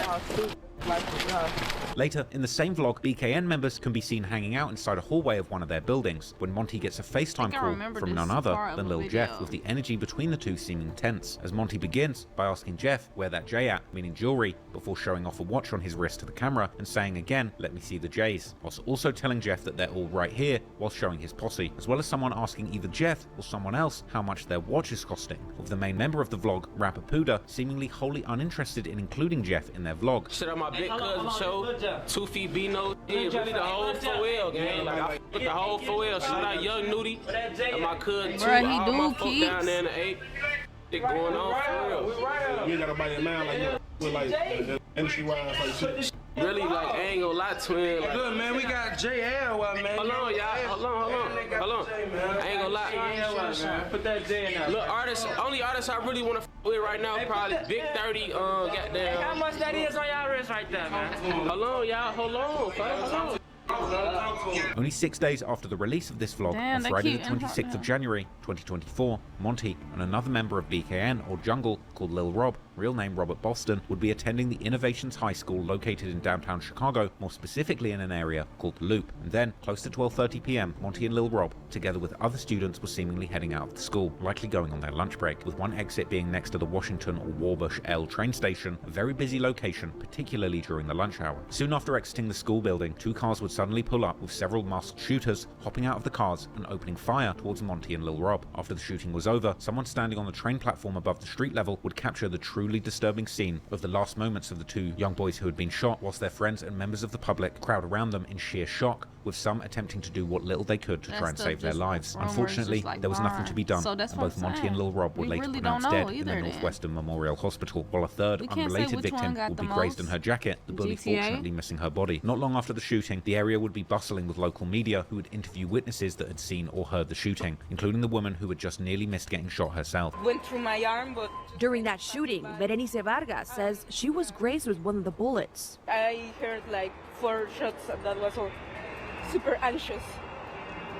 like some Zah. Later, in the same vlog, BKN members can be seen hanging out inside a hallway of one of their buildings when Monty gets a FaceTime call from none other than Lil Jeff, with the energy between the two seeming tense, as Monty begins by asking Jeff where that J at, meaning jewelry, before showing off a watch on his wrist to the camera and saying again, let me see the J's, whilst also telling Jeff that they're all right here while showing his posse, as well as someone asking either Jeff or someone else how much their watch is costing, with the main member of the vlog, rapper Puda, seemingly wholly uninterested in including Jeff in their vlog. Shit on my big cousin show. 2 feet B-no, really the whole 4L gang. Like, I put the whole 4L. Shout out Young Nudie and my cousin too. All my folk down there in the 8. Shit going on for real. You ain't got nobody in mind like industry wise like shit. Really, like, I ain't gonna lie, twin. Like, Good, man. We got JL, man. Hold on, y'all. Hold on. I ain't gonna lie. Put that J in there. Look, only artist I really wanna with right now, probably Big 30, goddamn. How much that is on y'all wrist right there, man? Hold on, y'all. Hold on. Only 6 days after the release of this vlog, on Friday the 26th of January 2024, Monty and another member of BKN or Jungle called Lil Rob, real name Robert Boston, would be attending the Innovations High School located in downtown Chicago, more specifically in an area called Loop. And then, close to 12:30 p.m, Monty and Lil Rob, together with other students, were seemingly heading out of the school, likely going on their lunch break, with one exit being next to the Washington or Warbush L train station, a very busy location, particularly during the lunch hour. Soon after exiting the school building, 2 cars would suddenly pull up with several masked shooters hopping out of the cars and opening fire towards Monty and Lil Rob. After the shooting was over, someone standing on the train platform above the street level would capture the truly disturbing scene of the last moments of the 2 young boys who had been shot, whilst their friends and members of the public crowd around them in sheer shock, with some attempting to do what little they could to try and save their lives. Unfortunately, there was nothing to be done, and both Monty and Lil Rob were later pronounced dead in the Northwestern Memorial Hospital, while a third unrelated victim would be grazed in her jacket, the bully fortunately missing her body. Not long after the shooting, the area would be bustling with local media who would interview witnesses that had seen or heard the shooting, including the woman who had just nearly missed getting shot herself. Went through my arm, but during that shooting, Berenice Vargas says she was grazed with one of the bullets. I heard like 4 shots, and that was all super anxious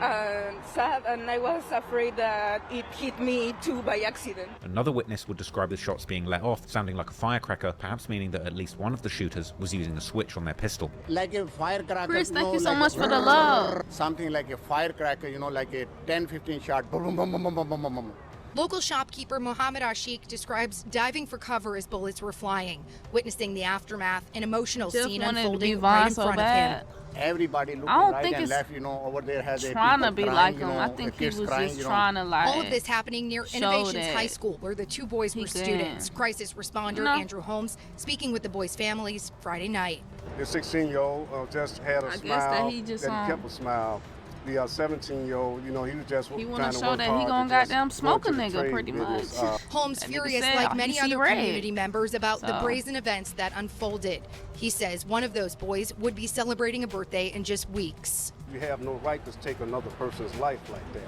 and sad, and I was afraid that it hit me too by accident. Another witness would describe the shots being let off, sounding like a firecracker, perhaps meaning that at least one of the shooters was using a switch on their pistol. Like a firecracker. Chris, thank you so much for the love. Something like a firecracker, like a 10-15 shot. Boom, boom, boom, boom, boom, boom, boom, boom. Local shopkeeper Mohammed Ashik describes diving for cover as bullets were flying, witnessing the aftermath, an emotional scene unfolding right in front of him. Everybody looking I don't right think and it's left, you know, over there has trying to be crying, like you him. know, I think he was kids crying, just you know. trying to like. All of this happening near Innovations High School, where the two boys were he students. can. Crisis responder Andrew Holmes speaking with the boys' families Friday night. The 16-year-old just had a smile he just, that he kept a smile. The 17-year-old, you know, he was just he trying wanna to show work that hard he gonna to just goddamn go smoke a into the nigga trade pretty much. business. Holmes furious said, like "Oh, many he other see red." community members about the So. brazen events that unfolded. He says one of those boys would be celebrating a birthday in just weeks. You have no right to take another person's life like that.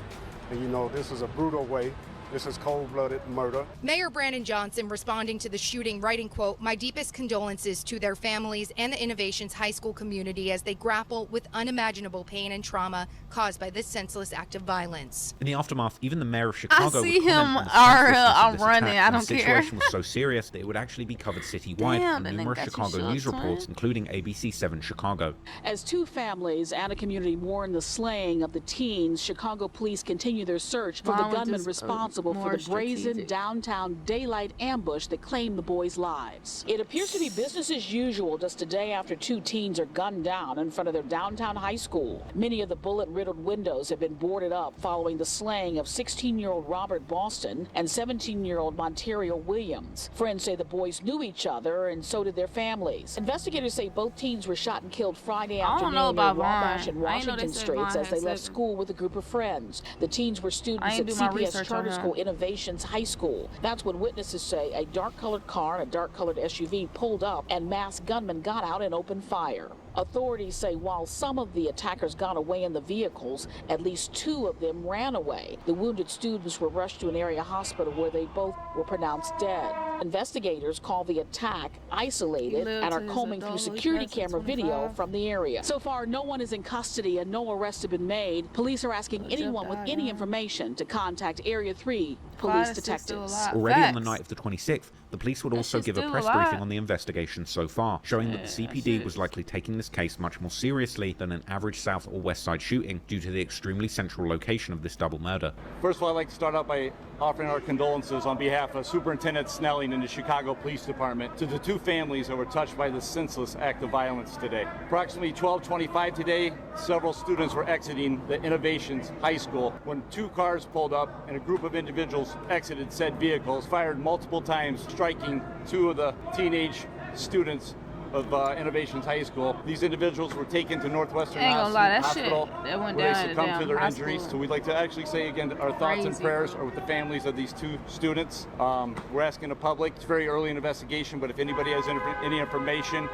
And you know, this is a brutal way. This is cold-blooded murder. Mayor Brandon Johnson responding to the shooting, writing, quote, "My deepest condolences to their families and the Innovations High School community as they grapple with unimaginable pain and trauma caused by this senseless act of violence." In the aftermath, even the mayor of Chicago see would comment him on the senselessness of I'm this running, attack, I and don't the care. situation was so serious that it would actually be covered citywide Damn, in that numerous nigga got you Chicago shook, news reports, twin. including ABC7 Chicago. As two families and a community mourn the slaying of the teens, Chicago police continue their search for Why the would gunman this, responsible more for the brazen strategic? downtown daylight ambush that claimed the boys' lives. It appears to be business as usual just a day after two teens are gunned down in front of their downtown high school. Many of the bullet-riddled windows have been boarded up following the slaying of 16-year-old Robert Boston and 17-year-old Monterio Williams. Friends say the boys knew each other, and so did their families. Investigators say both teens were shot and killed Friday I don't afternoon know near about Wabash Vaughn. and I didn't know they Washington said Streets Vaughn as they had left 7. school with a group of friends. The teens were I students at didn't do my CPS research on Charter her. School Innovations High School. That's when witnesses say a dark-colored car and a dark-colored SUV pulled up and masked gunmen got out and opened fire. Authorities say while some of the attackers got away in the vehicles, at least 2 of them ran away. The wounded students were rushed to an area hospital where they both were pronounced dead. Investigators call the attack isolated and are combing through security camera video from the area. So far, no one is in custody and no arrests have been made. Police are asking anyone with any information to contact Area 3 police detectives. Already on the night of the 26th, the police would also give a still press a lot. briefing on the investigation so far, showing that the CPD was likely taking this case much more seriously than an average South or West Side shooting due to the extremely central location of this double murder. First of all, I'd like to start out by offering our condolences on behalf of Superintendent Snelling and the Chicago Police Department to the 2 families that were touched by this senseless act of violence today. Approximately 12:25 today, several students were exiting the Innovations High School when 2 cars pulled up and a group of individuals exited said vehicles, fired multiple times, striking 2 of the teenage students of Innovations High School. These individuals were taken to Northwestern Ain't gonna lie, that Hospital shit, that went where they down at succumbed to damn their high injuries. school. So we'd like to actually say again that our thoughts and Crazy. prayers are with the families of these 2 students. We're asking the public, it's very early in investigation, but if anybody has any information,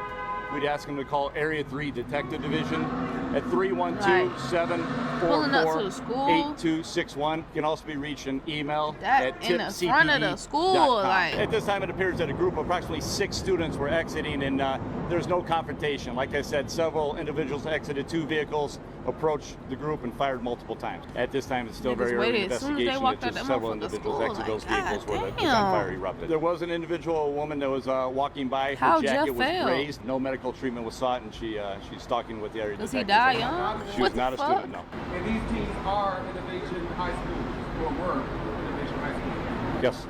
we'd ask them to call Area 3 Detective Division at 312-744-8261. You can also be reached in email at in the front of the school, tipcpd.com. like- At this time, it appears that a group of approximately 6 students were exiting, and there's no confrontation. Like I said, several individuals exited 2 vehicles, approached the group, and fired multiple times. At this time, it's still very early waited as soon as they investigation. walked It's out just that several motherfucking individuals school, exited those like, vehicles where the damn. gunfire erupted. There was an individual woman that was walking by. Her How jacket Jeff was failed? grazed. No medical treatment was sought, and she's talking with the area Does he detectives die right now. young? She What was not the a student, fuck? no. And these teens are Innovation High School, or were Innovation High School. Yes.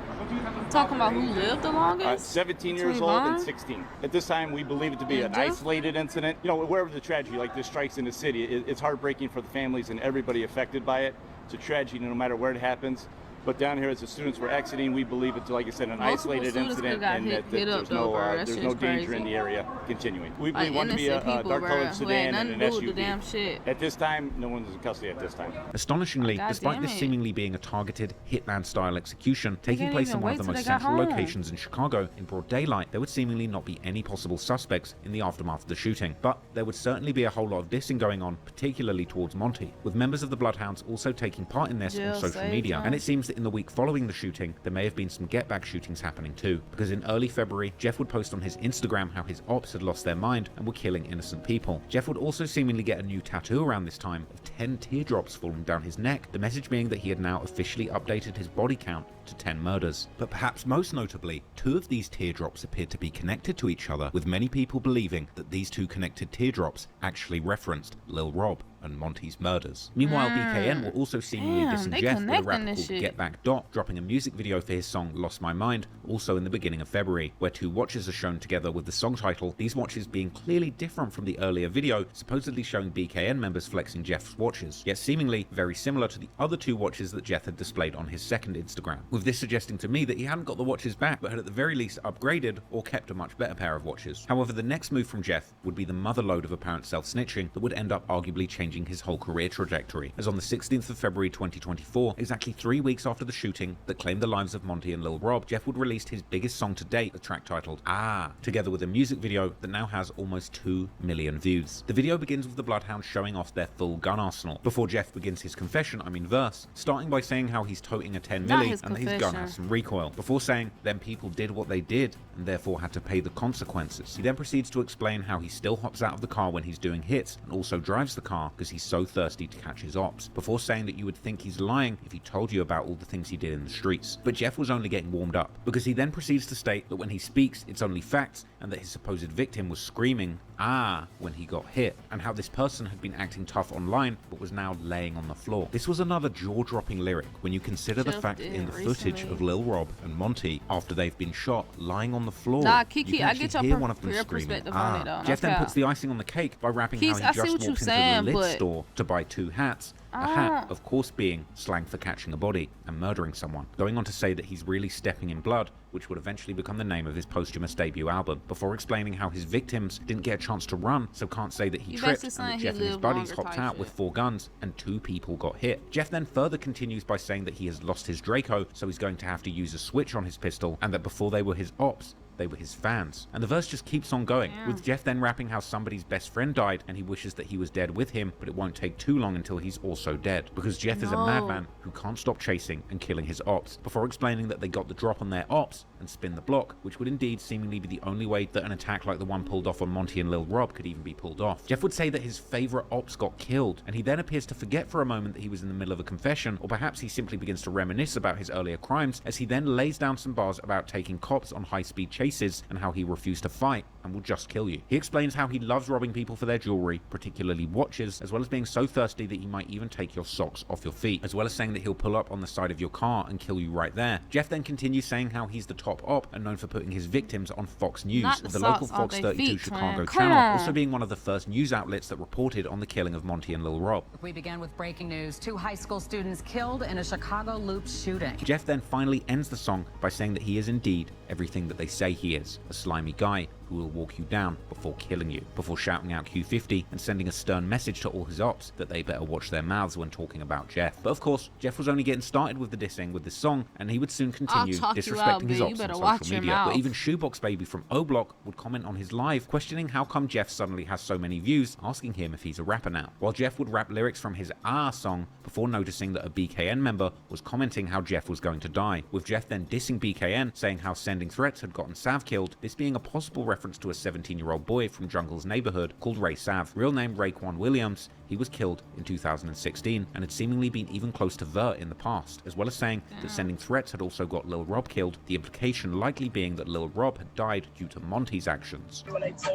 Talking about who lived the longest? 17 years Between old Vaughn? and 16. At this time, we believe it to be And an Jeff? isolated incident. You know, wherever the tragedy like this strikes in the city, it's heartbreaking for the families and everybody affected by it. It's a tragedy no matter where it happens. But down here, as the students were exiting, we believe it's, like I said, an Multiple isolated students incident, could've got and hit that up there's though, bro. That there's shit's no danger crazy. in the area continuing. We Like believe one to be a innocent people, dark-colored bro, who sedan ain't and an nothing to do with the SUV. damn shit. At this time, no one's in custody at this time. Astonishingly, God despite damn this it. seemingly being a targeted Hitman-style execution taking didn't place in even one of wait the till most they got central home. locations in Chicago in broad daylight, there would seemingly not be any possible suspects in the aftermath of the shooting. But there would certainly be a whole lot of dissing going on, particularly towards Monty, with members of the Bloodhounds also taking part in this Jill on social saved media. him. And it seems that in the week following the shooting, there may have been some get-back shootings happening too, because in early February, Jeff would post on his Instagram how his ops had lost their mind and were killing innocent people. Jeff would also seemingly get a new tattoo around this time of 10 teardrops falling down his neck, the message being that he had now officially updated his body count to 10 murders. But perhaps most notably, 2 of these teardrops appeared to be connected to each other, with many people believing that these 2 connected teardrops actually referenced Lil Rob. and Monty's murders. Meanwhile, BKN will also seemingly dissing Jeff with a rapper called Get Back Dot, dropping a music video for his song Lost My Mind, also in the beginning of February, where 2 watches are shown together with the song title, these watches being clearly different from the earlier video, supposedly showing BKN members flexing Jeff's watches, yet seemingly very similar to the other 2 watches that Jeff had displayed on his second Instagram, with this suggesting to me that he hadn't got the watches back, but had at the very least upgraded or kept a much better pair of watches. However, the next move from Jeff would be the motherlode of apparent self-snitching that would end up arguably changing his whole career trajectory, as on the 16th of February 2024, exactly 3 weeks after the shooting that claimed the lives of Monty and Lil Rob, Jeff would release his biggest song to date, the track titled Ah, together with a music video that now has almost 2 million views. The video begins with the Bloodhounds showing off their full gun arsenal, before Jeff begins his confession, verse, starting by saying how he's toting a 10 milli and that his gun has some recoil, before saying, then people did what they did and therefore had to pay the consequences. He then proceeds to explain how he still hops out of the car when he's doing hits and also drives the car because he's so thirsty to catch his ops, before saying that you would think he's lying if he told you about all the things he did in the streets. But Jeff was only getting warmed up, because he then proceeds to state that when he speaks it's only facts and that his supposed victim was screaming ah when he got hit, and how this person had been acting tough online but was now laying on the floor. This was another jaw-dropping lyric when you consider the fact in the footage of Lil Rob and Monty after they've been shot lying on the floor. Nah, you Kiki, can I get hear one of them your screaming perspective ah. on it though. Jeff then puts the icing on the cake by rapping how he just walked into the lid store to buy 2 hats. A hat, of course, being slang for catching a body and murdering someone, going on to say that he's really stepping in blood, which would eventually become the name of his posthumous debut album, before explaining how his victims didn't get a chance to run, so can't say that he tripped, and that Jeff and his buddies hopped out with 4 guns and 2 people got hit. Jeff then further continues by saying that he has lost his Draco, so he's going to have to use a switch on his pistol, and that before they were his ops, they were his fans. And the verse just keeps on going, with Jeff then rapping how somebody's best friend died and he wishes that he was dead with him, but it won't take too long until he's also dead, because Jeff is a madman who can't stop chasing and killing his ops, before explaining that they got the drop on their ops and spin the block, which would indeed seemingly be the only way that an attack like the one pulled off on Monty and Lil Rob could even be pulled off. Jeff would say that his favorite ops got killed, and he then appears to forget for a moment that he was in the middle of a confession, or perhaps he simply begins to reminisce about his earlier crimes, as he then lays down some bars about taking cops on high-speed chases and how he refused to fight and will just kill you. He explains how he loves robbing people for their jewelry, particularly watches, as well as being so thirsty that he might even take your socks off your feet, as well as saying that he'll pull up on the side of your car and kill you right there. Jeff then continues saying how he's the top op and known for putting his victims on Fox News, with the local Fox 32 Chicago channel also being one of the first news outlets that reported on the killing of Monty and Lil Rob. We began with breaking news. 2 high school students killed in a Chicago Loop shooting. Jeff then finally ends the song by saying that he is indeed everything that they say he is, a slimy guy who will walk you down before killing you, before shouting out Q50 and sending a stern message to all his ops that they better watch their mouths when talking about Jeff. But of course, Jeff was only getting started with the dissing with this song, and he would soon continue disrespecting his ops on social media. But even Shoebox Baby from O Block would comment on his live, questioning how come Jeff suddenly has so many views, asking him if he's a rapper now. While Jeff would rap lyrics from his Ah song before noticing that a BKN member was commenting how Jeff was going to die, with Jeff then dissing BKN, saying how sending threats had gotten Sav killed, this being a possible reference to a 17-year-old boy from Jungle's neighborhood called Ray Sav, real name Raekwon Williams. He was killed in 2016 and had seemingly been even close to Vert in the past, as well as saying that sending threats had also got Lil Rob killed, the implication likely being that Lil Rob had died due to Monty's actions. And that's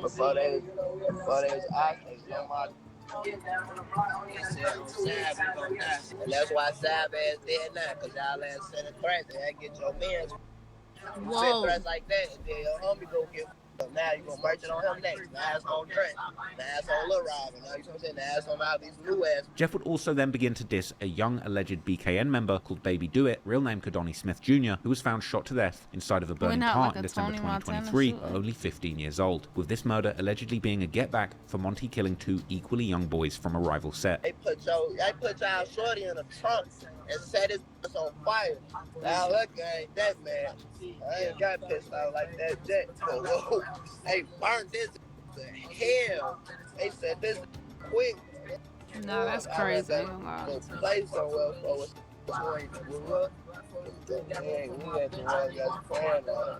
why Sav ass dead now, because y'all ass sending threats and that get your mans. Send threats like that, and then your homie go get up. Now you gonna merch it on him next. Now it's on Dre. Now it's on Lil Rob. You know what I'm saying? Now it's on all these new ass. Jeff would also then begin to diss a young alleged BKN member called Baby Do It, real name Kadoni Smith Jr., who was found shot to death inside of a burning car in December 2023, at only 15 years old, with this murder allegedly being a get back for Monty killing 2 equally young boys from a rival set. They put y'all shorty in the trunk and set his ass on fire. Now look, ain't that man. I ain't got pissed out like that jet. Whoa. They burnt this to hell. They said this quick. No, that's crazy. Go play somewhere for us.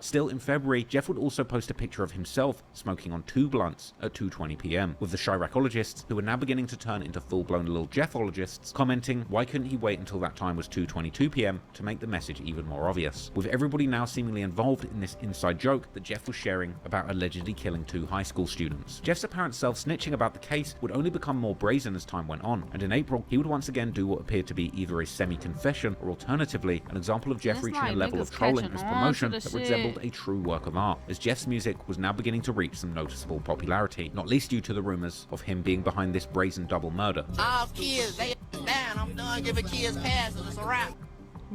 Still, in February, Jeff would also post a picture of himself smoking on 2 blunts at 2:20 p.m, with the Chiracologists, who were now beginning to turn into full-blown Lil Jeffologists, commenting why couldn't he wait until that time was 2:22 p.m. to make the message even more obvious, with everybody now seemingly involved in this inside joke that Jeff was sharing about allegedly killing 2 high school students. Jeff's apparent self-snitching about the case would only become more brazen as time went on, and in April, he would once again do what appeared to be either a semi-confession or alternatively an example of Jeff reaching a level of trolling as promotion that resembled a true work of art, as Jeff's music was now beginning to reach some noticeable popularity, not least due to the rumors of him being behind this brazen double murder. All kids, they down. I'm done giving kids passes. It's a wrap.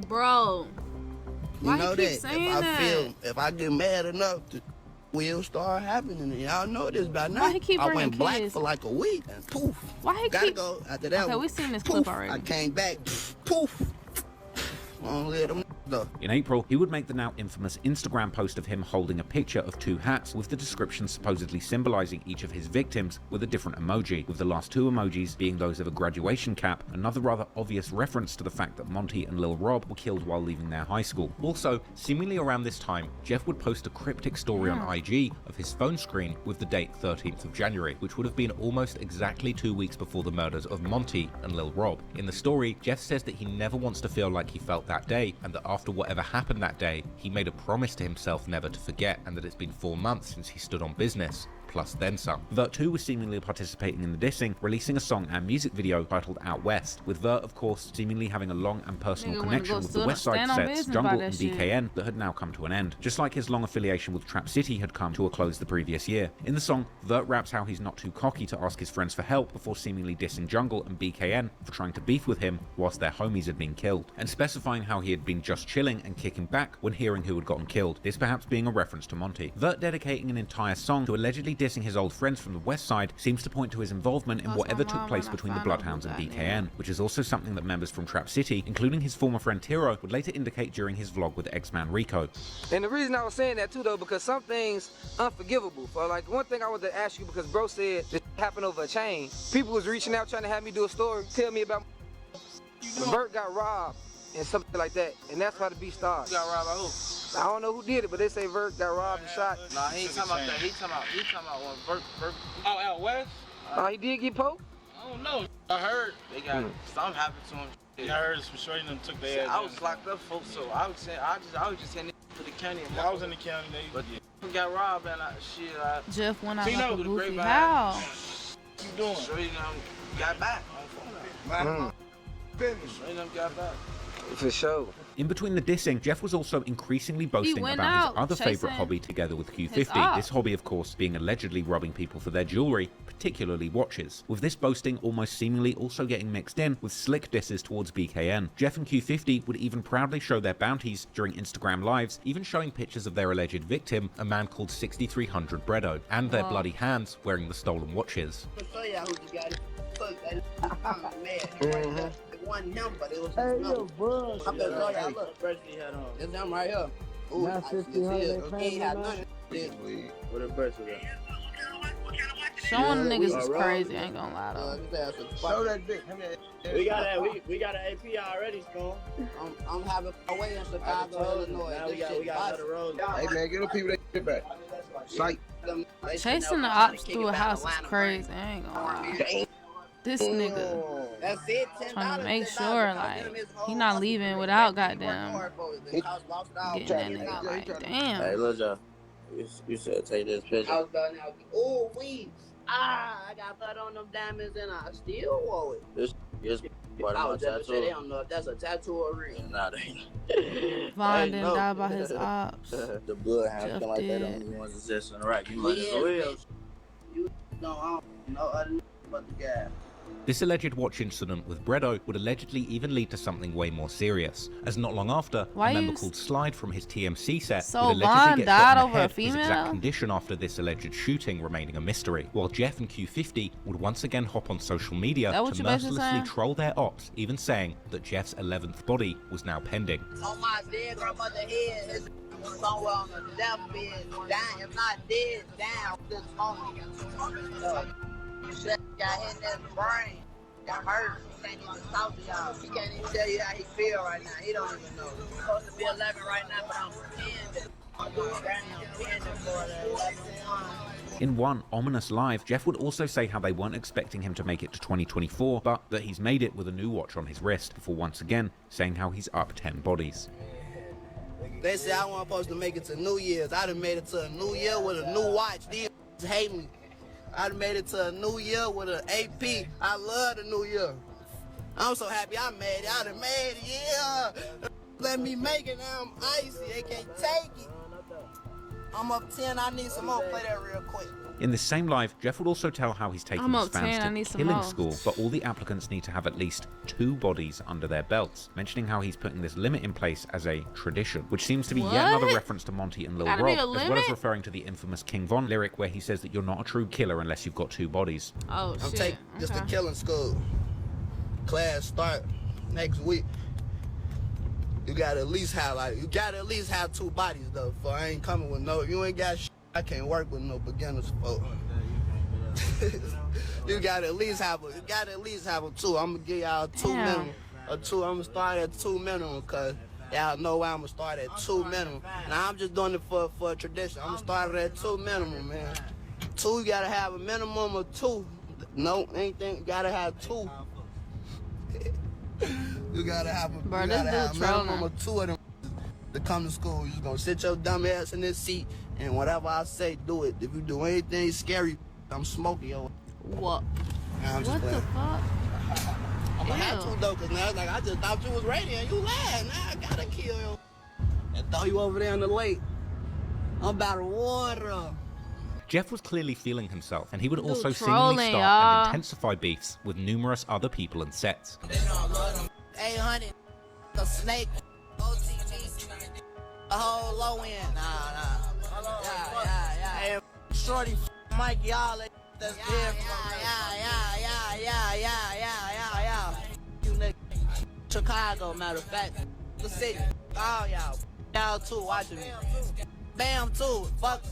Bro, You know that if I get mad enough, the will start happening. And y'all know this by now. Why he keep I bringing went black kids? for like a week and poof. Why he Gotta keep? go after that. Okay, one, we've seen this poof, clip already. I came back. Poof. I don't let them though. In April, he would make the now infamous Instagram post of him holding a picture of 2 hats with the description supposedly symbolizing each of his victims with a different emoji, with the last 2 emojis being those of a graduation cap, another rather obvious reference to the fact that Monty and Lil Rob were killed while leaving their high school. Also, seemingly around this time, Jeff would post a cryptic story on IG of his phone screen with the date 13th of January, which would have been almost exactly 2 weeks before the murders of Monty and Lil Rob. In the story, Jeff says that he never wants to feel like he felt that day, and that after whatever happened that day, he made a promise to himself never to forget, and that it's been 4 months since he stood on business, plus then some. Vert 2 was seemingly participating in the dissing, releasing a song and music video titled Out West, with Vert, of course, seemingly having a long and personal connection with the West Side sets, Jungle and BKN, that had now come to an end, just like his long affiliation with Trap City had come to a close the previous year. In the song, Vert raps how he's not too cocky to ask his friends for help before seemingly dissing Jungle and BKN for trying to beef with him whilst their homies had been killed, and specifying how he had been just chilling and kicking back when hearing who had gotten killed, this perhaps being a reference to Monty. Vert dedicating an entire song to allegedly dissing his old friends from the West Side seems to point to his involvement in whatever took place between the Bloodhounds and BKN, which is also something that members from Trap City, including his former friend Tiro, would later indicate during his vlog with X-Man Rico. And the reason I was saying that too, though, because some things unforgivable. For like one thing I wanted to ask you, because bro said this happened over a chain. People was reaching out trying to have me do a story, tell me about when Bert got robbed and something like that, and that's why the beef started. Got robbed by who? I don't know who did it, but they say Vert got robbed and shot. Nah, he ain't talking about that. He talking about when Vert. Oh, out west? He did get poked? I don't know. I heard they got something happened to him. I heard some shorty them took their ass. I was locked up, folks, so I was just sending to the county. I was in the county. But got robbed and Jeff went out so, like a goofy. How? You doing? So got back on phone. Got back. For sure. In between the dissing, Jeff was also increasingly boasting about his other favorite hobby together with Q50. This hobby, of course, being allegedly robbing people for their jewelry, particularly watches. With this boasting almost seemingly also getting mixed in with slick disses towards BKN. Jeff and Q50 would even proudly show their bounties during Instagram lives, even showing pictures of their alleged victim, a man called 6300 Bredo, and their bloody hands wearing the stolen watches. I'll show y'all who you got it. I'm mad. One number, it was his number. I'm gonna show y'all, look. It's them right here. Ooh, I ain't had none of this. What a person is. Showing the niggas is crazy, I ain't gonna lie though. Show that dick. We got an AP already, Spoon. I'm having a way in Chicago, Illinois. Now we got another road. Hey man, get them people that get back. Sight. Chasing the ops through a house is crazy, I ain't gonna lie. This nigga trying to make sure, like, he not leaving without goddamn getting that nigga, like, damn. Hey, Lil Jeff, you said take this picture. I was done now. Oh, weeds. I got blood on them diamonds and I still wore it. This part of my tattoo. They don't know if that's a tattoo or real. Nah, they ain't. Vaughn didn't die by his ops. The Bloodhounds feel like they don't even want to exist in the rack. You might as well. You know, I don't know other but the guy. This alleged watch incident with Bredo would allegedly even lead to something way more serious, as not long after, a member called Slide from his TMC set would allegedly get shot in the head, his exact condition after this alleged shooting remaining a mystery, while Jeff and Q50 would once again hop on social media to mercilessly troll their ops, even saying that Jeff's 11th body was now pending. On my dead grandmother's head is somewhere on the deathbed, down, if not dead, down this phone. Got hit in his brain. got hurt. He can't even talk to y'all. He can't even tell you how he feel right now. He don't even know. He's supposed to be 11 right now, but I'm 10. I'm standing for the 11-1. In one ominous live, Jeff would also say how they weren't expecting him to make it to 2024, but that he's made it with a new watch on his wrist, before once again saying how he's up 10 bodies. They say I wasn't supposed to make it to New Year's. I done made it to a new year with a new watch. These hate me. I done made it to a new year with an AP. I love the new year. I'm so happy I made it. I done made it, yeah. Let me make it now. I'm icy. They can't take it. I'm up 10. I need some more. Play that real quick. In this same live, Jeff would also tell how he's taking his fans to killing school, but all the applicants need to have at least 2 bodies under their belts, mentioning how he's putting this limit in place as a tradition, which seems to be yet another reference to Monty and Lil Rob, as well as referring to the infamous King Von lyric where he says that you're not a true killer unless you've got 2 bodies. Oh, shit. I'm taking this to killing school. Class start next week. You gotta at least have 2 bodies though. For I ain't coming with no. You ain't got shit. I can't work with no beginners, folks. You gotta at least have a 2. I'm gonna give y'all 2 minimum. A 2. I'm gonna start at 2 minimum, cause y'all know why I'm gonna start at 2 minimum. Now I'm just doing it for a tradition. I'm gonna start at 2 minimum, man. 2, you gotta have a minimum of 2. No, anything. You gotta have 2. You gotta have a minimum of 2 of them to come to school. You just gonna sit your dumb ass in this seat, and whatever I say, do it. If you do anything scary, I'm smoking yo. What? Nah, I'm just what playing. The fuck? I'm gonna have to though, cause now it's like I just thought you was ready and you lied. Now I gotta kill you and throw you over there in the lake. I'm about to water. Jeff was clearly feeling himself, and he would also seemingly start and intensify beefs with numerous other people and sets. 800, a snake, OTG, a whole low end. Nah. Yeah. Hey, shorty, Mike, y'all, that's different. Yeah. You nigga, Chicago, matter of fact, the city, all y'all too watching me. Bam too, fuck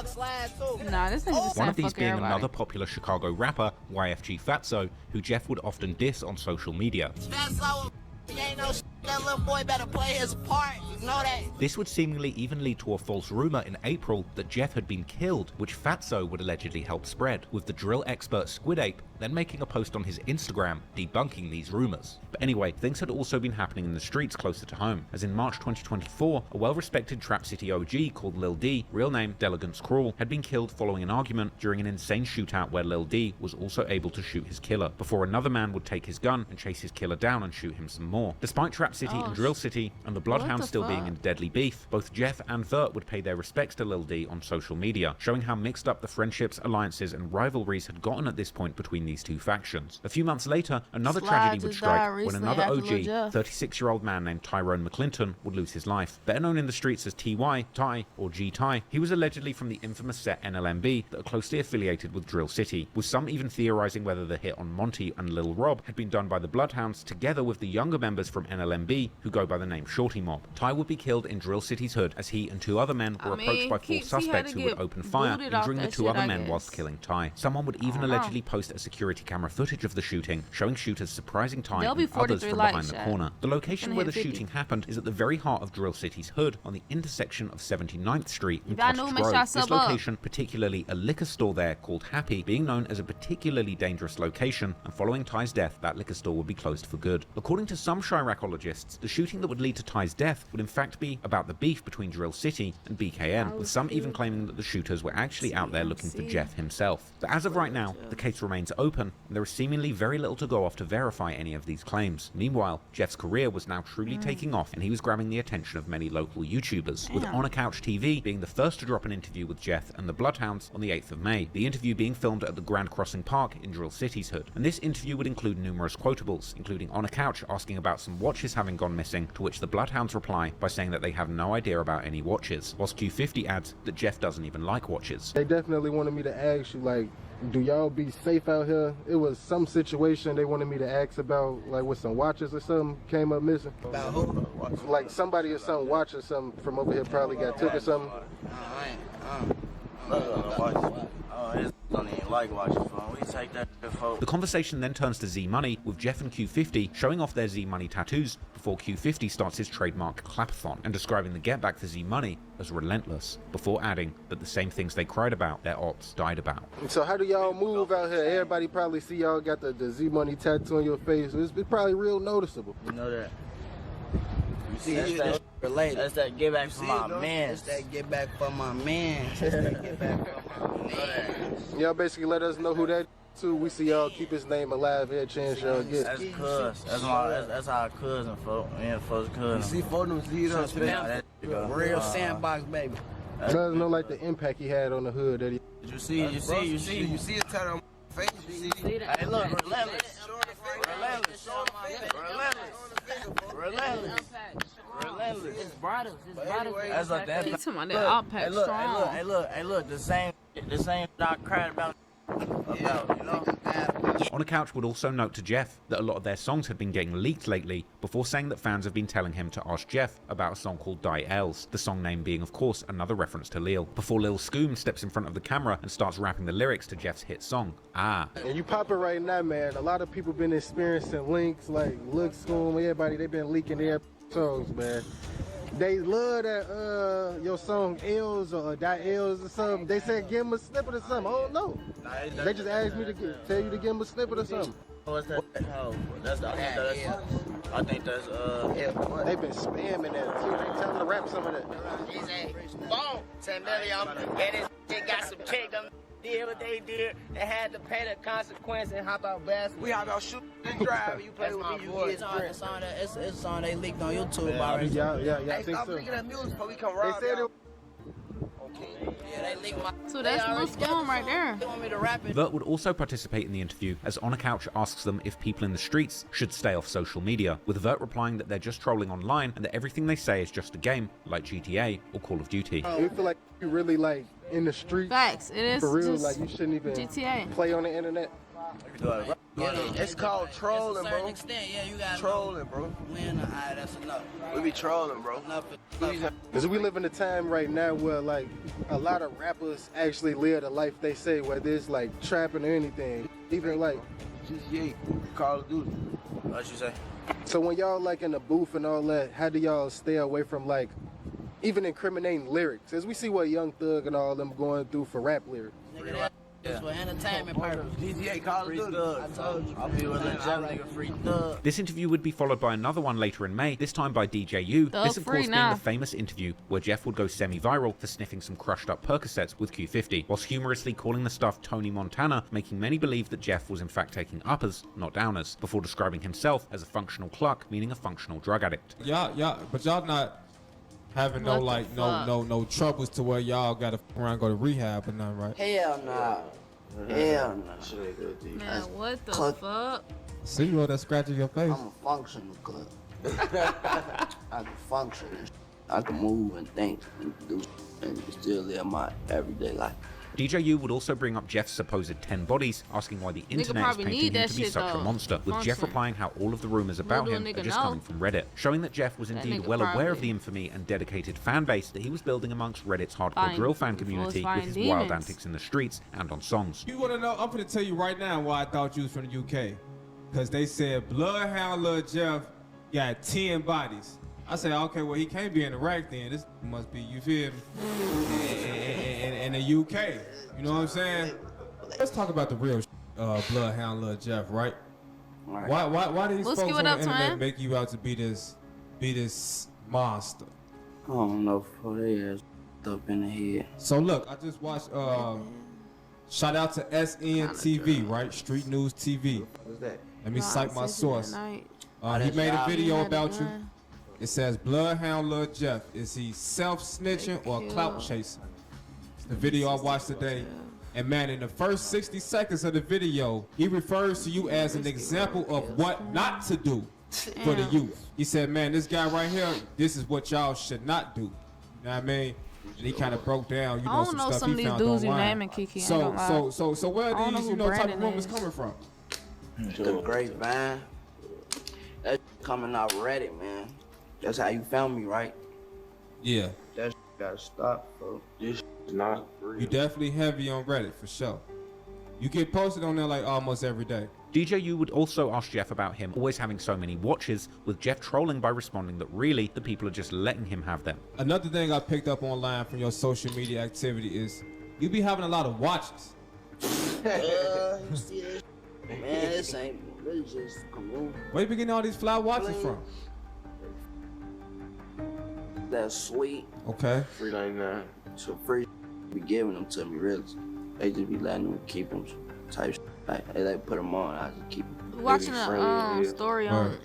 slide too. Nah, this nigga One of these being another popular Chicago rapper, YFG Fatso, who Jeff would often diss on social media. Fatso, he ain't no shit. That little boy better play his part. You know that? This would seemingly even lead to a false rumor in April that Jeff had been killed, which Fatso would allegedly help spread, with the drill expert Squid Ape then making a post on his Instagram debunking these rumors. But anyway, things had also been happening in the streets closer to home, as in March 2024, a well-respected Trap City OG called Lil D, real name Delegance Crawl, had been killed following an argument during an insane shootout where Lil D was also able to shoot his killer, before another man would take his gun and chase his killer down and shoot him some more. Despite Trap City and Drill City and the Bloodhounds still being in deadly beef, both Jeff and Vert would pay their respects to Lil D on social media, showing how mixed up the friendships, alliances and rivalries had gotten at this point between these two factions. A few months later, another tragedy would strike when another OG, 36-year-old man named Tyrone McClinton, would lose his life. Better known in the streets as TY, Ty, or G Ty, he was allegedly from the infamous set NLMB that are closely affiliated with Drill City, with some even theorizing whether the hit on Monty and Lil Rob had been done by the Bloodhounds together with the younger members from NLMB who go by the name Shorty Mob. Ty would be killed in Drill City's hood as he and 2 other men were approached by 4 suspects who would open fire, injuring the 2 other men whilst killing Ty. Someone would even allegedly post a security camera footage of the shooting, showing shooters surprising Ty and others from behind the corner. The location where the shooting happened is at the very heart of Drill City's hood, on the intersection of 79th Street and Cottage Grove. This location, particularly a liquor store there called Happy, being known as a particularly dangerous location, and following Ty's death, that liquor store would be closed for good. According to some Chiracologists, the shooting that would lead to Ty's death would in fact be about the beef between Drill City and BKN, with some even claiming that the shooters were actually out there looking for Jeff himself. But as of right now, the case remains open, and there is seemingly very little to go off to verify any of these claims. Meanwhile, Jeff's career was now truly taking off, and he was grabbing the attention of many local YouTubers, with On a Couch TV being the first to drop an interview with Jeff and the Bloodhounds on the 8th of May, the interview being filmed at the Grand Crossing Park in Drill City's hood. And this interview would include numerous quotables, including On a Couch asking about some watches having gone missing, to which the Bloodhounds reply by saying that they have no idea about any watches, whilst Q50 adds that Jeff doesn't even like watches. They definitely wanted me to ask you, like, do y'all be safe out here? It was some situation they wanted me to ask about, like with some watches or something came up missing. About who? Like somebody or some watch or something from over here probably got took or something. don't even like watching phone. We take that shit, folks. The conversation then turns to Z-Money, with Jeff and Q50 showing off their Z-Money tattoos before Q50 starts his trademark clapathon and describing the get-back for Z-Money as relentless, before adding that the same things they cried about, their ops died about. So how do y'all move out here? Everybody probably see y'all got the Z-Money tattoo on your face. It's probably real noticeable. You know that. You see, that's that related. That's that get back for my man. That's that get back for my man. That's that get back for my man. Y'all basically let us know who that is too. We see y'all keep his name alive here, chance y'all get. That's cuz. That's our cousin, folks. Me and folks cousin. You see photos, see it real sandbox, baby. Let us know like the impact he had on the hood that he. You see it tattoo on my face. You see. Hey, look, relentless. Relentless. It's brothers. That's like that. He's talking about that outpack strong. Hey, look. The same I cried about, you know. On a Couch would also note to Jeff that a lot of their songs had been getting leaked lately, before saying that fans have been telling him to ask Jeff about a song called Die Els, the song name being of course another reference to Lil, before Lil Scoom steps in front of the camera and starts rapping the lyrics to Jeff's hit song, Ah. And you popping right now, man. A lot of people been experiencing links like Lil Scoom, everybody, they been leaking their songs, man. They love that your song Els or Die Els or something. They said give them a snippet or something. I don't know. They just asked me to tell you to give them a snippet or something. What's that? Oh, I think that's They've been spamming that too. They tell them to rap some of that. Boom! 10 million. And they got some cake. Them did what they did. They had to pay the consequence and hop out basketball. We hop out shoot and drive. You play with me, you get it's on. They leaked on YouTube already. Yeah. Hey, stop leaking that music before we come rob. They said it. Yeah, they leaked my. So that's Lil Scoom right there. They want me to rap it. Vert would also participate in the interview, as On a Couch asks them if people in the streets should stay off social media, with Vert replying that they're just trolling online and that everything they say is just a game, like GTA or Call of Duty. We feel like you really like in the street. Facts, it is. For real, just like you shouldn't even GTA. play on the internet. It's called trolling, bro. Extent, yeah, you got trolling, bro. That's enough. We be trolling, bro. Because we live in a time right now where like a lot of rappers actually live the life they say, whether it's like trapping or anything. Even like GTA, Call of Duty. What you say? So when y'all like in the booth and all that, how do y'all stay away from like even incriminating lyrics? As we see what Young Thug and all them going through for rap lyrics. It's for entertainment purpose. GTA, Call of Duty. I told you. I'll be with Lil Jeff, nigga, free thug. This interview would be followed by another one later in May, this time by DJU. This of course being the famous interview where Jeff would go semi-viral for sniffing some crushed up Percocets with Q50, whilst humorously calling the stuff Tony Montana, making many believe that Jeff was in fact taking uppers, not downers, before describing himself as a functional cluck, meaning a functional drug addict. But y'all not having no troubles to where y'all gotta around go to rehab or nothing, right? Hell nah. Hell nah. Man, what the fuck? See, you know that scratch in your face? I'm a functional club. I can function. I can move and think and do and still live my everyday life. DJU would also bring up Jeff's supposed 10 bodies, asking why the internet is painting him to be such a monster, with Jeff replying how all of the rumors about him are just coming from Reddit, showing that Jeff was indeed well aware of the infamy and dedicated fan base that he was building amongst Reddit's hardcore drill fan community with his wild antics in the streets and on songs. You want to know? I'm going to tell you right now why I thought you was from the UK. Because they said Bloodhound Lil Jeff got 10 bodies. I said, okay, well, he can't be in Iraq then. This must be, you feel me, in the UK. You know what I'm saying? Let's talk about the real Bloodhound Lil Jeff, right? Why do these folks on the internet make you out to be this monster? I don't know, for they ass up in the head. So look, I just watched, shout out to SNTV, right? Street News TV. What's that? Let me cite my source. He made a video about you. It says, Bloodhound Lil Jeff, is he self-snitching or clout chasing? It's the video I watched today. And man, in the first 60 seconds of the video, he refers to you as an example of what not to do for the youth. He said, man, this guy right here, this is what y'all should not do. You know what I mean? And he kind of broke down, you know, some stuff he found online. So where are these, type of rumors coming from? The grapevine. That's coming out Reddit, man. That's how you found me, right? Yeah. That gotta stop, bro. This is not real. You definitely heavy on Reddit, for sure. You get posted on there like almost every day. DJU would also ask Jeff about him always having so many watches, with Jeff trolling by responding that really the people are just letting him have them. Another thing I picked up online from your social media activity is you be having a lot of watches. You see this? Man, this ain't really just cool. Where you be getting all these fly watches from? That's sweet. Okay. $3.99. So free be giving them to me, really. They just be letting them keep them type shit. Like, they put them on, I just keep them. Watching a story on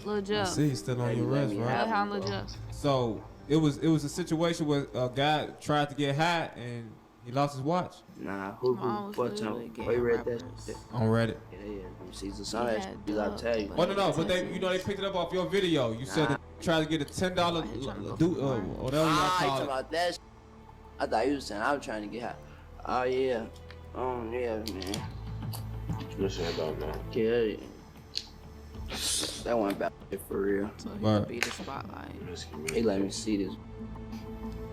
Lil Jeff. I see, he's still on your wrist, right? Bloodhound Lil Jeff. So it was a situation where a guy tried to get high and he lost his watch. Nah, who read that shit? On Reddit. Yeah. See, some of that shit, you gotta tell you. Oh no, but they picked it up off your video. You said they tried to get a $10 whatever y'all call talking about that shit. I thought you was saying I was trying to get high. Oh yeah. Yeah, man. What you about, man? Yeah. That one about it for real. So he could be the spotlight. He let me see this.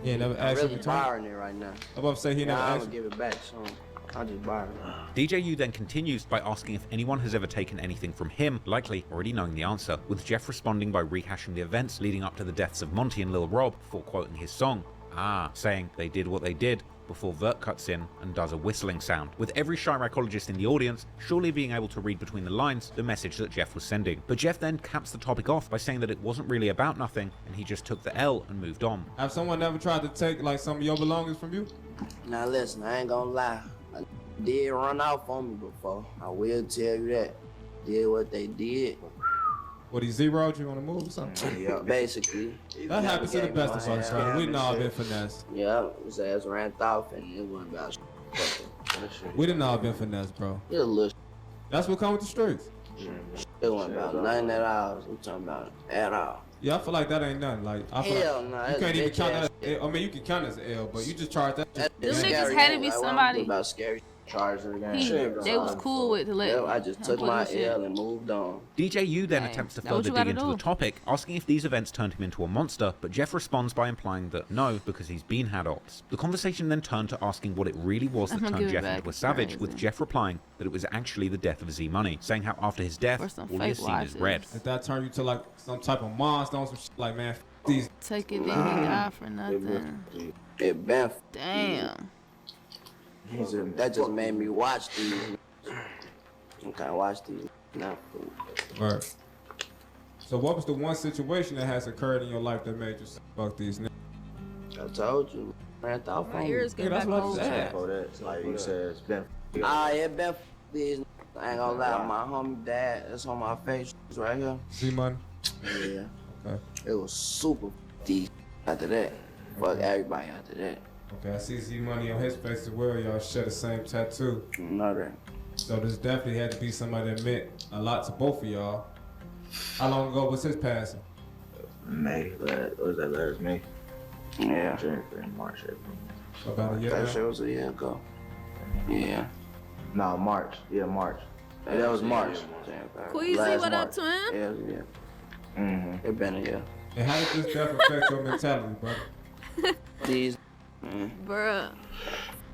Yeah, never I'm asked really you to return. borrowing it right now. I'm about to say he never I'm asked gonna give it back soon. I'll just borrow it. DJU then continues by asking if anyone has ever taken anything from him, likely already knowing the answer, with Jeff responding by rehashing the events leading up to the deaths of Monty and Lil Rob before quoting his song, saying they did what they did, before Vert cuts in and does a whistling sound, with every chirurgicologist in the audience surely being able to read between the lines the message that Jeff was sending. But Jeff then caps the topic off by saying that it wasn't really about nothing and he just took the L and moved on. Have someone ever tried to take like some of your belongings from you? Now listen, I ain't gonna lie. I did run off on me before. I will tell you that. Did what they did. What, he zeroed you on the move or something? Yeah, basically. That happens to the best of us, right? We know I've been finessed. Yeah, his ass ran off and it wasn't about We didn't all been finessed, bro. It a little That's what comes with the streets. It wasn't about nothing at all. I'm talking about at all. Yeah, I feel like that ain't nothing. Like, I feel Hell like no, you can't even bitch count ass that. I mean, you can count as an L, but you just charge that. Them niggas had to be somebody. About scary charges they was cool with to let. Yeah, I just took my L and moved on. DJU then attempts to further dig into the topic, asking if these events turned him into a monster, but Jeff responds by implying that no, because he's been had ops. The conversation then turned to asking what it really was that turned Jeff into a savage, with Jeff replying that it was actually the death of Z-Money, saying how after his death, all he has seen is red. Did that turn you to like some type of monster on some shit like, man, these? Take it, then he died for nothing. It been. Damn. That just made me watch these. Okay, watch these. Not food. Right. So what was the one situation that has occurred in your life that made you say, fuck these niggas? I told you. Ran off My ears get back home. Like you said, it's been. It been these. I ain't gonna lie, my homie dad, that's on my face right here. Z-Money? Yeah. Okay. It was super deep after that. Fuck everybody after that. Okay, I see Z-Money on his face as well. Y'all share the same tattoo. Another. So this definitely had to be somebody that meant a lot to both of y'all. How long ago was his passing? May. What was that last May? Yeah. March, April. About a year That now? shit was a year ago. Yeah. No, March. Yeah, March. Yeah, that was March. Queasy, what up to him? Yeah. Mm-hmm. It been a year. And how did this death affect your mentality, brother? These. Bruh.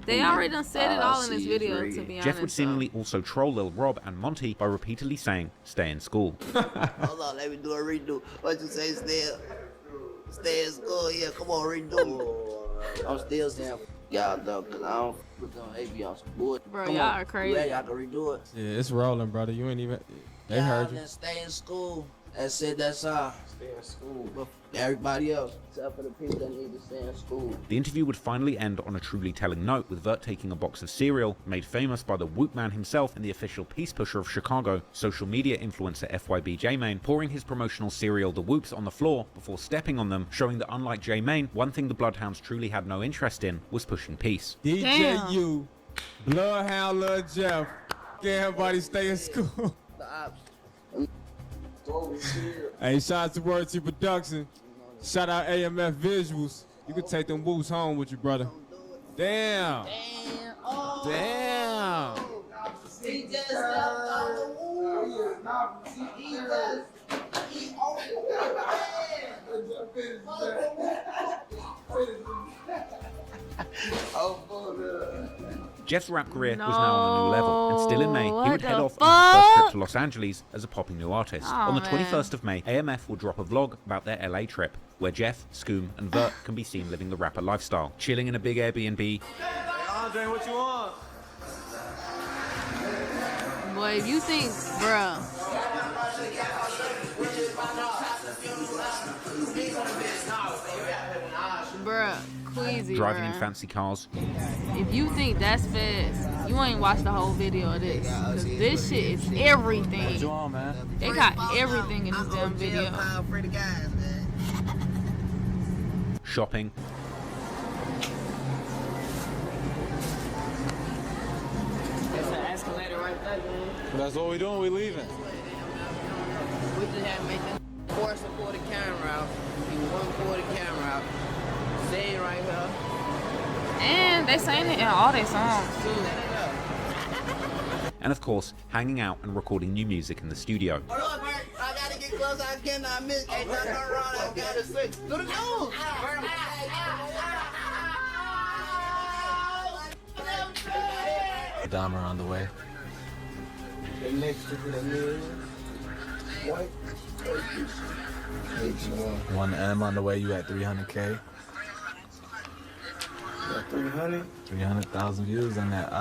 They already done said it all in this video, to be honest. Jeff would seemingly also troll Lil Rob and Monty by repeatedly saying, stay in school. Hold on, let me do a redo. What you say, stay in school? Yeah, come on, redo. I'm still saying y'all though, cause I don't put on AB on some bullshit. Bro, y'all are crazy. Yeah, y'all can redo it. Yeah, it's rolling, brother. You ain't even. They heard you. Just stay in school. That's it, that's all. Stay in school. But everybody else, except for the people that need to stay in school. The interview would finally end on a truly telling note, with Vert taking a box of cereal, made famous by the Whoop Man himself and the official peace pusher of Chicago, social media influencer FYB J-Mane, pouring his promotional cereal The Whoops on the floor before stepping on them, showing that unlike J-Mane, one thing the Bloodhounds truly had no interest in was pushing peace. DJU, Bloodhound Lil Jeff, get everybody stay in school. Hey, shout out to Word to Production. Shout out AMF Visuals. You can take them whoops home with you, brother. Damn. Damn. He just stepped on the woods. He Jeff's rap career was now on a new level, and still in May, he would head off on his first trip to Los Angeles as a popping new artist. On the 21st of May, AMF will drop a vlog about their LA trip, where Jeff, Scoom, and Vert can be seen living the rapper lifestyle, chilling in a big Airbnb. Andre, what you want? Boy, if you think, bruh. Bruh, Queasy, driving bruh. in fancy cars. If you think that's fast, you ain't watched the whole video of this. Cause this shit is everything. What you want, man? They got everything in this damn video. Shopping. That's what we doing. We leaving. We just had to make that force to pull the camera out. You won't pull the camera out. Stay right here. And they saying it in all their songs too. And of course, hanging out and recording new music in the studio. Hold on, Bert. I gotta get close. I cannot miss. Hey, turn around. I gotta switch. Go to go. Dahmer on the way. The next to the mirror. White. 1M on the way. You at 300K. 300. 300,000 views on that.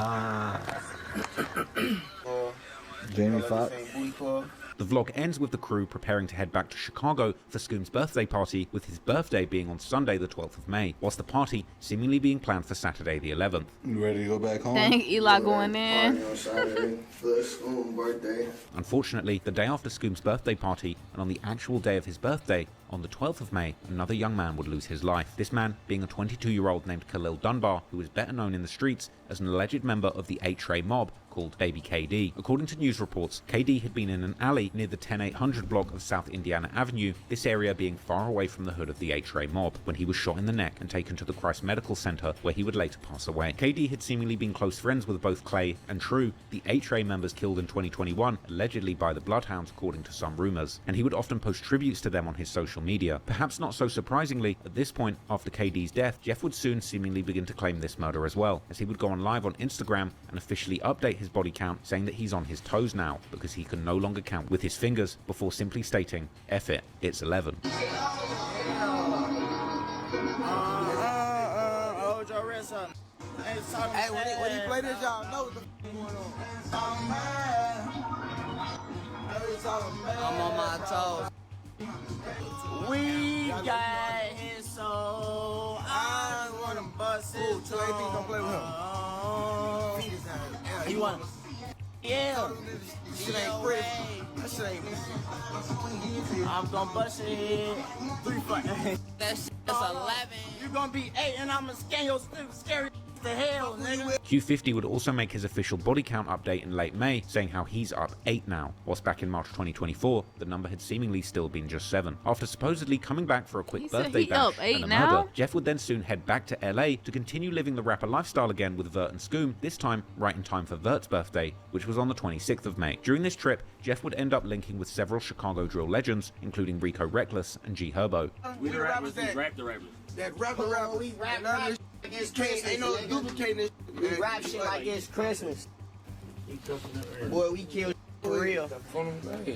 Jamie Foxx. The vlog ends with the crew preparing to head back to Chicago for Scoom's birthday party, with his birthday being on Sunday the 12th of May, whilst the party seemingly being planned for Saturday the 11th. You ready to go back home? Dang, Eli going in. Unfortunately, the day after Scoom's birthday party, and on the actual day of his birthday, on the 12th of May, another young man would lose his life. This man being a 22-year-old named Khalil Dunbar, who is better known in the streets as an alleged member of the 8-Tray mob called Baby KD. According to news reports, KD had been in an alley near the 10800 block of South Indiana Avenue, this area being far away from the hood of the 8-Tray mob, when he was shot in the neck and taken to the Christ Medical Center, where he would later pass away. KD had seemingly been close friends with both Clay and True, the 8-Tray members killed in 2021, allegedly by the Bloodhounds according to some rumors, and he would often post tributes to them on his social media. Perhaps not so surprisingly, at this point, after KD's death, Jeff would soon seemingly begin to claim this murder as well, as he would go on live on Instagram and officially update his body count, saying that he's on his toes now because he can no longer count with his fingers, before simply stating, "F it, it's 11." Hold your wrist up. Hey, when you play this, y'all know what the going on. I'm on my toes. We got his soul. I wanna bust it. Ooh, 218, don't play with him. He want him. Yeah. Shit ain't pretty. That shit ain't. I'm gonna bust your head. 3 fight. That shit is 11. You gonna be 8 and I'm gonna scan your scary to hell, nigga. Q50 would also make his official body count update in late May, saying how he's up 8 now, whilst back in March 2024, the number had seemingly still been just 7. After supposedly coming back for a quick birthday bash and a murder, Jeff would then soon head back to LA to continue living the rapper lifestyle again with Vert and Scoom, this time right in time for Vert's birthday, which was on the 26th of May. During this trip, Jeff would end up linking with several Chicago drill legends, including Rico Reckless and G Herbo. We the rappers that rap the rappers. That rap the rapper. We rap like it's Christmas. Ain't no duplicating this. We rap shit like it's Christmas. Boy, we kill for real.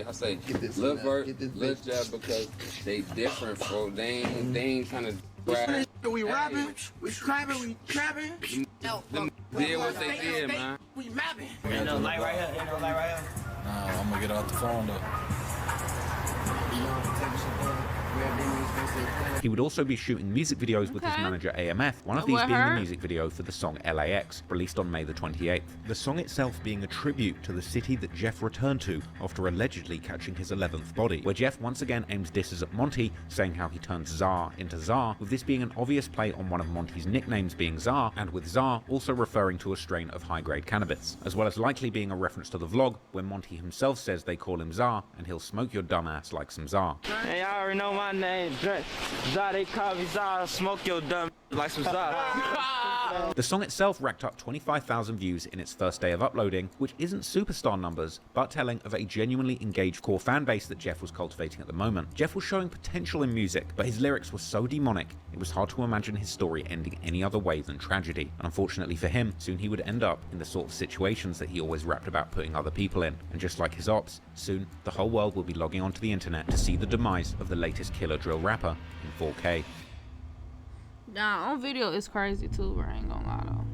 I say, Lil Vert, Lil Jeff, because they different, bro. They ain't trying to rap. We rapping, we scrapping, we trapping. Them did what they did, man. We mapping. Ain't no light right here. Ain't no light right here. Nah, I'm gonna get off the phone though. He would also be shooting music videos with his manager AMF, one of these being the music video for the song LAX, released on May the 28th. The song itself being a tribute to the city that Jeff returned to after allegedly catching his 11th body, where Jeff once again aims disses at Monty, saying how he turned Czar into Czar, with this being an obvious play on one of Monty's nicknames being Czar, and with Czar also referring to a strain of high-grade cannabis, as well as likely being a reference to the vlog, where Monty himself says they call him Czar, and he'll smoke your dumb ass like some Czar. Hey, y'all already know my name, Czar, they call me Czar, smoke your dumb like some Czar. The song itself racked up 25,000 views in its first day of uploading, which isn't superstar numbers, but telling of a genuinely engaged core fan base that Jeff was cultivating at the moment. Jeff was showing potential in music, but his lyrics were so demonic, it was hard to imagine his story ending any other way than tragedy. And unfortunately for him, soon he would end up in the sort of situations that he always rapped about putting other people in. And just like his ops, soon the whole world will be logging onto the internet to see the demise of the latest killer drill rapper in 4K. Nah, on video it's crazy too, bro. I ain't gonna lie though.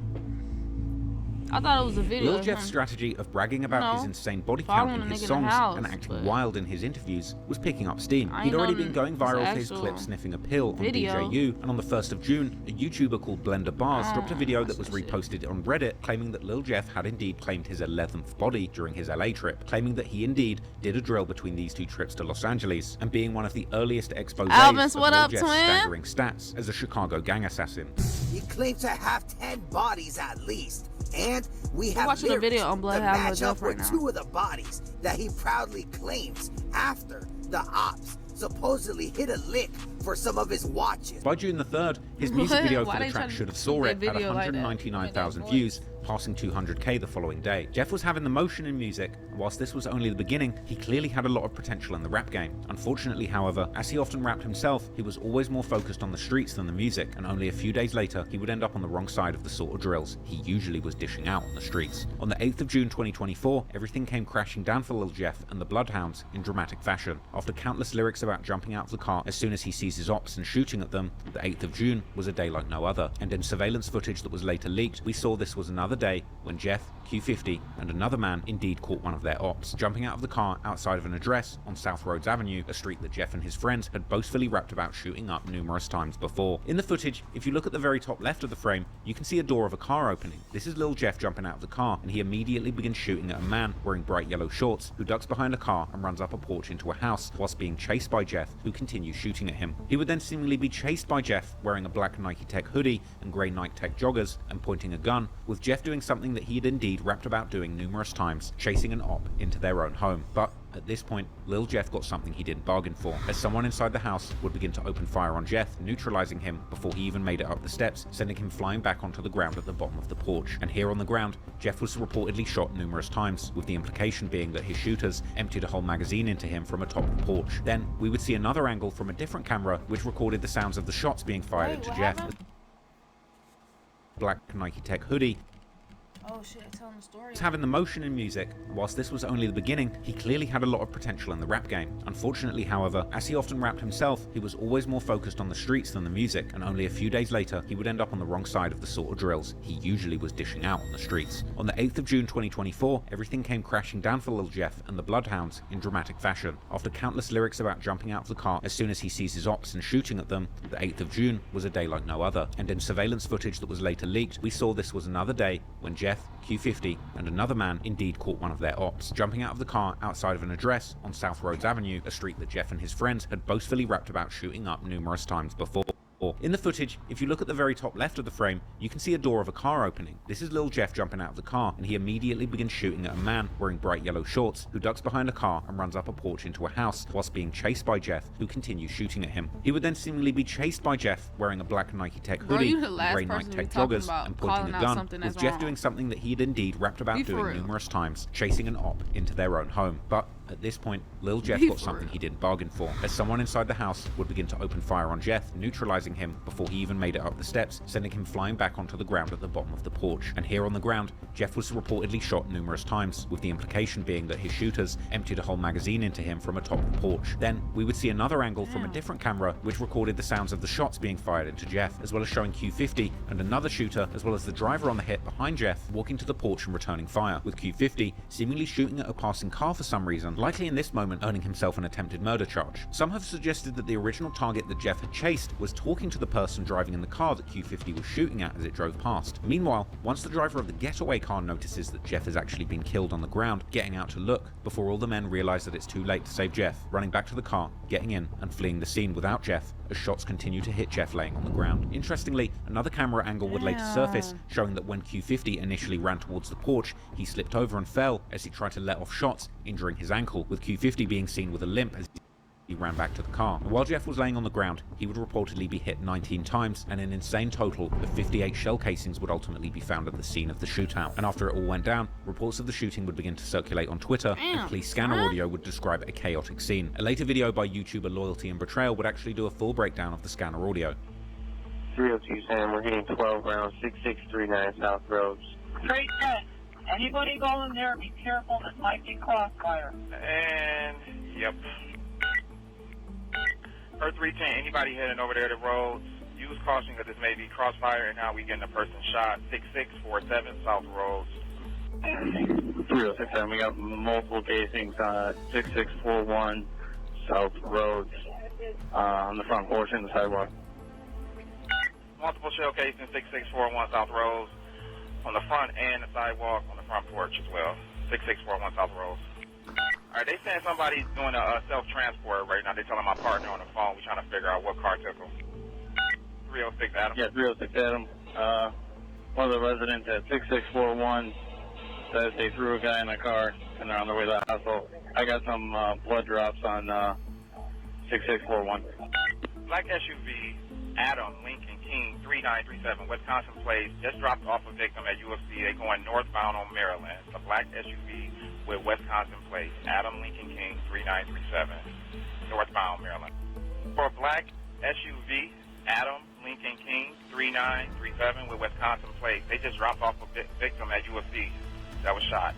I thought it was a video. Lil Jeff's strategy of bragging about his insane body count in his songs and acting wild in his interviews was picking up steam. He'd already been going viral for his clip sniffing a pill on DJU, and on the 1st of June, a YouTuber called Blender Bars dropped a video that was reposted on Reddit claiming that Lil Jeff had indeed claimed his 11th body during his LA trip, claiming that he indeed did a drill between these two trips to Los Angeles, and being one of the earliest exposés of Lil Jeff's staggering stats as a Chicago gang assassin. He claimed to have 10 bodies at least. And we have watching a video on that BloodHound match up right with now. 2 of the bodies that he proudly claims after the ops supposedly hit a lick for some of his watches. By June the 3rd, his music video for the track Should Have Saw It had 199,000 views, passing 200k the following day. Jeff was having the motion in music, and whilst this was only the beginning, he clearly had a lot of potential in the rap game. Unfortunately, however, as he often rapped himself, he was always more focused on the streets than the music, and only a few days later, he would end up on the wrong side of the sort of drills he usually was dishing out on the streets. On the 8th of June 2024, everything came crashing down for Lil Jeff and the Bloodhounds in dramatic fashion. After countless lyrics about jumping out of the car as soon as he sees his ops and shooting at them, the 8th of June was a day like no other, and in surveillance footage that was later leaked, we saw this was another day when Jeff, Q50, and another man indeed caught one of their ops, jumping out of the car outside of an address on South Rhodes Avenue, a street that Jeff and his friends had boastfully rapped about shooting up numerous times before. In the footage, if you look at the very top left of the frame, you can see a door of a car opening. This is Lil Jeff jumping out of the car, and he immediately begins shooting at a man wearing bright yellow shorts who ducks behind a car and runs up a porch into a house whilst being chased by Jeff, who continues shooting at him. He would then seemingly be chased by Jeff wearing a black Nike Tech hoodie and grey Nike Tech joggers and pointing a gun, with Jeff doing something that he had indeed rapped about doing numerous times, chasing an op into their own home. But at this point, Lil Jeff got something he didn't bargain for, as someone inside the house would begin to open fire on Jeff, neutralizing him before he even made it up the steps, sending him flying back onto the ground at the bottom of the porch. And here on the ground, Jeff was reportedly shot numerous times, with the implication being that his shooters emptied a whole magazine into him from atop the porch. Then, we would see another angle from a different camera, which recorded the sounds of the shots being fired into Jeff. Black Nike Tech hoodie. Oh shit, telling the story. Having the motion in music, whilst this was only the beginning, he clearly had a lot of potential in the rap game. Unfortunately, however, as he often rapped himself, he was always more focused on the streets than the music, and only a few days later, he would end up on the wrong side of the sort of drills he usually was dishing out on the streets. On the 8th of June 2024, everything came crashing down for Lil Jeff and the Bloodhounds in dramatic fashion. After countless lyrics about jumping out of the car as soon as he sees his ops and shooting at them, the 8th of June was a day like no other, and in surveillance footage that was later leaked, we saw this was another day when Jeff, Q50, and another man indeed caught one of their ops, jumping out of the car outside of an address on South Rhodes Avenue, a street that Jeff and his friends had boastfully rapped about shooting up numerous times before. In the footage, if you look at the very top left of the frame, you can see a door of a car opening. This is Lil Jeff jumping out of the car, and he immediately begins shooting at a man wearing bright yellow shorts who ducks behind a car and runs up a porch into a house whilst being chased by Jeff, who continues shooting at him. He would then seemingly be chased by Jeff wearing a black Nike Tech hoodie and grey Nike Tech joggers and pointing a gun, with Jeff doing something that he had indeed rapped about doing numerous times, chasing an op into their own home. But at this point, Lil Jeff got something he didn't bargain for, as someone inside the house would begin to open fire on Jeff, neutralizing him before he even made it up the steps, sending him flying back onto the ground at the bottom of the porch. And here on the ground, Jeff was reportedly shot numerous times, with the implication being that his shooters emptied a whole magazine into him from atop the porch. Then, we would see another angle from a different camera, which recorded the sounds of the shots being fired into Jeff, as well as showing Q50 and another shooter, as well as the driver on the hit behind Jeff, walking to the porch and returning fire, with Q50 seemingly shooting at a passing car for some reason, likely in this moment earning himself an attempted murder charge. Some have suggested that the original target that Jeff had chased was talking to the person driving in the car that Q50 was shooting at as it drove past. Meanwhile, once the driver of the getaway car notices that Jeff has actually been killed on the ground, getting out to look, before all the men realize that it's too late to save Jeff, running back to the car, getting in, and fleeing the scene without Jeff, as shots continue to hit Jeff laying on the ground. Interestingly, another camera angle would later surface, showing that when Q50 initially ran towards the porch, he slipped over and fell as he tried to let off shots, injuring his ankle, with Q50 being seen with a limp as he ran back to the car. And while Jeff was laying on the ground, he would reportedly be hit 19 times, and an insane total of 58 shell casings would ultimately be found at the scene of the shootout. And after it all went down, reports of the shooting would begin to circulate on Twitter, and police scanner audio would describe a chaotic scene. A later video by YouTuber Loyalty and Betrayal would actually do a full breakdown of the scanner audio. 302 Sam, we're hitting 12 rounds, 6639 South Roads. Straight 10. Anybody going there, be careful, this might be crossfire. And, yep. Earth 310, anybody heading over there to roads, use caution because this may be crossfire, and now we getting a person shot. 6647 South Roads. 306 Sam, we got multiple casings, 6641 South Roads, on the front porch and the sidewalk. Multiple shell casings, 6641 South Roads, on the front and the sidewalk, on the front porch as well. 6641 South Roads. Alright, they saying somebody's doing a self-transport right now. They're telling my partner on the phone. We're trying to figure out what car took them. 306 Adam. Yeah, 306 Adam. One of the residents at 6641 says they threw a guy in a car and they're on their way to the hospital. I got some blood drops on 6641. Black SUV, Adam Lincoln King, 3937, Wisconsin Place, just dropped off a victim at UFC. They're going northbound on Maryland. It's a black SUV with Wisconsin Place, Adam Lincoln King, 3937, northbound Maryland. For a black SUV, Adam Lincoln King, 3937 with Wisconsin Place, they just dropped off a victim at UFC that was shot.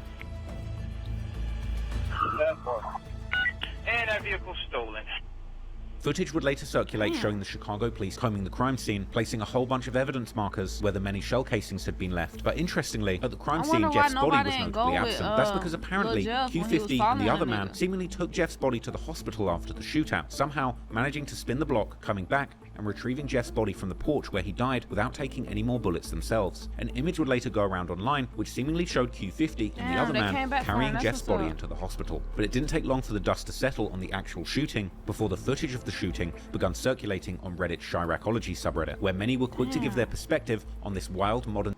And that vehicle stolen. Footage would later circulate showing the Chicago police combing the crime scene, placing a whole bunch of evidence markers where the many shell casings had been left. But interestingly, at the crime scene, Jeff's body was notably absent. That's because apparently Q50 and the other man seemingly took Jeff's body to the hospital after the shootout, somehow managing to spin the block, coming back, and retrieving Jeff's body from the porch where he died without taking any more bullets themselves. An image would later go around online which seemingly showed Q50 and the other man carrying Jeff's body into the hospital. But it didn't take long for the dust to settle on the actual shooting before the footage of the shooting began circulating on Reddit's Chiracology subreddit, where many were quick to give their perspective on this wild modern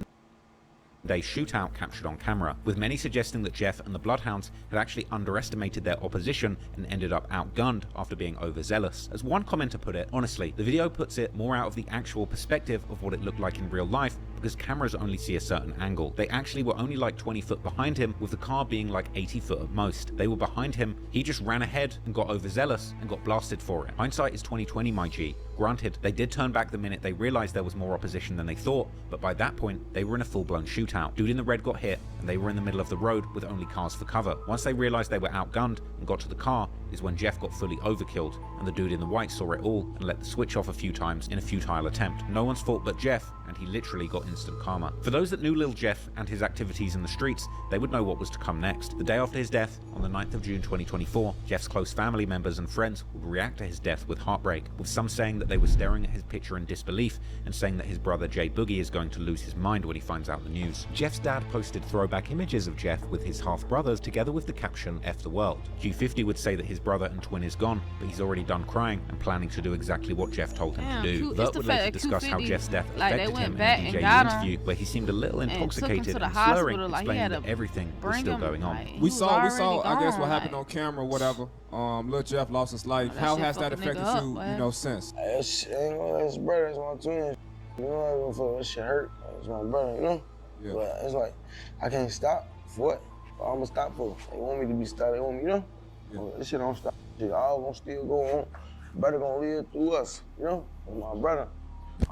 day shootout captured on camera, with many suggesting that Jeff and the Bloodhounds had actually underestimated their opposition and ended up outgunned after being overzealous. As one commenter put it, honestly, the video puts it more out of the actual perspective of what it looked like in real life, because cameras only see a certain angle. They actually were only like 20 foot behind him, with the car being like 80 foot at most. They were behind him, he just ran ahead and got overzealous and got blasted for it. Hindsight is 20/20, my G. Granted, they did turn back the minute they realized there was more opposition than they thought, but by that point, they were in a full-blown shootout. Dude in the red got hit, and they were in the middle of the road with only cars for cover. Once they realized they were outgunned and got to the car, is when Jeff got fully overkilled, and the dude in the white saw it all and let the switch off a few times in a futile attempt. No one's fault but Jeff, and he literally got instant karma. For those that knew Lil Jeff and his activities in the streets, they would know what was to come next. The day after his death, on the 9th of June 2024, Jeff's close family members and friends would react to his death with heartbreak, with some saying that they were staring at his picture in disbelief and saying that his brother Jay Boogie is going to lose his mind when he finds out the news. Jeff's dad posted throwback images of Jeff with his half-brothers together with the caption, F the world. Q50 would say that his brother and twin is gone, but he's already done crying and planning to do exactly what Jeff told him to do. Vert would later discuss how Jeff's death affected him in a DJ interview where he seemed a little intoxicated and slurring, explaining that everything was still going on. We saw, I guess, what happened on camera or whatever. Lil Jeff lost his life. How has that affected you, you know, since? That shit ain't gonna, that's brother, it's my twin. You know, I don't feel that shit hurt. It's my brother, you know? Yeah. But it's like, I can't stop. For what? I'm gonna stop for. They want me to be stopped. They want me, you know? Yeah. This shit don't stop. Shit all gonna still go on. Brother gonna live through us, you know? With my brother.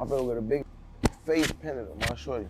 I feel with a big face painted on my shorty.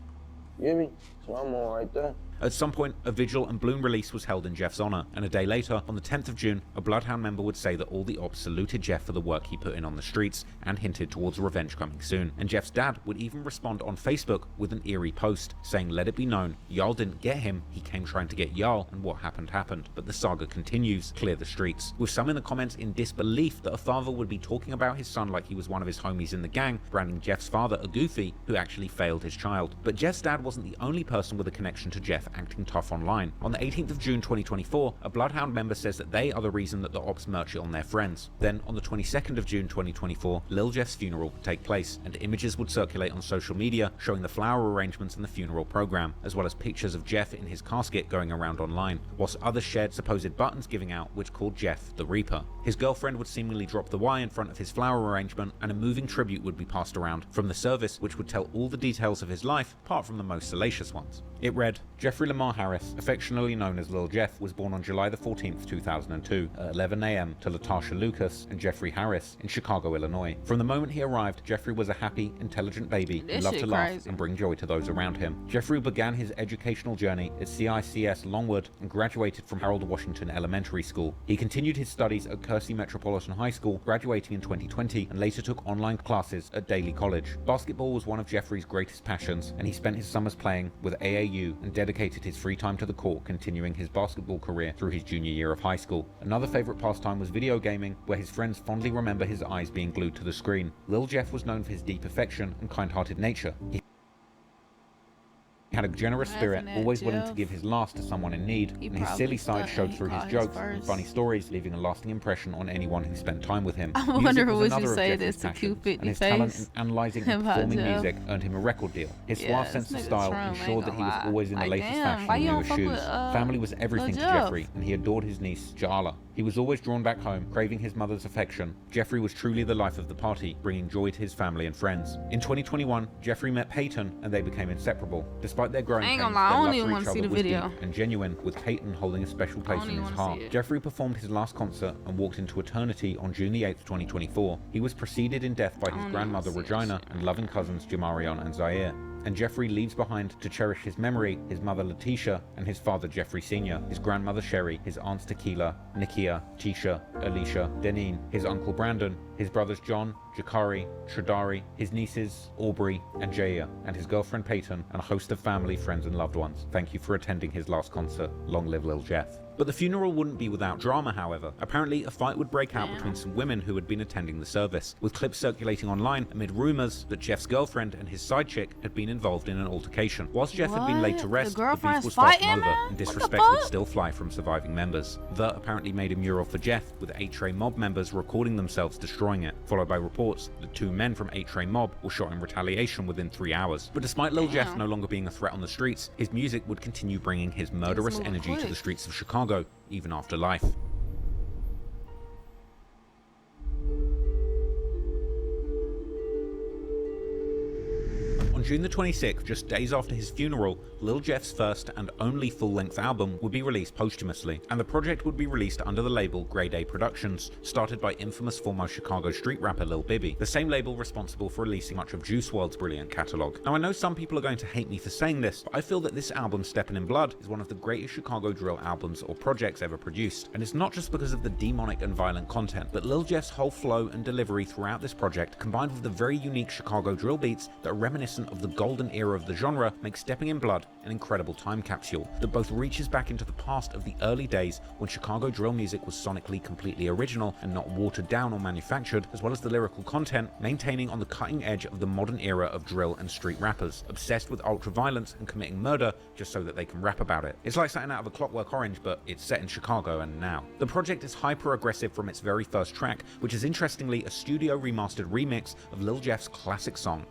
You hear me? So I'm on right there. At some point, a vigil and balloon release was held in Jeff's honor, and a day later, on the 10th of June, a Bloodhound member would say that all the ops saluted Jeff for the work he put in on the streets and hinted towards revenge coming soon. And Jeff's dad would even respond on Facebook with an eerie post, saying, "Let it be known, y'all didn't get him, he came trying to get y'all, and what happened happened. But the saga continues, clear the streets." With some in the comments in disbelief that a father would be talking about his son like he was one of his homies in the gang, branding Jeff's father a goofy who actually failed his child. But Jeff's dad wasn't the only person with a connection to Jeff acting tough online. On the 18th of June 2024, a Bloodhound member says that they are the reason that the ops merch it on their friends. Then, on the 22nd of June 2024, Lil Jeff's funeral would take place, and images would circulate on social media showing the flower arrangements and the funeral program, as well as pictures of Jeff in his casket going around online, whilst others shared supposed buttons giving out which called Jeff the Reaper. His girlfriend would seemingly drop the Y in front of his flower arrangement, and a moving tribute would be passed around from the service, which would tell all the details of his life, apart from the most salacious ones. It read, Jeffrey Lamar Harris, affectionately known as Lil Jeff, was born on July the 14th, 2002, at 11 a.m. to Latasha Lucas and Jeffrey Harris in Chicago, Illinois. From the moment he arrived, Jeffrey was a happy, intelligent baby who loved to laugh and bring joy to those around him. Jeffrey began his educational journey at CICS Longwood and graduated from Harold Washington Elementary School. He continued his studies at Kersey Metropolitan High School, graduating in 2020, and later took online classes at Daly College. Basketball was one of Jeffrey's greatest passions, and he spent his summers playing with AAU and dedicated his free time to the court, continuing his basketball career through his junior year of high school. Another favorite pastime was video gaming, where his friends fondly remember his eyes being glued to the screen. Lil Jeff was known for his deep affection and kind-hearted nature. He had a generous spirit, always willing to give his last to someone in need, and his silly side showed through his jokes and funny stories, leaving a lasting impression on anyone who spent time with him. I wonder who would you say this to Q50 and his talent in analyzing and performing music earned him a record deal. His suave sense of style ensured that he was always in the latest fashion and newest shoes. Family was everything to Jeffrey, and he adored his niece, Ja'ala. He was always drawn back home, craving his mother's affection. Jeffrey was truly the life of the party, bringing joy to his family and friends. In 2021, Jeffrey met Peyton, and they became inseparable. Despite their growing pains, their love for each other was deep and genuine, with Peyton holding a special place in his heart. Jeffrey performed his last concert and walked into eternity on June the 8th, 2024. He was preceded in death by his grandmother Regina and loving cousins Jamarion and Zaire. And Jeffrey leaves behind to cherish his memory, his mother Letitia, and his father Jeffrey Sr., his grandmother Sherry, his aunts Tequila, Nikia, Tisha, Alicia, Deneen, his uncle Brandon, his brothers John, Jakari, Tradari, his nieces Aubrey and Jaya, and his girlfriend Peyton, and a host of family, friends, and loved ones. Thank you for attending his last concert. Long live Lil Jeff. But the funeral wouldn't be without drama, however. Apparently, a fight would break out between some women who had been attending the service, with clips circulating online amid rumors that Jeff's girlfriend and his side chick had been involved in an altercation. Whilst Jeff had been laid to rest, the beef was far from over, and disrespect would still fly from surviving members. The apparently made a mural for Jeff, with 8-Tray Mob members recording themselves destroying it, followed by reports that 2 men from 8-Tray Mob were shot in retaliation within 3 hours. But despite Lil Jeff no longer being a threat on the streets, his music would continue bringing his murderous energy to the streets of Chicago, even after life. On June the 26th, just days after his funeral, Lil Jeff's first and only full-length album would be released posthumously, and the project would be released under the label Grade A Productions, started by infamous former Chicago street rapper Lil Bibby, the same label responsible for releasing much of Juice WRLD's brilliant catalogue. Now I know some people are going to hate me for saying this, but I feel that this album, Steppin' in Blood, is one of the greatest Chicago drill albums or projects ever produced, and it's not just because of the demonic and violent content, but Lil Jeff's whole flow and delivery throughout this project, combined with the very unique Chicago drill beats that are reminiscent of the golden era of the genre, make Steppin' in Blood an incredible time capsule that both reaches back into the past of the early days when Chicago drill music was sonically completely original and not watered down or manufactured, as well as the lyrical content maintaining on the cutting edge of the modern era of drill and street rappers, obsessed with ultra violence and committing murder just so that they can rap about it. It's like something out of A Clockwork Orange, but it's set in Chicago and now. The project is hyper aggressive from its very first track, which is interestingly a studio remastered remix of Lil Jeff's classic song,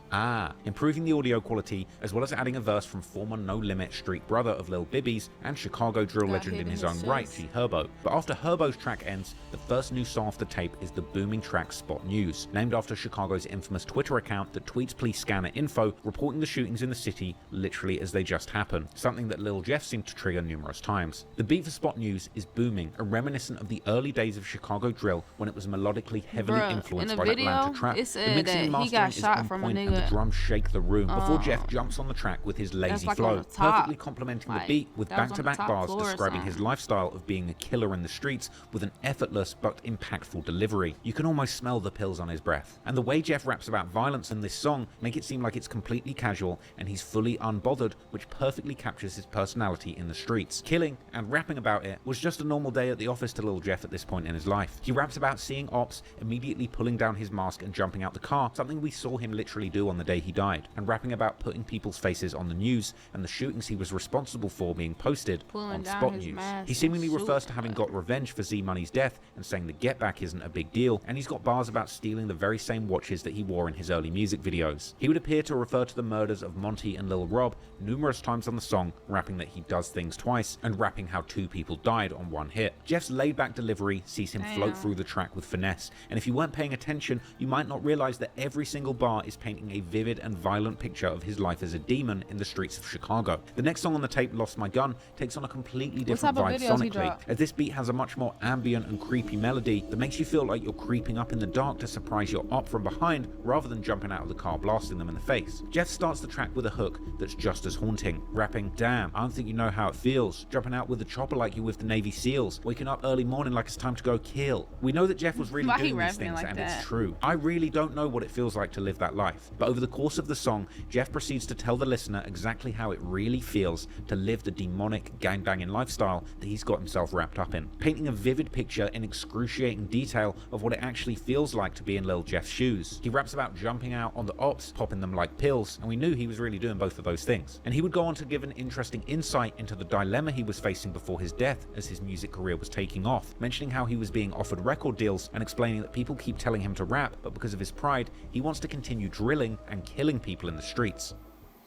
improving the audio quality, as well as adding a verse from former No Limit street brother of Lil Bibby's and Chicago drill legend in his own right, G Herbo. But after Herbo's track ends, the first new song off the tape is the booming track Spot News, named after Chicago's infamous Twitter account that tweets police scanner info reporting the shootings in the city literally as they just happen, something that Lil Jeff seemed to trigger numerous times. The beat for Spot News is booming and reminiscent of the early days of Chicago drill when it was melodically heavily influenced by Atlanta trap. The mixing and mastering is on point and the drums shake the room before Jeff jumps on the track with his lazy flow, perfectly complementing the beat with back-to-back bars describing his lifestyle of being a killer in the streets with an effortless but impactful delivery. You can almost smell the pills on his breath. And the way Jeff raps about violence in this song make it seem like it's completely casual and he's fully unbothered, which perfectly captures his personality in the streets. Killing and rapping about it was just a normal day at the office to Lil Jeff at this point in his life. He raps about seeing ops, immediately pulling down his mask and jumping out the car, something we saw him literally do on the day he died, and rapping about putting people's faces on the news and the shootings he was responsible for being posted on Spot News. He seemingly refers to having got revenge for Z Money's death and saying the get back isn't a big deal, and he's got bars about stealing the very same watches that he wore in his early music videos. He would appear to refer to the murders of Monty and Lil Rob numerous times on the song, rapping that he does things twice and rapping how 2 people died on one hit. Jeff's laid-back delivery sees him float through the track with finesse, and if you weren't paying attention, you might not realize that every single bar is painting a vivid and violent picture of his life as a demon in the streets of Chicago. The next song on the tape, Lost My Gun, takes on a completely different vibe sonically, as this beat has a much more ambient and creepy melody that makes you feel like you're creeping up in the dark to surprise your op from behind rather than jumping out of the car blasting them in the face. Jeff starts the track with a hook that's just as haunting, rapping, "Damn, I don't think you know how it feels, jumping out with a chopper like you with the Navy SEALs, waking up early morning like it's time to go kill." We know that Jeff was really doing these things, like and it's true. I really don't know what it feels like to live that life. But over the course of the song, Jeff proceeds to tell the listener exactly how it really feels to live the demonic gangbanging lifestyle that he's got himself wrapped up in, painting a vivid picture in excruciating detail of what it actually feels like to be in Lil Jeff's shoes. He raps about jumping out on the ops, popping them like pills, and we knew he was really doing both of those things. And he would go on to give an interesting insight into the dilemma he was facing before his death as his music career was taking off, mentioning how he was being offered record deals and explaining that people keep telling him to rap, but because of his pride, he wants to continue drilling and killing people in the streets.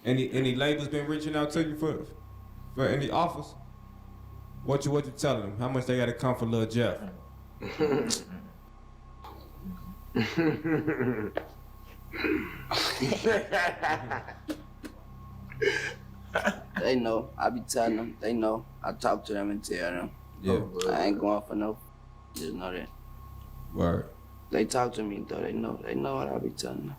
Any labels been reaching out to you for any offers? What you telling them? How much they gotta come for Lil Jeff? They know. I be telling them. They know. I talk to them and tell them. Yeah. I ain't going for no. Just know that. Word. They talk to me though. They know. They know what I be telling them.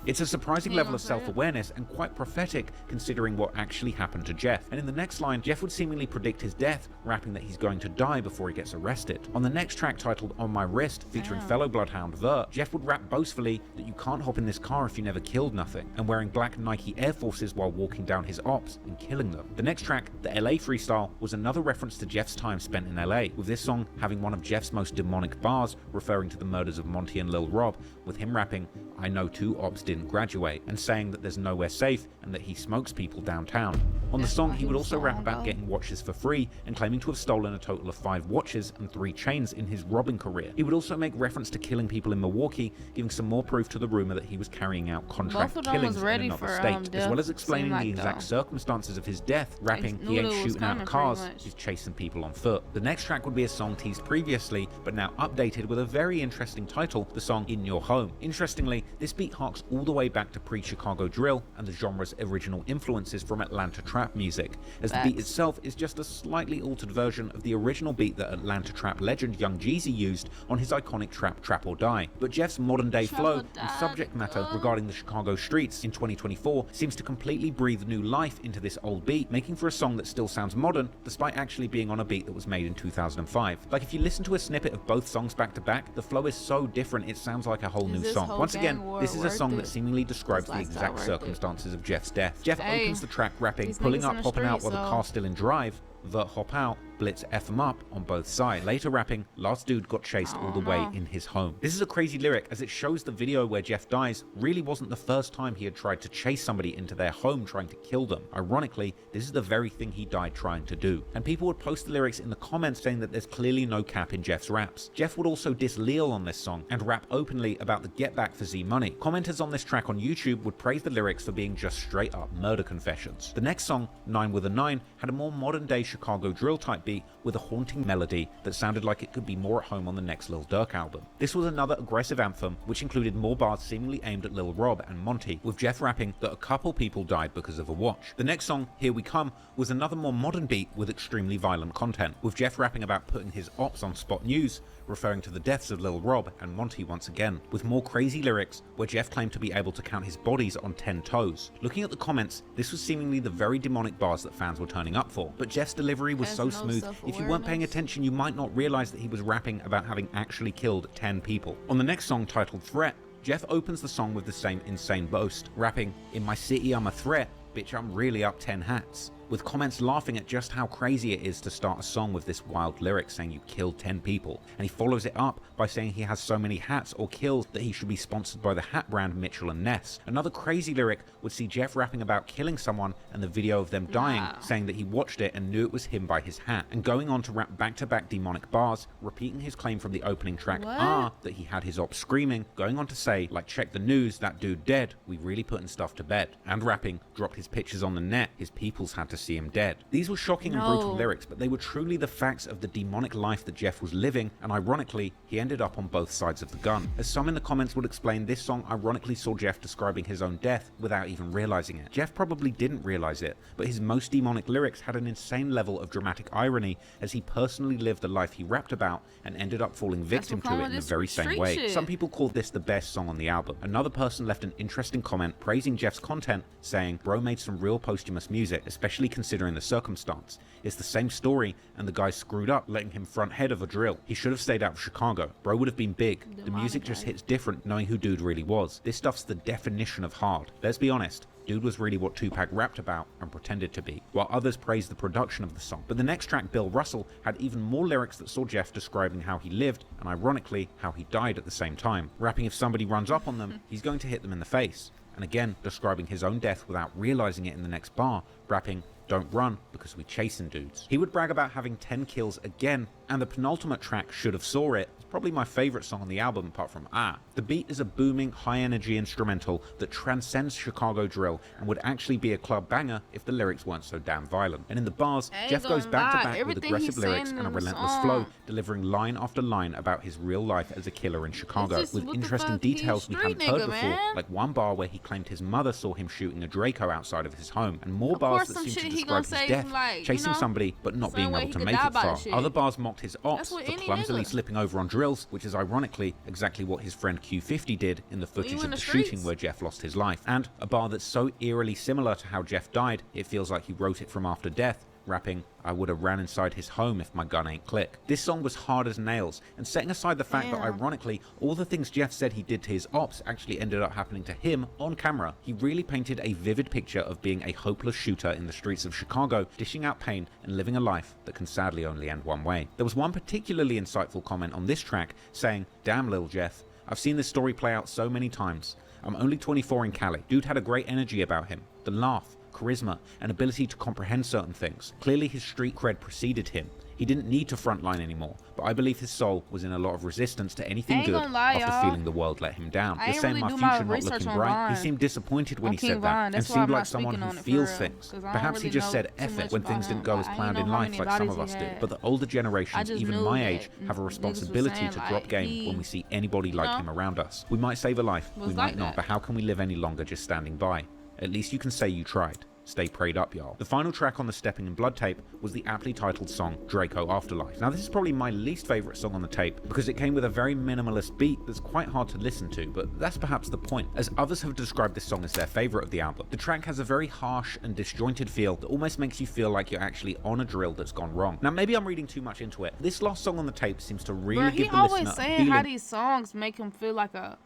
It's a surprising level of self-awareness and quite prophetic considering what actually happened to Jeff. And in the next line, Jeff would seemingly predict his death, rapping that he's going to die before he gets arrested. On the next track titled On My Wrist, featuring fellow Bloodhound Vert, Jeff would rap boastfully that you can't hop in this car if you never killed nothing, and wearing black Nike Air Forces while walking down his ops and killing them. The next track, the LA Freestyle, was another reference to Jeff's time spent in LA, with this song having one of Jeff's most demonic bars referring to the murders of Monty and Lil Rob, with him rapping, "I know 2 ops didn't graduate," and saying that there's nowhere safe and that he smokes people downtown. On the song, he would also rap about getting watches for free and claiming to have stolen a total of 5 watches and 3 chains in his robbing career. He would also make reference to killing people in Milwaukee, giving some more proof to the rumor that he was carrying out contract killings in another state, as well as explaining the exact circumstances of his death, rapping he ain't shooting out cars, he's chasing people on foot. The next track would be a song teased previously, but now updated with a very interesting title, the song In Your Home. Interestingly, this beat harks all the way back to pre-Chicago drill and the genre's original influences from Atlanta trap music, as the beat itself is just a slightly altered version of the original beat that Atlanta trap legend Young Jeezy used on his iconic track Trap or Die. But Jeff's modern day flow and subject matter regarding the Chicago streets in 2024 seems to completely breathe new life into this old beat, making for a song that still sounds modern despite actually being on a beat that was made in 2005. Like if you listen to a snippet of both songs back to back, the flow is so different it sounds like a whole new song. Once again, this is a song that seemingly describes the exact circumstances of Jeff's death. Jeff opens the track rapping, pulling up, hopping out while the car's still in drive, Vert hop out, Blitz F him up on both sides. Later rapping, last dude got chased all the way in his home. This is a crazy lyric as it shows the video where Jeff dies really wasn't the first time he had tried to chase somebody into their home trying to kill them. Ironically, this is the very thing he died trying to do. And people would post the lyrics in the comments saying that there's clearly no cap in Jeff's raps. Jeff would also diss Leil on this song and rap openly about the get back for Z Money. Commenters on this track on YouTube would praise the lyrics for being just straight up murder confessions. The next song, 9 with a 9, had a more modern day Chicago drill type beat with a haunting melody that sounded like it could be more at home on the next Lil Durk album. This was another aggressive anthem which included more bars seemingly aimed at Lil Rob and Monty, with Jeff rapping that a couple people died because of a watch. The next song, Here We Come, was another more modern beat with extremely violent content, with Jeff rapping about putting his ops on Spot News, referring to the deaths of Lil Rob and Monty once again, with more crazy lyrics where Jeff claimed to be able to count his bodies on 10 toes. Looking at the comments, this was seemingly the very demonic bars that fans were turning up for, but Jeff's delivery was so smooth, if you weren't paying attention you might not realize that he was rapping about having actually killed 10 people. On the next song titled Threat, Jeff opens the song with the same insane boast, rapping, "In my city I'm a threat, bitch I'm really up 10 hats." with comments laughing at just how crazy it is to start a song with this wild lyric saying you killed 10 people, and he follows it up by saying he has so many hats or kills that he should be sponsored by the hat brand Mitchell & Ness. Another crazy lyric would see Jeff rapping about killing someone and the video of them dying, saying that he watched it and knew it was him by his hat, and going on to rap back-to-back demonic bars, repeating his claim from the opening track that he had his ops screaming, going on to say, like, check the news, that dude dead, we really putting stuff to bed, and rapping, dropped his pictures on the net, his peoples had to see him dead. These were shocking and brutal lyrics, but they were truly the facts of the demonic life that Jeff was living, and ironically, he ended up on both sides of the gun. As some in the comments would explain, this song ironically saw Jeff describing his own death without even realizing it. Jeff probably didn't realize it, but his most demonic lyrics had an insane level of dramatic irony as he personally lived the life he rapped about and ended up falling victim to it in the very same way. Some people called this the best song on the album. Another person left an interesting comment praising Jeff's content, saying, bro made some real posthumous music, especially considering the circumstance. It's the same story, and the guy screwed up letting him front head of a drill. He should have stayed out of Chicago. Bro would have been big. The music just hits different knowing who dude really was. This stuff's the definition of hard. Let's be honest. Dude was really what Tupac rapped about and pretended to be, while others praised the production of the song. But the next track, Bill Russell, had even more lyrics that saw Jeff describing how he lived, and ironically, how he died at the same time. Rapping if somebody runs up on them, he's going to hit them in the face. And again, describing his own death without realizing it in the next bar, rapping, don't run because we chasing dudes. He would brag about having 10 kills again, and the penultimate track, Should Have Saw It, is probably my favorite song on the album apart from The beat is a booming, high-energy instrumental that transcends Chicago drill and would actually be a club banger if the lyrics weren't so damn violent. And in the bars, Jeff goes back-to-back with aggressive lyrics and a relentless flow, delivering line after line about his real life as a killer in Chicago, with interesting details we hadn't heard before, like one bar where he claimed his mother saw him shooting a Draco outside of his home, and more bars that seem to describe his death, like, chasing somebody but not being able to make it far. Other bars mocked his ops for clumsily slipping over on drills, which is ironically exactly what his friend Q50 did in the footage of the shooting where Jeff lost his life. And a bar that's so eerily similar to how Jeff died, it feels like he wrote it from after death, rapping, I would have ran inside his home if my gun ain't click. This song was hard as nails, and setting aside the fact that ironically, all the things Jeff said he did to his ops actually ended up happening to him on camera, he really painted a vivid picture of being a hopeless shooter in the streets of Chicago, dishing out pain and living a life that can sadly only end one way. There was one particularly insightful comment on this track saying, damn Lil Jeff, I've seen this story play out so many times. I'm only 24 in Cali. Dude had a great energy about him. The laugh, charisma, and ability to comprehend certain things. Clearly his street cred preceded him. He didn't need to frontline anymore, but I believe his soul was in a lot of resistance to anything good after feeling the world let him down. You're saying my future not looking bright? He seemed disappointed when he said that, and seemed like someone who feels things. Perhaps he just said F it when things didn't go as planned in life like some of us do. But the older generations, even my age, have a responsibility to drop game when we see anybody like him around us. We might save a life, we might not, but how can we live any longer just standing by? At least you can say you tried. Stay prayed up, y'all. The final track on the Stepping in Blood tape was the aptly titled song Draco Afterlife. Now this is probably my least favorite song on the tape because it came with a very minimalist beat that's quite hard to listen to, but that's perhaps the point, as others have described this song as their favorite of the album. The track has a very harsh and disjointed feel that almost makes you feel like you're actually on a drill that's gone wrong. Now maybe I'm reading too much into it. This last song on the tape seems to really give the listener a feeling. He always saying how these songs make him feel like a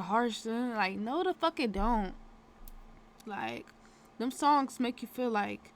harsh thing. Like, no the fuck it don't. Like, them songs make you feel like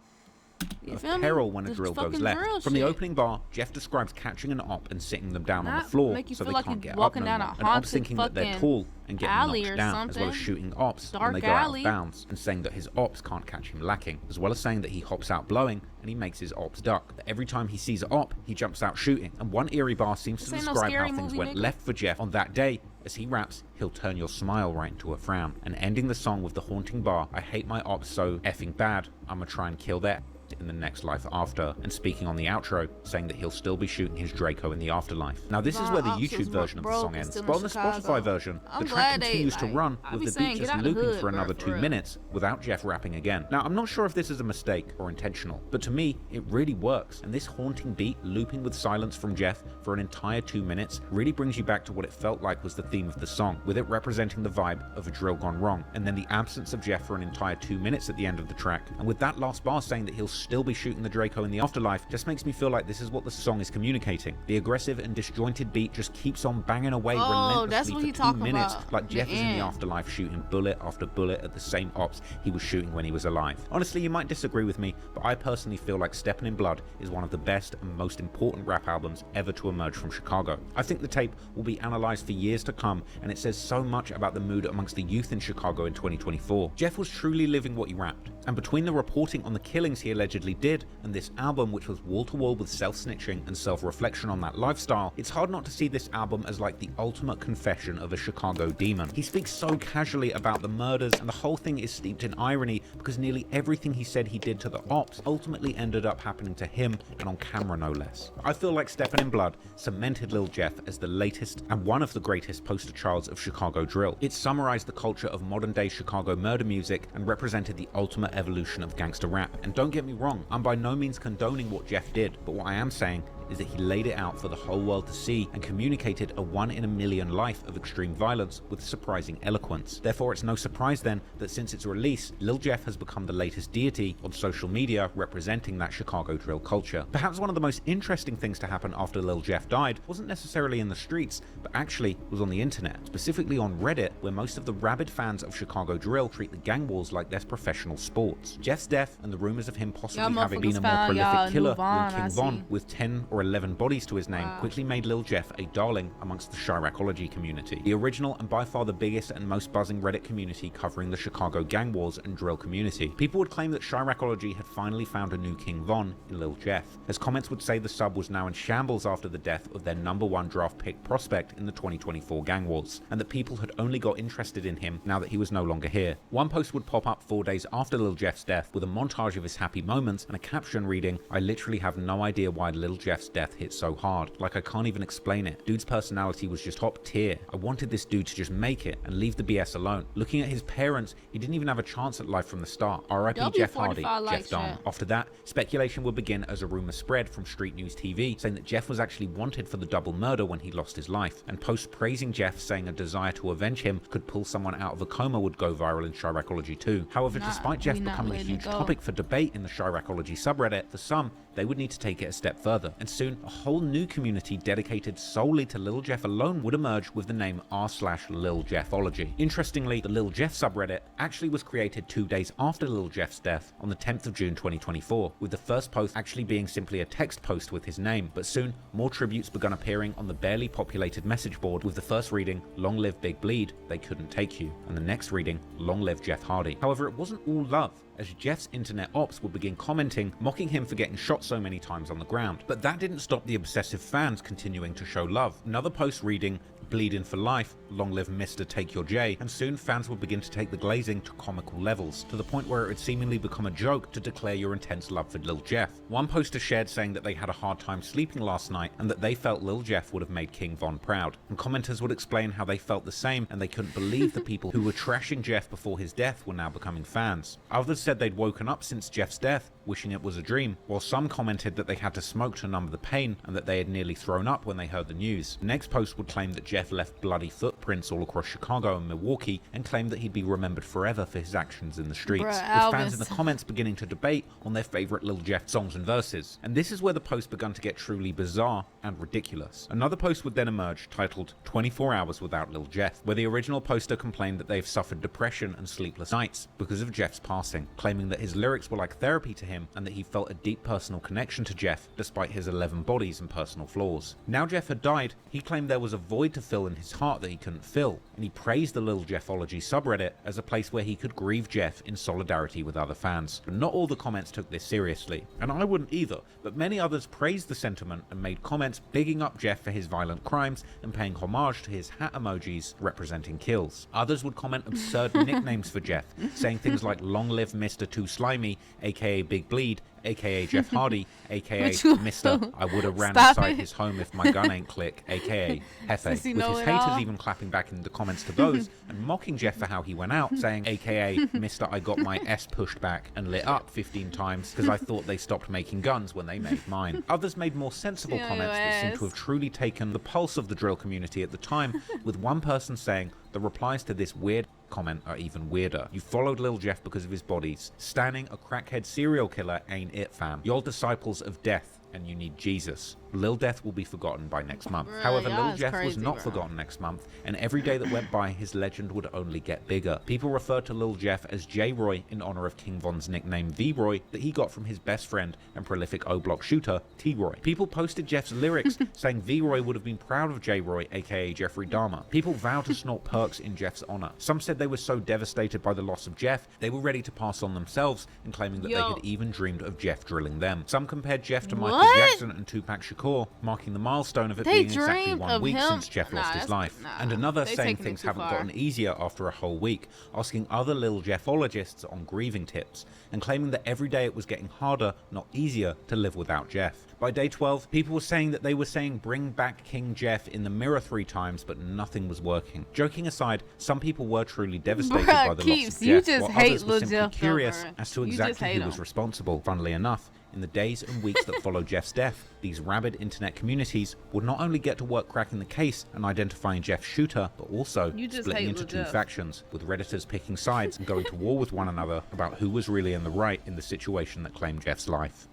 of peril when a drill goes left. From the opening bar, Jeff describes catching an op and sitting them down on the floor so they can't get up no more. And ops thinking that they're tall and getting knocked down, as well as shooting ops when they go out of bounds, and saying that his ops can't catch him lacking, as well as saying that he hops out blowing and he makes his ops duck. That every time he sees an op, he jumps out shooting. And one eerie bar seems to describe how things went left for Jeff on that day. As he raps, he'll turn your smile right into a frown. And ending the song with the haunting bar, I hate my ops so effing bad, I'ma try and kill their in the next life after, and speaking on the outro, saying that he'll still be shooting his Draco in the afterlife. Now this is where the YouTube version of the song ends, but on the Spotify version, the track continues to run with the beat just looping for another 2 minutes without Jeff rapping again. Now I'm not sure if this is a mistake or intentional, but to me it really works, and this haunting beat looping with silence from Jeff for an entire 2 minutes really brings you back to what it felt like was the theme of the song, with it representing the vibe of a drill gone wrong, and then the absence of Jeff for an entire 2 minutes at the end of the track, and with that last bar saying that he'll still be shooting the Draco in the afterlife just makes me feel like this is what the song is communicating. The aggressive and disjointed beat just keeps on banging away relentlessly for 2 minutes, like Jeff is in the afterlife shooting bullet after bullet at the same ops he was shooting when he was alive. Honestly, you might disagree with me, but I personally feel like Steppin' in Blood is one of the best and most important rap albums ever to emerge from Chicago. I think the tape will be analysed for years to come, and it says so much about the mood amongst the youth in Chicago in 2024. Jeff was truly living what he rapped, and between the reporting on the killings he allegedly did and this album, which was wall-to-wall with self-snitching and self-reflection on that lifestyle, it's hard not to see this album as like the ultimate confession of a Chicago demon. He speaks so casually about the murders, and the whole thing is steeped in irony because nearly everything he said he did to the ops ultimately ended up happening to him, and on camera no less. I feel like Steppin' in Blood cemented Lil Jeff as the latest and one of the greatest poster childs of Chicago drill. It summarized the culture of modern day Chicago murder music and represented the ultimate evolution of gangster rap. And don't get me wrong, I'm by no means condoning what Jeff did, but what I am saying is that he laid it out for the whole world to see and communicated a 1 in a million life of extreme violence with surprising eloquence. Therefore, it's no surprise then that since its release, Lil Jeff has become the latest deity on social media representing that Chicago drill culture. Perhaps one of the most interesting things to happen after Lil Jeff died wasn't necessarily in the streets, but actually was on the internet, specifically on Reddit, where most of the rabid fans of Chicago drill treat the gang wars like their professional sports. Jeff's death and the rumors of him possibly having been a more prolific killer than King Von with 10 or 11 bodies to his name quickly made Lil Jeff a darling amongst the Chiracology community, the original and by far the biggest and most buzzing Reddit community covering the Chicago gang wars and drill community. People would claim that Chiracology had finally found a new King Von in Lil Jeff, as comments would say the sub was now in shambles after the death of their #1 draft pick prospect in the 2024 gang wars, and that people had only got interested in him now that he was no longer here. One post would pop up 4 days after Lil Jeff's death with a montage of his happy moments and a caption reading, "I literally have no idea why Lil Jeff's death hit so hard. Like, I can't even explain it. Dude's personality was just top tier. I wanted this dude to just make it and leave the BS alone. Looking at his parents, he didn't even have a chance at life from the start. R.I.P. Jeff Hardy, Jeff Dahmer." After that, speculation would begin as a rumor spread from Street News TV saying that Jeff was actually wanted for the double murder when he lost his life, and posts praising Jeff saying a desire to avenge him could pull someone out of a coma would go viral in Chiracology too. However, despite Jeff becoming a huge topic for debate in the Chiracology subreddit, for some, they would need to take it a step further, and soon a whole new community dedicated solely to Lil Jeff alone would emerge with the name r/Lil Jeffology. Interestingly, the Lil Jeff subreddit actually was created 2 days after Lil Jeff's death on the 10th of June 2024, with the first post actually being simply a text post with his name, but soon more tributes began appearing on the barely populated message board, with the first reading, "Long live Big Bleed, they couldn't take you," and the next reading, "Long live Jeff Hardy." However, it wasn't all love, as Jeff's internet ops would begin commenting, mocking him for getting shot so many times on the ground. But that didn't stop the obsessive fans continuing to show love. Another post reading, "Bleeding for life, long live Mr. Take Your J," and soon fans would begin to take the glazing to comical levels, to the point where it would seemingly become a joke to declare your intense love for Lil Jeff. One poster shared saying that they had a hard time sleeping last night and that they felt Lil Jeff would have made King Von proud, and commenters would explain how they felt the same and they couldn't believe the people who were trashing Jeff before his death were now becoming fans. Others said they'd woken up since Jeff's death, wishing it was a dream, while some commented that they had to smoke to numb the pain and that they had nearly thrown up when they heard the news. The next post would claim that Jeff left bloody footprints all across Chicago and Milwaukee and claimed that he'd be remembered forever for his actions in the streets, with fans in the comments beginning to debate on their favorite Lil Jeff songs and verses. And this is where the post began to get truly bizarre and ridiculous. Another post would then emerge titled 24 Hours Without Lil Jeff, where the original poster complained that they've suffered depression and sleepless nights because of Jeff's passing, claiming that his lyrics were like therapy to him and that he felt a deep personal connection to Jeff despite his 11 bodies and personal flaws. Now Jeff had died, he claimed there was a void to fill in his heart that he couldn't fill, and he praised the Lil Jeffology subreddit as a place where he could grieve Jeff in solidarity with other fans. But not all the comments took this seriously, and I wouldn't either, but many others praised the sentiment and made comments bigging up Jeff for his violent crimes and paying homage to his hat emojis representing kills. Others would comment absurd nicknames for Jeff, saying things like "Long live Mr. Too Slimy," aka Big Bleed, aka Jeff Hardy, aka Mr. I would have ran inside his home if my gun ain't click, aka Hefe, with his haters even clapping back in the comments to those and mocking Jeff for how he went out, saying aka Mr. I got my S pushed back and lit up 15 times because I thought they stopped making guns when they made mine. Others made more sensible comments that seemed to have truly taken the pulse of the drill community at the time, with one person saying the replies to this weird comment are even weirder. You followed Lil Jeff because of his bodies. Standing a crackhead serial killer ain't it, fam. You're disciples of death, and you need Jesus. Lil Death will be forgotten by next month. However, Lil Jeff was not forgotten next month, and every day that went by, his legend would only get bigger. People refer to Lil Jeff as J-Roy in honor of King Von's nickname V-Roy that he got from his best friend and prolific O-Block shooter, T-Roy. People posted Jeff's lyrics saying V-Roy would have been proud of J-Roy, aka Jeffrey Dahmer. People vowed to snort perks in Jeff's honor. Some said they were so devastated by the loss of Jeff, they were ready to pass on themselves and claiming that they had even dreamed of Jeff drilling them. Some compared Jeff to Michael Jackson and Tupac Shakur, marking the milestone of it being exactly 1 week since Jeff lost his life. And another saying things haven't gotten easier after a whole week, asking other Lil Jeffologists on grieving tips, and claiming that every day it was getting harder, not easier, to live without Jeff. By day 12, people were saying that they were saying bring back King Jeff in the mirror 3 times, but nothing was working. Joking aside, some people were truly devastated by the loss of Jeff, while others were simply curious as to exactly who was responsible. Funnily enough, in the days and weeks that followed Jeff's death, these rabid internet communities would not only get to work cracking the case and identifying Jeff's shooter, but also splitting into 2 factions, with Redditors picking sides and going to war with one another about who was really in the right in the situation that claimed Jeff's life.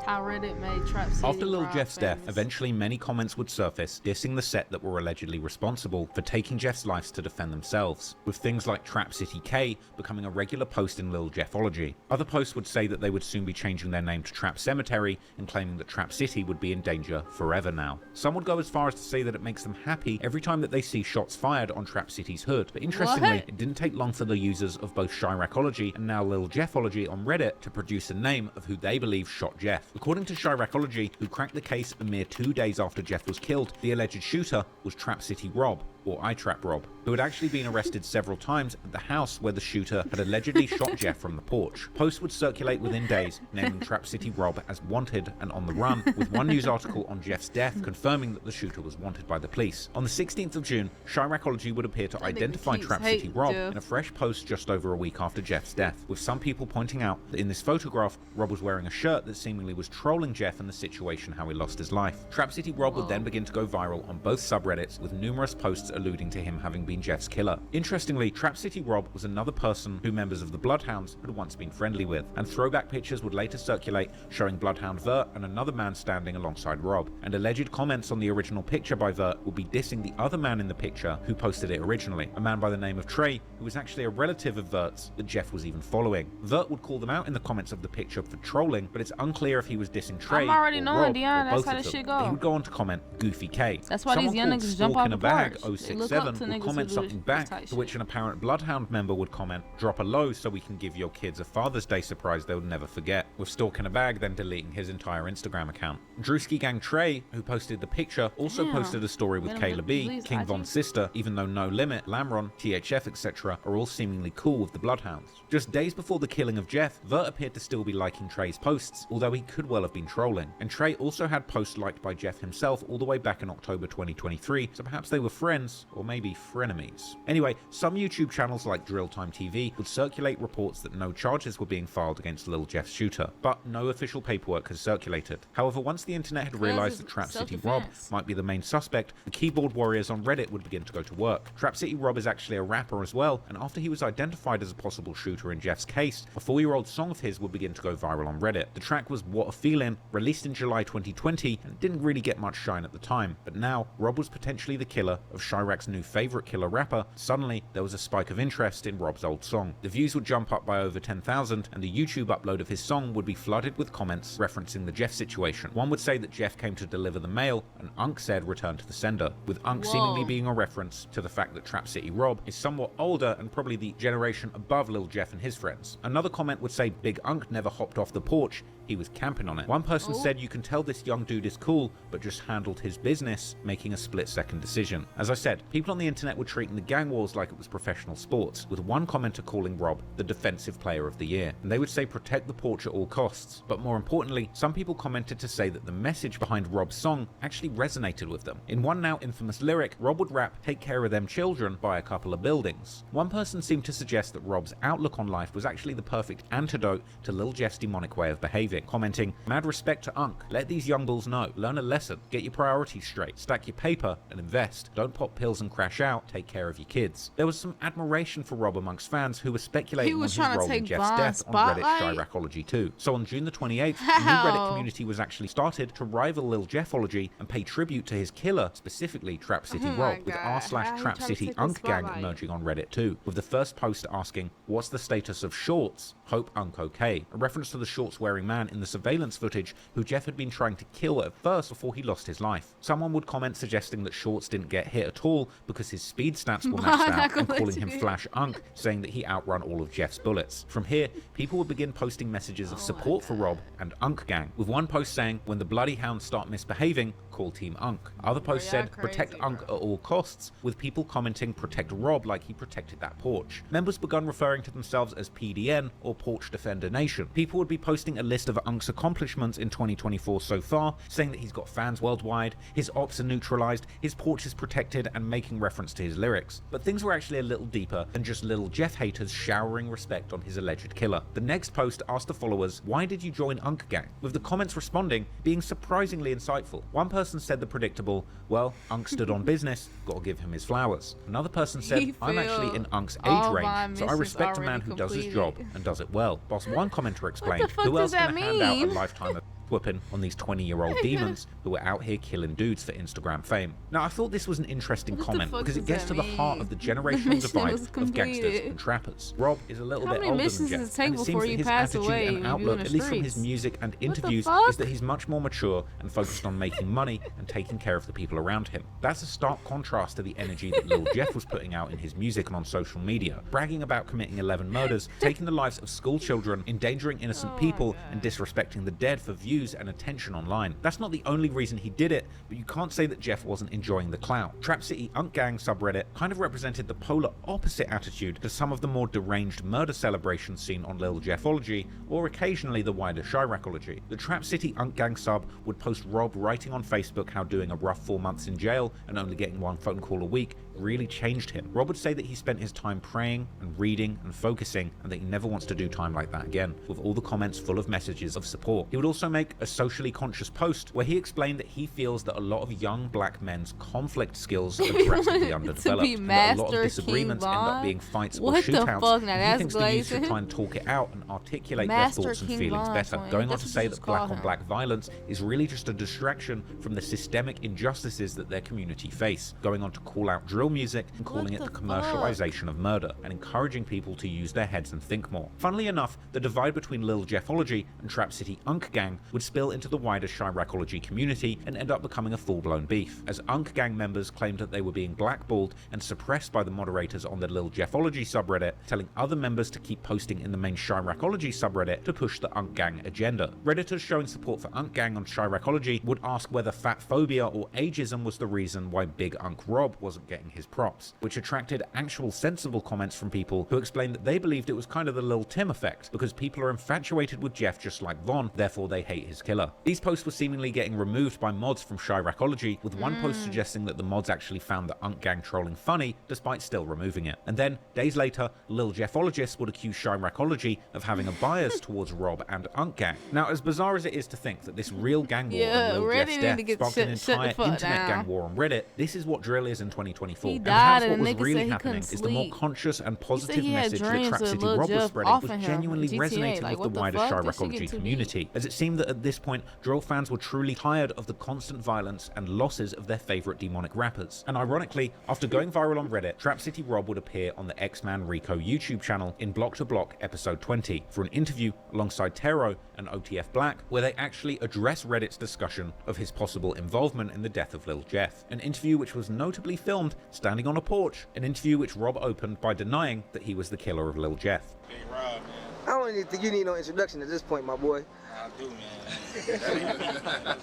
How Reddit made Trap City After Lil Rob Jeff's death, famous. eventually many comments would surface dissing the set that were allegedly responsible for taking Jeff's lives to defend themselves, with things like Trap City K becoming a regular post in Lil Jeffology. Other posts would say that they would soon be changing their name to Trap Cemetery and claiming that Trap City would be in danger forever now. Some would go as far as to say that it makes them happy every time that they see shots fired on Trap City's hood, but interestingly, it didn't take long for the users of both Chiracology and now Lil Jeffology on Reddit to produce a name of who they believe shot Jeff. According to Chiracology, who cracked the case a mere 2 days after Jeff was killed, the alleged shooter was Trap City Rob, or iTrap Rob, who had actually been arrested several times at the house where the shooter had allegedly shot Jeff from the porch. Posts would circulate within days, naming Trap City Rob as wanted and on the run, with one news article on Jeff's death confirming that the shooter was wanted by the police. On the 16th of June, Chiracology would appear to identify Trap City Rob in a fresh post just over a week after Jeff's death, with some people pointing out that in this photograph, Rob was wearing a shirt that seemingly was trolling Jeff and the situation how he lost his life. Trap City Rob would then begin to go viral on both subreddits, with numerous posts alluding to him having been Jeff's killer. Interestingly, Trap City Rob was another person who members of the Bloodhounds had once been friendly with, and throwback pictures would later circulate showing Bloodhound Vert and another man standing alongside Rob, and alleged comments on the original picture by Vert would be dissing the other man in the picture who posted it originally, a man by the name of Trey, who was actually a relative of Vert's that Jeff was even following. Vert would call them out in the comments of the picture for trolling, but it's unclear if he was dissing Trey I'm already or knowing, Rob, Dion, or that's both how of this them. shit go. He would go on to comment Goofy K. That's why Someone these young called niggas jump Stalk off in the a Bag porch. They look 067 up to would niggas comment who do something this back, type to which an apparent Bloodhound member would comment, drop a low so we can give your kids a Father's Day surprise they'll never forget, with Stalk in a Bag then deleting his entire Instagram account. Drewski Gang Trey, who posted the picture, also posted a story with Kayla B, King Von's sister, even though No Limit, Lamron, THF, etc. are all seemingly cool with the Bloodhounds. Just days before the killing of Jeff, Vert appeared to still be liking Trey's posts, although he could well have been trolling, and Trey also had posts liked by Jeff himself all the way back in October 2023, so perhaps they were friends, or maybe frenemies. Anyway, some YouTube channels like Drill Time TV would circulate reports that no charges were being filed against Lil Jeff's shooter, but no official paperwork has circulated. However, once the internet had realized that Trap City Rob might be the main suspect, the keyboard warriors on Reddit would begin to go to work. Trap City Rob is actually a rapper as well, and after he was identified as a possible shooter in Jeff's case, a 4-year-old song of his would begin to go viral on Reddit. The track was What a Feelin', released in July 2020, and didn't really get much shine at the time, but now Rob was potentially the killer of Chirac's new favorite killer rapper. Suddenly, there was a spike of interest in Rob's old song. The views would jump up by over 10,000, and the YouTube upload of his song would be flooded with comments referencing the Jeff situation. One would say that Jeff came to deliver the mail, and Unk said return to the sender, with Unk seemingly being a reference to the fact that Trap City Rob is somewhat older and probably the generation above Lil Jeff and his friends. Another comment would say Big Unk never hopped off the porch, he was camping on it. One person said you can tell this young dude is cool, but just handled his business, making a split-second decision. As I said, people on the internet were treating the gang wars like it was professional sports, with one commenter calling Rob the defensive player of the year, and they would say protect the porch at all costs. But more importantly, some people commented to say that the message behind Rob's song actually resonated with them. In one now infamous lyric, Rob would rap take care of them children by a couple of buildings. One person seemed to suggest that Rob's outlook on life was actually the perfect antidote to Lil Jeff's demonic way of behaving. posting, commenting, "Mad respect to Unc. Let these young bulls know. Learn a lesson. Get your priorities straight. Stack your paper and invest. Don't pop pills and crash out. Take care of your kids." There was some admiration for Rob amongst fans who were speculating on his role in Jeff's death on Reddit's Chiracology too. So on June the 28th, a new Reddit community was actually started to rival Lil Jeffology and pay tribute to his killer, specifically Trap City Rob, with r/Trap City Unc Gang emerging on Reddit too, with the first post asking, "What's the status of Shorts? Hope Unc okay?" A reference to the shorts-wearing man in the surveillance footage who Jeff had been trying to kill at first before he lost his life. Someone would comment suggesting that Shorts didn't get hit at all because his speed stats were maxed out, and calling him Flash Unc, saying that he outrun all of Jeff's bullets. From here, people would begin posting messages of support for Rob and Unc Gang, with one post saying, "When the bloody hounds start misbehaving, call Team Unc." Other posts said, "Protect Unc at all costs," with people commenting, "Protect Rob like he protected that porch." Members begun referring to themselves as PDN, or Porch Defender Nation. People would be posting a list of Unc's accomplishments in 2024 so far, saying that he's got fans worldwide, his ops are neutralized, his porch is protected, and making reference to his lyrics. But things were actually a little deeper than just Lil Jeff haters showering respect on his alleged killer. The next post asked the followers, "Why did you join Unc Gang?" with the comments responding being surprisingly insightful. One person said the predictable, "Well, Unc stood on business, gotta give him his flowers." Another person said, "I'm actually in Unc's age range, so I respect a man who does his job and does it well." Whilst one commenter explained, "Who else gonna hand out a lifetime of whipping on these 20-year-old demons who are out here killing dudes for Instagram fame?" Now, I thought this was an interesting comment because it gets to the heart of the generational divide of gangsters and trappers. Rob is a little bit older than Jeff, and it seems that his attitude and outlook, at least from his music and interviews, is that he's much more mature and focused on making money and taking care of the people around him. That's a stark contrast to the energy that Lil Jeff was putting out in his music and on social media, bragging about committing 11 murders, taking the lives of school children, endangering innocent people, and disrespecting the dead for views and attention online. That's not the only reason he did it, but you can't say that Jeff wasn't enjoying the clout. Trap City Unc Gang subreddit kind of represented the polar opposite attitude to some of the more deranged murder celebrations seen on Lil Jeffology, or occasionally the wider Chiracology. The Trap City Unc Gang sub would post Rob writing on Facebook how doing a rough 4 months in jail and only getting one phone call a week really changed him. Rob would say that he spent his time praying and reading and focusing, and that he never wants to do time like that again, with all the comments full of messages of support. He would also make a socially conscious post where he explained that he feels that a lot of young black men's conflict skills are drastically underdeveloped, and that a lot of disagreements end up being fights or shootouts, and he thinks the youth should try and talk it out and articulate their thoughts and feelings better, going on to say that black-on-black violence is really just a distraction from the systemic injustices that their community face, going on to call out drill music and calling it the commercialization of murder, and encouraging people to use their heads and think more. Funnily enough, the divide between Lil Jeffology and Trap City Unc Gang would spill into the wider Chiracology community and end up becoming a full-blown beef, as Unc Gang members claimed that they were being blackballed and suppressed by the moderators on the Lil Jeffology subreddit, telling other members to keep posting in the main Chiracology subreddit to push the Unc Gang agenda. Redditors showing support for Unc Gang on Chiracology would ask whether fat phobia or ageism was the reason why Big Unc Rob wasn't getting his props, which attracted actual sensible comments from people who explained that they believed it was kind of the Lil Tim effect, because people are infatuated with Jeff just like Von, therefore they hate his killer. These posts were seemingly getting removed by mods from Chiracology, with one post suggesting that the mods actually found the Unc Gang trolling funny, despite still removing it. And then, days later, Lil Jeffologists would accuse Chiracology of having a bias towards Rob and Unc Gang. Now, as bizarre as it is to think that this real gang war and Lil Jeff's death sparked an entire internet gang war on Reddit, this is what drill is in 2024. And perhaps what was really happening is the more conscious and positive message that Trap City Rob was spreading was genuinely resonating with the wider Chiracology community, as it seemed that at this point, drill fans were truly tired of the constant violence and losses of their favorite demonic rappers. And ironically, after going viral on Reddit, Trap City Rob would appear on the X-Man Rico YouTube channel in Block to Block episode 20 for an interview alongside Tero and OTF Black, where they actually address Reddit's discussion of his possible involvement in the death of Lil Jeff. An interview which was notably filmed standing on a porch, an interview which Rob opened by denying that he was the killer of Lil Jeff. Hey Rob, man. I don't even think you need no introduction at this point, my boy. I do, man.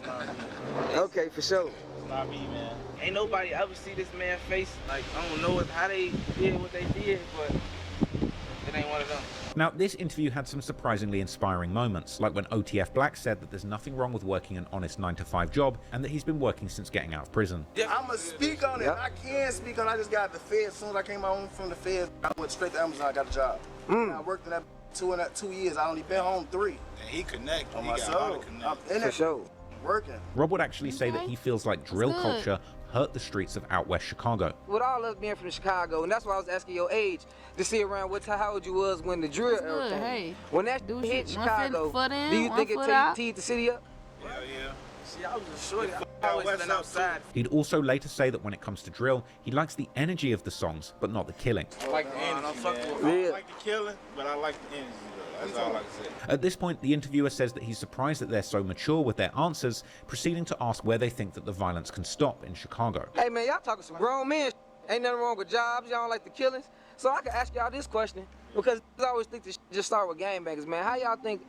Okay, for sure. It's not me, man. Ain't nobody ever see this man's face. Like, I don't know how they did what they did, but it ain't one of them. Now, this interview had some surprisingly inspiring moments, like when OTF Black said that there's nothing wrong with working an honest 9-to-5 job, and that he's been working since getting out of prison. I'ma speak on it. I can speak on it. I just got the Fed. As soon as I came home from the Fed, I went straight to Amazon, I got a job. I worked in that 2 years. I only been home 3. And he connect. On He my got a lot soul. of connect. I'm in it. For sure. Working. Rob would actually say that he feels like drill culture hurt the streets of out west Chicago. With all us being from Chicago, and that's why I was asking your age to see around how old you was when the drill era came. Hey, when that hit Chicago, do you think it teed the city up? Hell yeah. See, I was just shorty. I always been outside. He'd also later say that when it comes to drill, he likes the energy of the songs, but not the killing. I like the energy, man. I don't like the killing, but I like the energy, though. That's all I can say. At this point, the interviewer says that he's surprised that they're so mature with their answers, proceeding to ask where they think that the violence can stop in Chicago. Hey, man, y'all talking some grown men. Ain't nothing wrong with jobs. Y'all don't like the killings. So I can ask y'all this question, because I always think this just start with gangbangers, man. How y'all think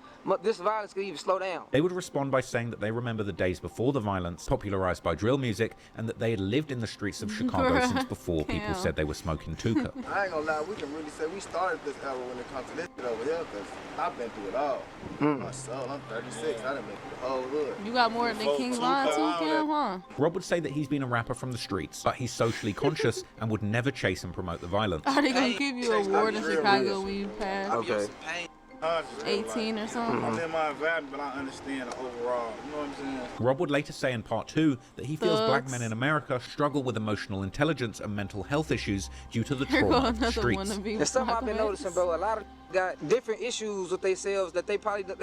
this violence could even slow down? They would respond by saying that they remember the days before the violence, popularized by drill music, and that they had lived in the streets of Chicago since before people said they were smoking Tuka. I ain't gonna lie, we can really say we started this era when it comes to this shit over here, because I've been through it all. My soul, I'm 36, I done been through the whole hood. You got more than King Von too, Kim, huh? Rob would say that he's been a rapper from the streets, but he's socially conscious and would never chase and promote the violence. Are they gonna give you a award in Chicago when you pass? Okay. 18 or something? I'm in my environment, but I understand the overall. You know what I'm saying? Rob would later say in part 2 that he feels Thugs. black men in America struggle with emotional intelligence and mental health issues due to the Here trauma go of the another streets. wannabe And something I've been black noticing, bro, a lot of got different issues with themselves that they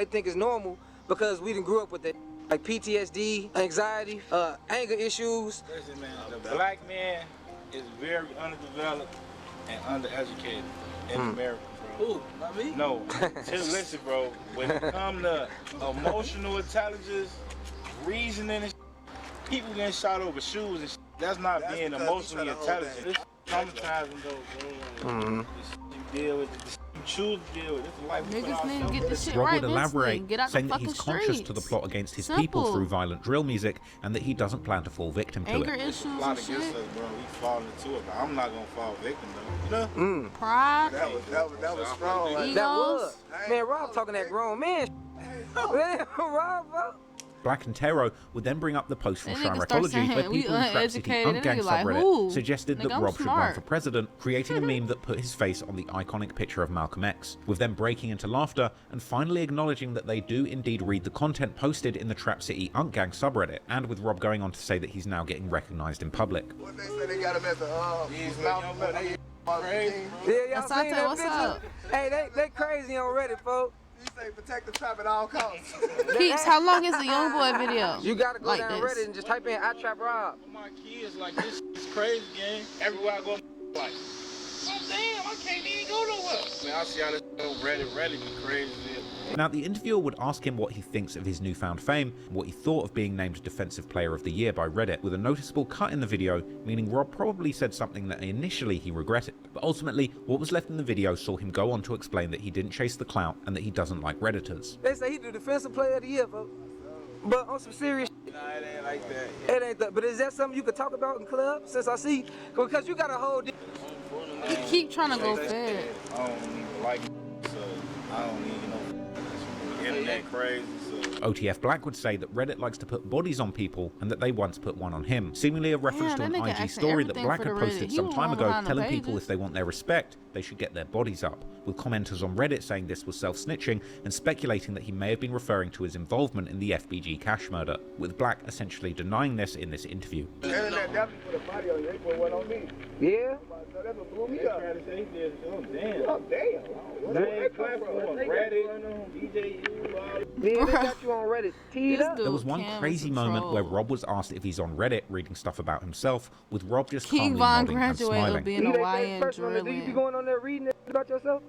think is normal because we didn't grow up with it. Like PTSD, anxiety, anger issues. Listen, man, the black man is very underdeveloped and undereducated in America, bro. Ooh, not me? No, just listen, bro. When it comes to emotional intelligence, reasoning and shit, people getting shot over shoes and shit, that's not being emotionally intelligent. This traumatizing though, bro. This shit you deal with, this shit you choose to deal with. This is life we put Niggas need to ourselves get this in. shit Rob right would mentally. elaborate, Get out saying the that he's fucking conscious streets. to the plot against his Simple. people through violent drill music, and that he doesn't plan to fall victim to Anger it. issues A and lot against shit. us, bro. We falling into it, but I'm not gonna fall victim though. You know? Pride. That was strong. Like, That was. Man, Rob talking that grown man. Man, Rob, bro. Black and Tero would then bring up the post from That Shrine nigga start Recology saying, where "We people in Trap City uneducated," and Gang they like, subreddit "Who? suggested Nigga, that I'm Rob should run smart. for president, creating a meme that put his face on the iconic picture of Malcolm X, with them breaking into laughter and finally acknowledging that they do indeed read the content posted in the Trap City Gang subreddit, and with Rob going on to say that he's now getting recognized in public. what they say they got him at the mountain. Yeah, y'all seen that what's picture? up? Hey, they crazy on Reddit, folks. He say protect the trap at all costs. Keeps, how long is the Young Boy video? You gotta go Like down this. Reddit and just type in I Trap Rob. My kids like this is crazy, gang. Everywhere I go, like, oh damn, I can't even go nowhere. Man, I see how this on Reddit be crazy. Now, the interviewer would ask him what he thinks of his newfound fame, and what he thought of being named Defensive Player of the Year by Reddit, with a noticeable cut in the video, meaning Rob probably said something that initially he regretted. But ultimately, what was left in the video saw him go on to explain that he didn't chase the clout and that he doesn't like Redditors. They say he the Defensive Player of the Year, folks. But on some serious shit. Nah, it ain't like that. It ain't that. But is that something you could talk about in club? Since I see, because you got a whole. You keep trying to go fed. I don't even like it, so I don't even know. Internet crazy, so. OTF Black would say that Reddit likes to put bodies on people and that they once put one on him, seemingly a reference Man, to that an nigga IG asking story that everything Black for had the posted Reddit. some He time won't ago behind the telling people pages. if they want their respect, they should get their bodies up, with commenters on Reddit saying this was self-snitching and speculating that he may have been referring to his involvement in the FBG cash murder, with Black essentially denying this in this interview. Internet definitely put a body on you. They put one on me. Yeah? That's what blew me up. Oh, damn. Oh, damn. Same platform, Reddit, DJU, all Yeah, they got you on Reddit. Teed up. There was one crazy moment where Rob was asked if he's on Reddit reading stuff about himself, with Rob just King calmly Von nodding and graduated smiling. being a YN Do you be drilling. going on there reading it about yourself?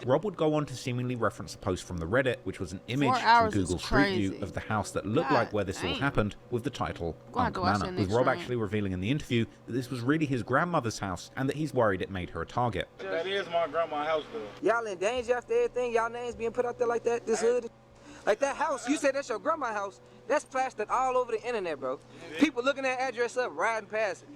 Rob would go on to seemingly reference a post from the Reddit, which was an image 4 from hours is Google Street View crazy. of the house that looked like where this all dang. happened, with the title Gonna have Unk to watch Manor, that with next Rob round. actually revealing in the interview that this was really his grandmother's house and that he's worried it made her a target. That is my grandma's house, though. Y'all in danger after everything? Y'all names being put out there like that? This hood? Like that house, you said that's your grandma's house. That's plastered all over the internet, bro. People looking that address up, riding past it.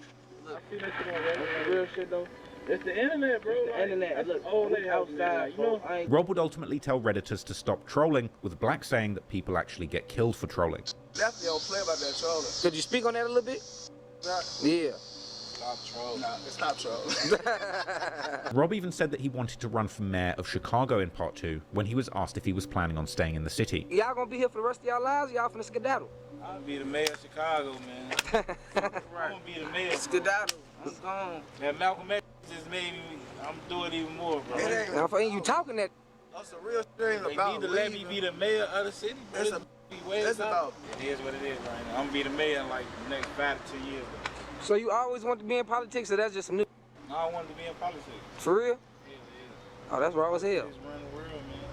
Look, I see that shit on Reddit. That's real shit, though. It's the internet, bro. It's the internet. Look, old lady outside, you know? Rob would ultimately tell Redditors to stop trolling, with Black saying that people actually get killed for trolling. That's the old play about that trolling. Could you speak on that a little bit? Yeah. Stop trolling. Nah, stop trolling. Rob even said that he wanted to run for mayor of Chicago in part 2 when he was asked if he was planning on staying in the city. Y'all gonna be here for the rest of y'all lives? Y'all finna skedaddle? I'll be the mayor of Chicago, man. I'm gonna be the mayor. Skedaddle. I'm gone. Man, Malcolm X just made me. I'm doing even more, bro. Now, for you talking that. That's a real thing about. They need to let me be the mayor of the city. That's about. It is what it is right now. I'm gonna be the mayor in like the next 5 to 10 years. So you always want to be in politics, or that's just some new? I wanted to be in politics. For real? Yeah. Oh, that's raw as hell.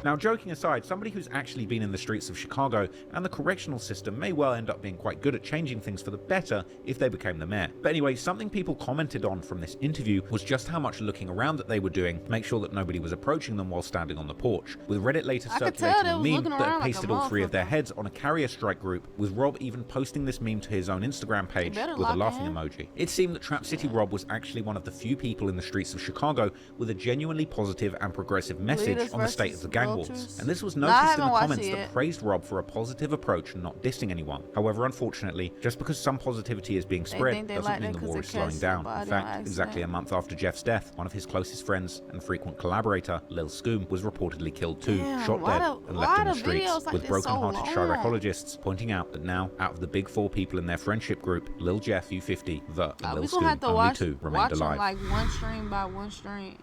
Now, joking aside, somebody who's actually been in the streets of Chicago and the correctional system may well end up being quite good at changing things for the better if they became the mayor. But anyway, something people commented on from this interview was just how much looking around that they were doing to make sure that nobody was approaching them while standing on the porch. With Reddit later circulating a meme that had pasted all 3 of their heads on a carrier strike group, with Rob even posting this meme to his own Instagram page with a laughing emoji. It seemed that Trap City Rob was actually one of the few people in the streets of Chicago with a genuinely positive and progressive message on the state of the gang wars. And this was noticed in the comments that praised Rob for a positive approach and not dissing anyone. However, unfortunately, just because some positivity is being spread doesn't mean the war is slowing down. In fact, exactly a month after Jeff's death, one of his closest friends and frequent collaborator, Lil Scoom, was reportedly killed too, shot dead and left in the streets, with broken-hearted psychologists pointing out that now, out of the big 4 people in their friendship group, Lil Jeff, U50, Vert, and Lil Scoom, only 2 remained alive. Like one stream by one stream.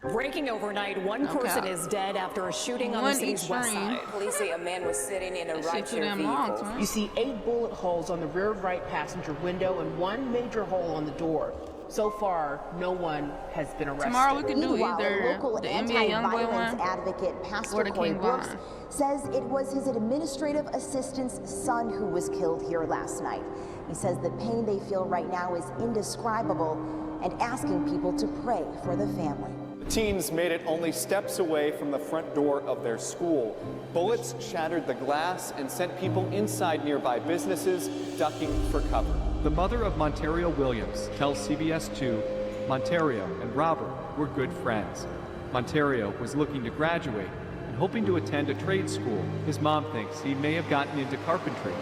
Breaking overnight, one person is dead after a shooting on the city's west side. Police say a man was sitting in a rideshare vehicle. You see 8 bullet holes on the rear right passenger window and 1 major hole on the door. So far, no one has been arrested. Tomorrow we could do Meanwhile, either local the NBA YoungBoy one advocate or Pastor the Corey King Brooks Von. says it was his administrative assistant's son who was killed here last night. He says the pain they feel right now is indescribable and asking people to pray for the family. Teens made it only steps away from the front door of their school. Bullets shattered the glass and sent people inside nearby businesses ducking for cover. The mother of Montario Williams tells CBS 2 Montario and Robert were good friends. Montario was looking to graduate and hoping to attend a trade school. His mom thinks he may have gotten into carpentry.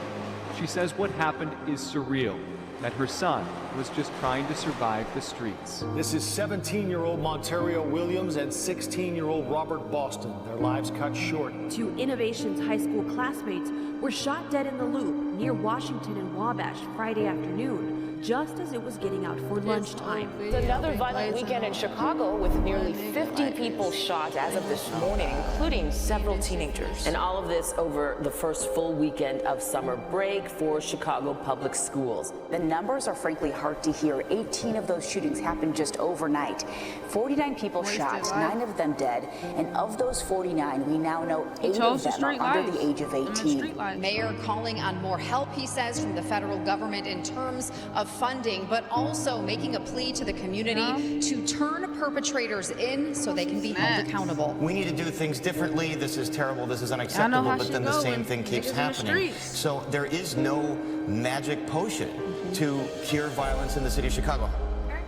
She says what happened is surreal, that her son was just trying to survive the streets. This is 17-year-old Montario Williams and 16-year-old Robert Boston. Their lives cut short. 2 Innovations high school classmates were shot dead in the Loop near Washington and Wabash Friday afternoon, just as it was getting out for lunchtime. It's another violent weekend in Chicago with nearly 50 people shot as of this morning, including several teenagers. And all of this over the first full weekend of summer break for Chicago public schools. The numbers are frankly hard to hear. 18 of those shootings happened just overnight. 49 people shot, 9 of them dead, and of those 49, we now know 8 of them are under the age of 18. Mayor calling on more help, he says, from the federal government in terms of funding, but also making a plea to the community to turn perpetrators in so they can be held accountable. We need to do things differently. This is terrible. This is unacceptable. But then the same thing keeps happening. So there is no magic potion to cure violence in the city of Chicago.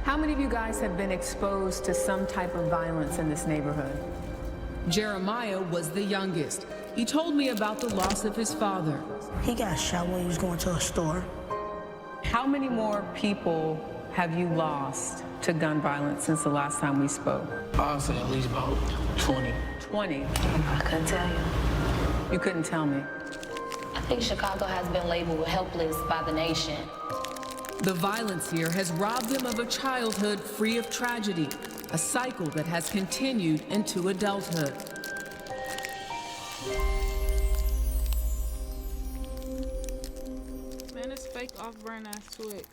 How many of you guys have been exposed to some type of violence in this neighborhood? Jeremiah was the youngest. He told me about the loss of his father. He got shot when he was going to a store. How many more people have you lost to gun violence since the last time we spoke? I'll say at least about 20. 20? I couldn't tell you. You couldn't tell me. I think Chicago has been labeled helpless by the nation. The violence here has robbed him of a childhood free of tragedy, a cycle that has continued into adulthood. Man, it's fake off-brand ass Twix.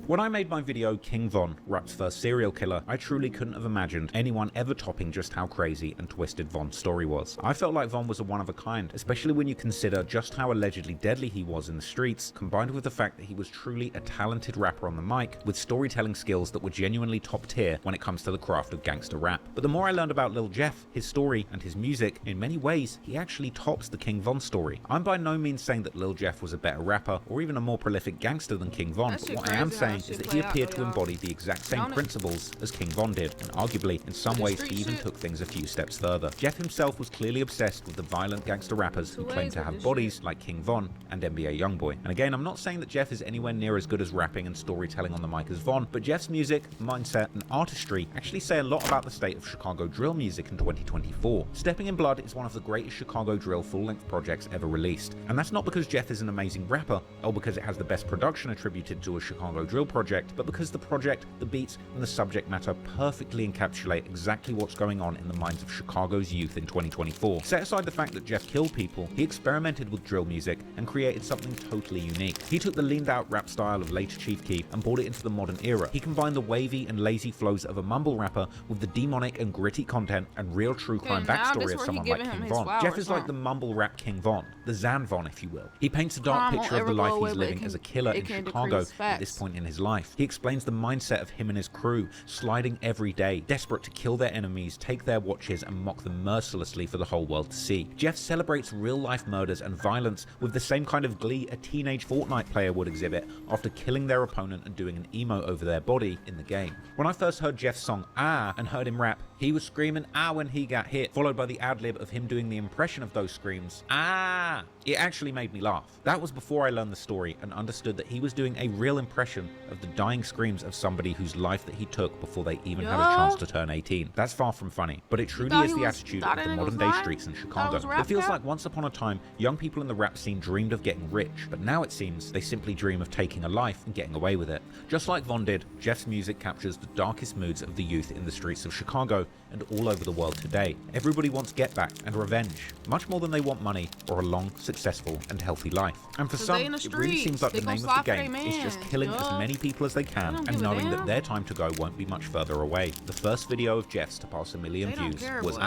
When I made my video King Von, Rap's first serial killer, I truly couldn't have imagined anyone ever topping just how crazy and twisted Von's story was. I felt like Von was a one of a kind, especially when you consider just how allegedly deadly he was in the streets, combined with the fact that he was truly a talented rapper on the mic, with storytelling skills that were genuinely top tier when it comes to the craft of gangster rap. But the more I learned about Lil Jeff, his story, and his music, in many ways, he actually tops the King Von story. I'm by no means saying that Lil Jeff was a better rapper, or even a more prolific gangster than King Von, but what I am saying is that he appeared to embody the exact same principles as King Von did, and arguably, in some ways, he even took things a few steps further. Jeff himself was clearly obsessed with the violent gangster rappers who claimed to have bodies like King Von and NBA Youngboy. And again, I'm not saying that Jeff is anywhere near as good as rapping and storytelling on the mic as Von, but Jeff's music, mindset, and artistry actually say a lot about the state of Chicago drill music in 2024. Stepping in Blood is one of the greatest Chicago drill full-length projects ever released, and that's not because Jeff is an amazing rapper, or because it has the best production attributed to a Chicago drill project, but because the project, the beats, and the subject matter perfectly encapsulate exactly what's going on in the minds of Chicago's youth in 2024. Set aside the fact that Jeff killed people, he experimented with drill music and created something totally unique. He took the leaned-out rap style of later Chief Keef and brought it into the modern era. He combined the wavy and lazy flows of a mumble rapper with the demonic and gritty content and real true crime backstory of someone like King Von. Jeff is like the mumble rap King Von, the Zan Von if you will. He paints a dark picture of the life he's living as a killer in Chicago at this point in his life. He explains the mindset of him and his crew, sliding every day, desperate to kill their enemies, take their watches, and mock them mercilessly for the whole world to see. Jeff celebrates real-life murders and violence with the same kind of glee a teenage Fortnite player would exhibit after killing their opponent and doing an emote over their body in the game. When I first heard Jeff's song Ah and heard him rap, he was screaming ah when he got hit, followed by the ad-lib of him doing the impression of those screams, ah. It actually made me laugh. That was before I learned the story and understood that he was doing a real impression of the dying screams of somebody whose life that he took before they even had a chance to turn 18. That's far from funny, but it truly is the attitude of the modern day streets in Chicago. It feels like once upon a time, young people in the rap scene dreamed of getting rich, but now it seems they simply dream of taking a life and getting away with it. Just like Von did, Jeff's music captures the darkest moods of the youth in the streets of Chicago and all over the world today. Everybody wants get back and revenge, much more than they want money or a long, successful, and healthy life. And for some, it really seems like the name of the game is just killing as many people as they can and knowing that their time to go won't be much further away. The first video of Jeff's to pass 1 million views was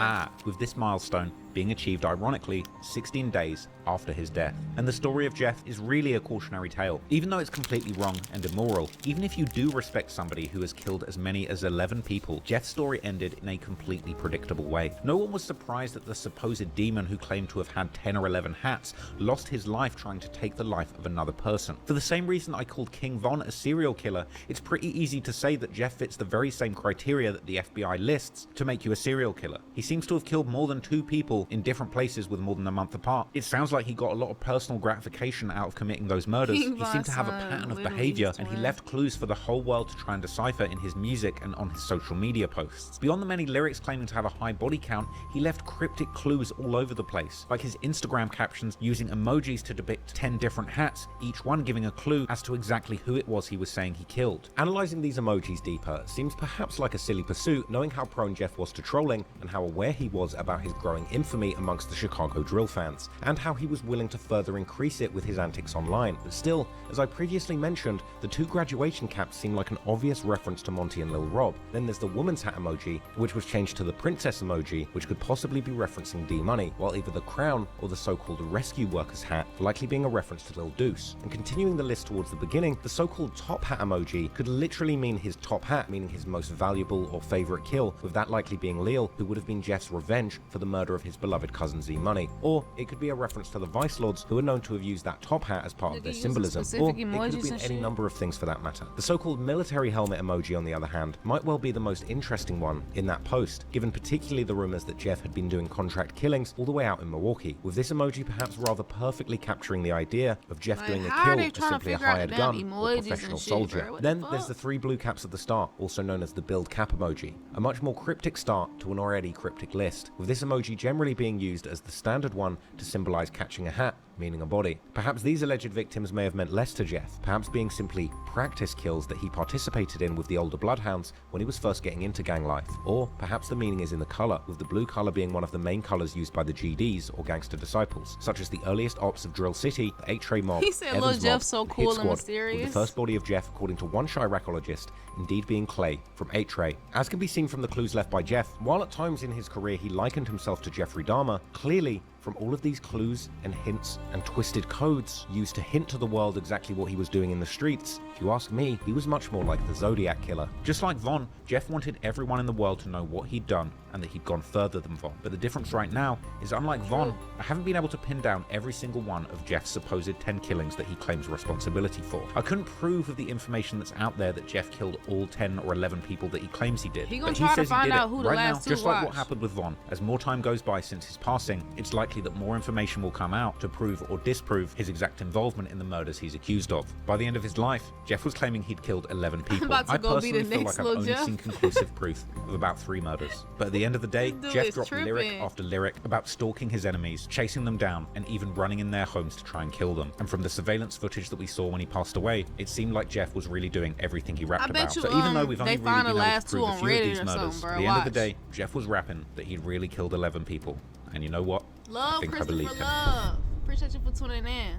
with this milestone being achieved ironically 16 days after his death. And the story of Jeff is really a cautionary tale. Even though it's completely wrong and immoral, even if you do respect somebody who has killed as many as 11 people, Jeff's story ended in a completely predictable way. No one was surprised that the supposed demon who claimed to have had 10 or 11 hats lost his life trying to take the life of another person. For the same reason I called King Von a serial killer, it's pretty easy to say that Jeff fits the very same criteria that the FBI lists to make you a serial killer. He seems to have killed more than 2 people in different places with more than a month apart. It sounds like he got a lot of personal gratification out of committing those murders. He seemed to have a pattern of behavior, and he left clues for the whole world to try and decipher in his music and on his social media posts. Beyond the many lyrics claiming to have a high body count, he left cryptic clues all over the place, like his Instagram captions using emojis to depict 10 different hats, each one giving a clue as to exactly who it was he was saying he killed. Analyzing these emojis deeper seems perhaps like a silly pursuit, knowing how prone Jeff was to trolling and how aware he was about his growing infamy amongst the Chicago drill fans, and how he was willing to further increase it with his antics online. But still, as I previously mentioned, the 2 graduation caps seem like an obvious reference to Monty and Lil Rob. Then there's the woman's hat emoji, which was changed to the princess emoji, which could possibly be referencing D-Money, while either the crown or the so-called rescue worker's hat likely being a reference to Lil Deuce. And continuing the list towards the beginning, the so-called top hat emoji could literally mean his top hat, meaning his most valuable or favorite kill, with that likely being Leil, who would have been Jeff's revenge for the murder of his beloved cousin Z-Money. Or it could be a reference to the Vice Lords, who are known to have used that top hat as part of their symbolism. Or it could have been any number of things for that matter. The so-called military helmet emoji, on the other hand, might well be the most interesting one in that post, given particularly the rumors that Jeff had been doing contract killings all the way out in Milwaukee, with this emoji perhaps rather perfectly capturing the idea of Jeff doing a kill as simply a hired gun or professional soldier. Then there's the 3 blue caps at the start, also known as the build cap emoji, a much more cryptic start to an already cryptic list, with this emoji generally being used as the standard one to symbolize catching a hat, meaning a body. Perhaps these alleged victims may have meant less to Jeff, perhaps being simply practice kills that he participated in with the older Bloodhounds when he was first getting into gang life. Or perhaps the meaning is in the color, with the blue color being one of the main colors used by the GDs or gangster disciples, such as the earliest ops of Drill City, the 8-Tray Mob, he said Lil Jeff so cool and mysterious. With the first body of Jeff, according to one chiracologist, indeed being Clay from 8-Tray. As can be seen from the clues left by Jeff, while at times in his career he likened himself to Jeffrey Dahmer, clearly from all of these clues and hints and twisted codes used to hint to the world exactly what he was doing in the streets, if you ask me, he was much more like the Zodiac Killer. Just like Von, Jeff wanted everyone in the world to know what he'd done and that he'd gone further than Von. But the difference right now is, unlike Von, I haven't been able to pin down every single one of Jeff's supposed 10 killings that he claims responsibility for. I couldn't prove with the information that's out there that Jeff killed all 10 or 11 people that he claims he did. But he says he did it. Right now, just like what happened with Von, as more time goes by since his passing, it's likely that more information will come out to prove or disprove his exact involvement in the murders he's accused of. By the end of his life, Jeff was claiming he'd killed 11 people. I personally feel like I've only seen conclusive proof of about 3 murders. But at the end of the day, Jeff dropped lyric after lyric about stalking his enemies, chasing them down, and even running in their homes to try and kill them. And from the surveillance footage that we saw when he passed away, it seemed like Jeff was really doing everything he rapped about. So even though we've only really been able to prove a few of these murders, at the end of the day, Jeff was rapping that he'd really killed 11 people. And you know what? I think I believe him. Love. Appreciate you for tuning in.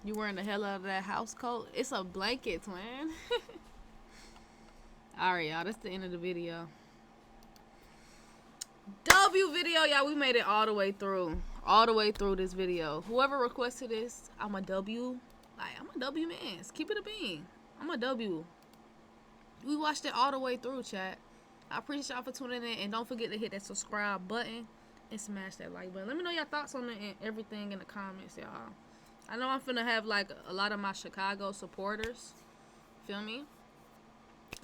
You wearing the hell out of that house coat? It's a blanket, twin. Alright, y'all. That's the end of the video. W video, y'all. We made it all the way through. All the way through this video. Whoever requested this, I'm a W. Like, I'm a W man. Keep it a bean. I'm a W. We watched it all the way through, chat. I appreciate y'all for tuning in. And don't forget to hit that subscribe button and smash that like button. Let me know your thoughts on it and everything in the comments, y'all. I know I'm finna have like a lot of my Chicago supporters. Feel me?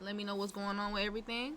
Let me know what's going on with everything.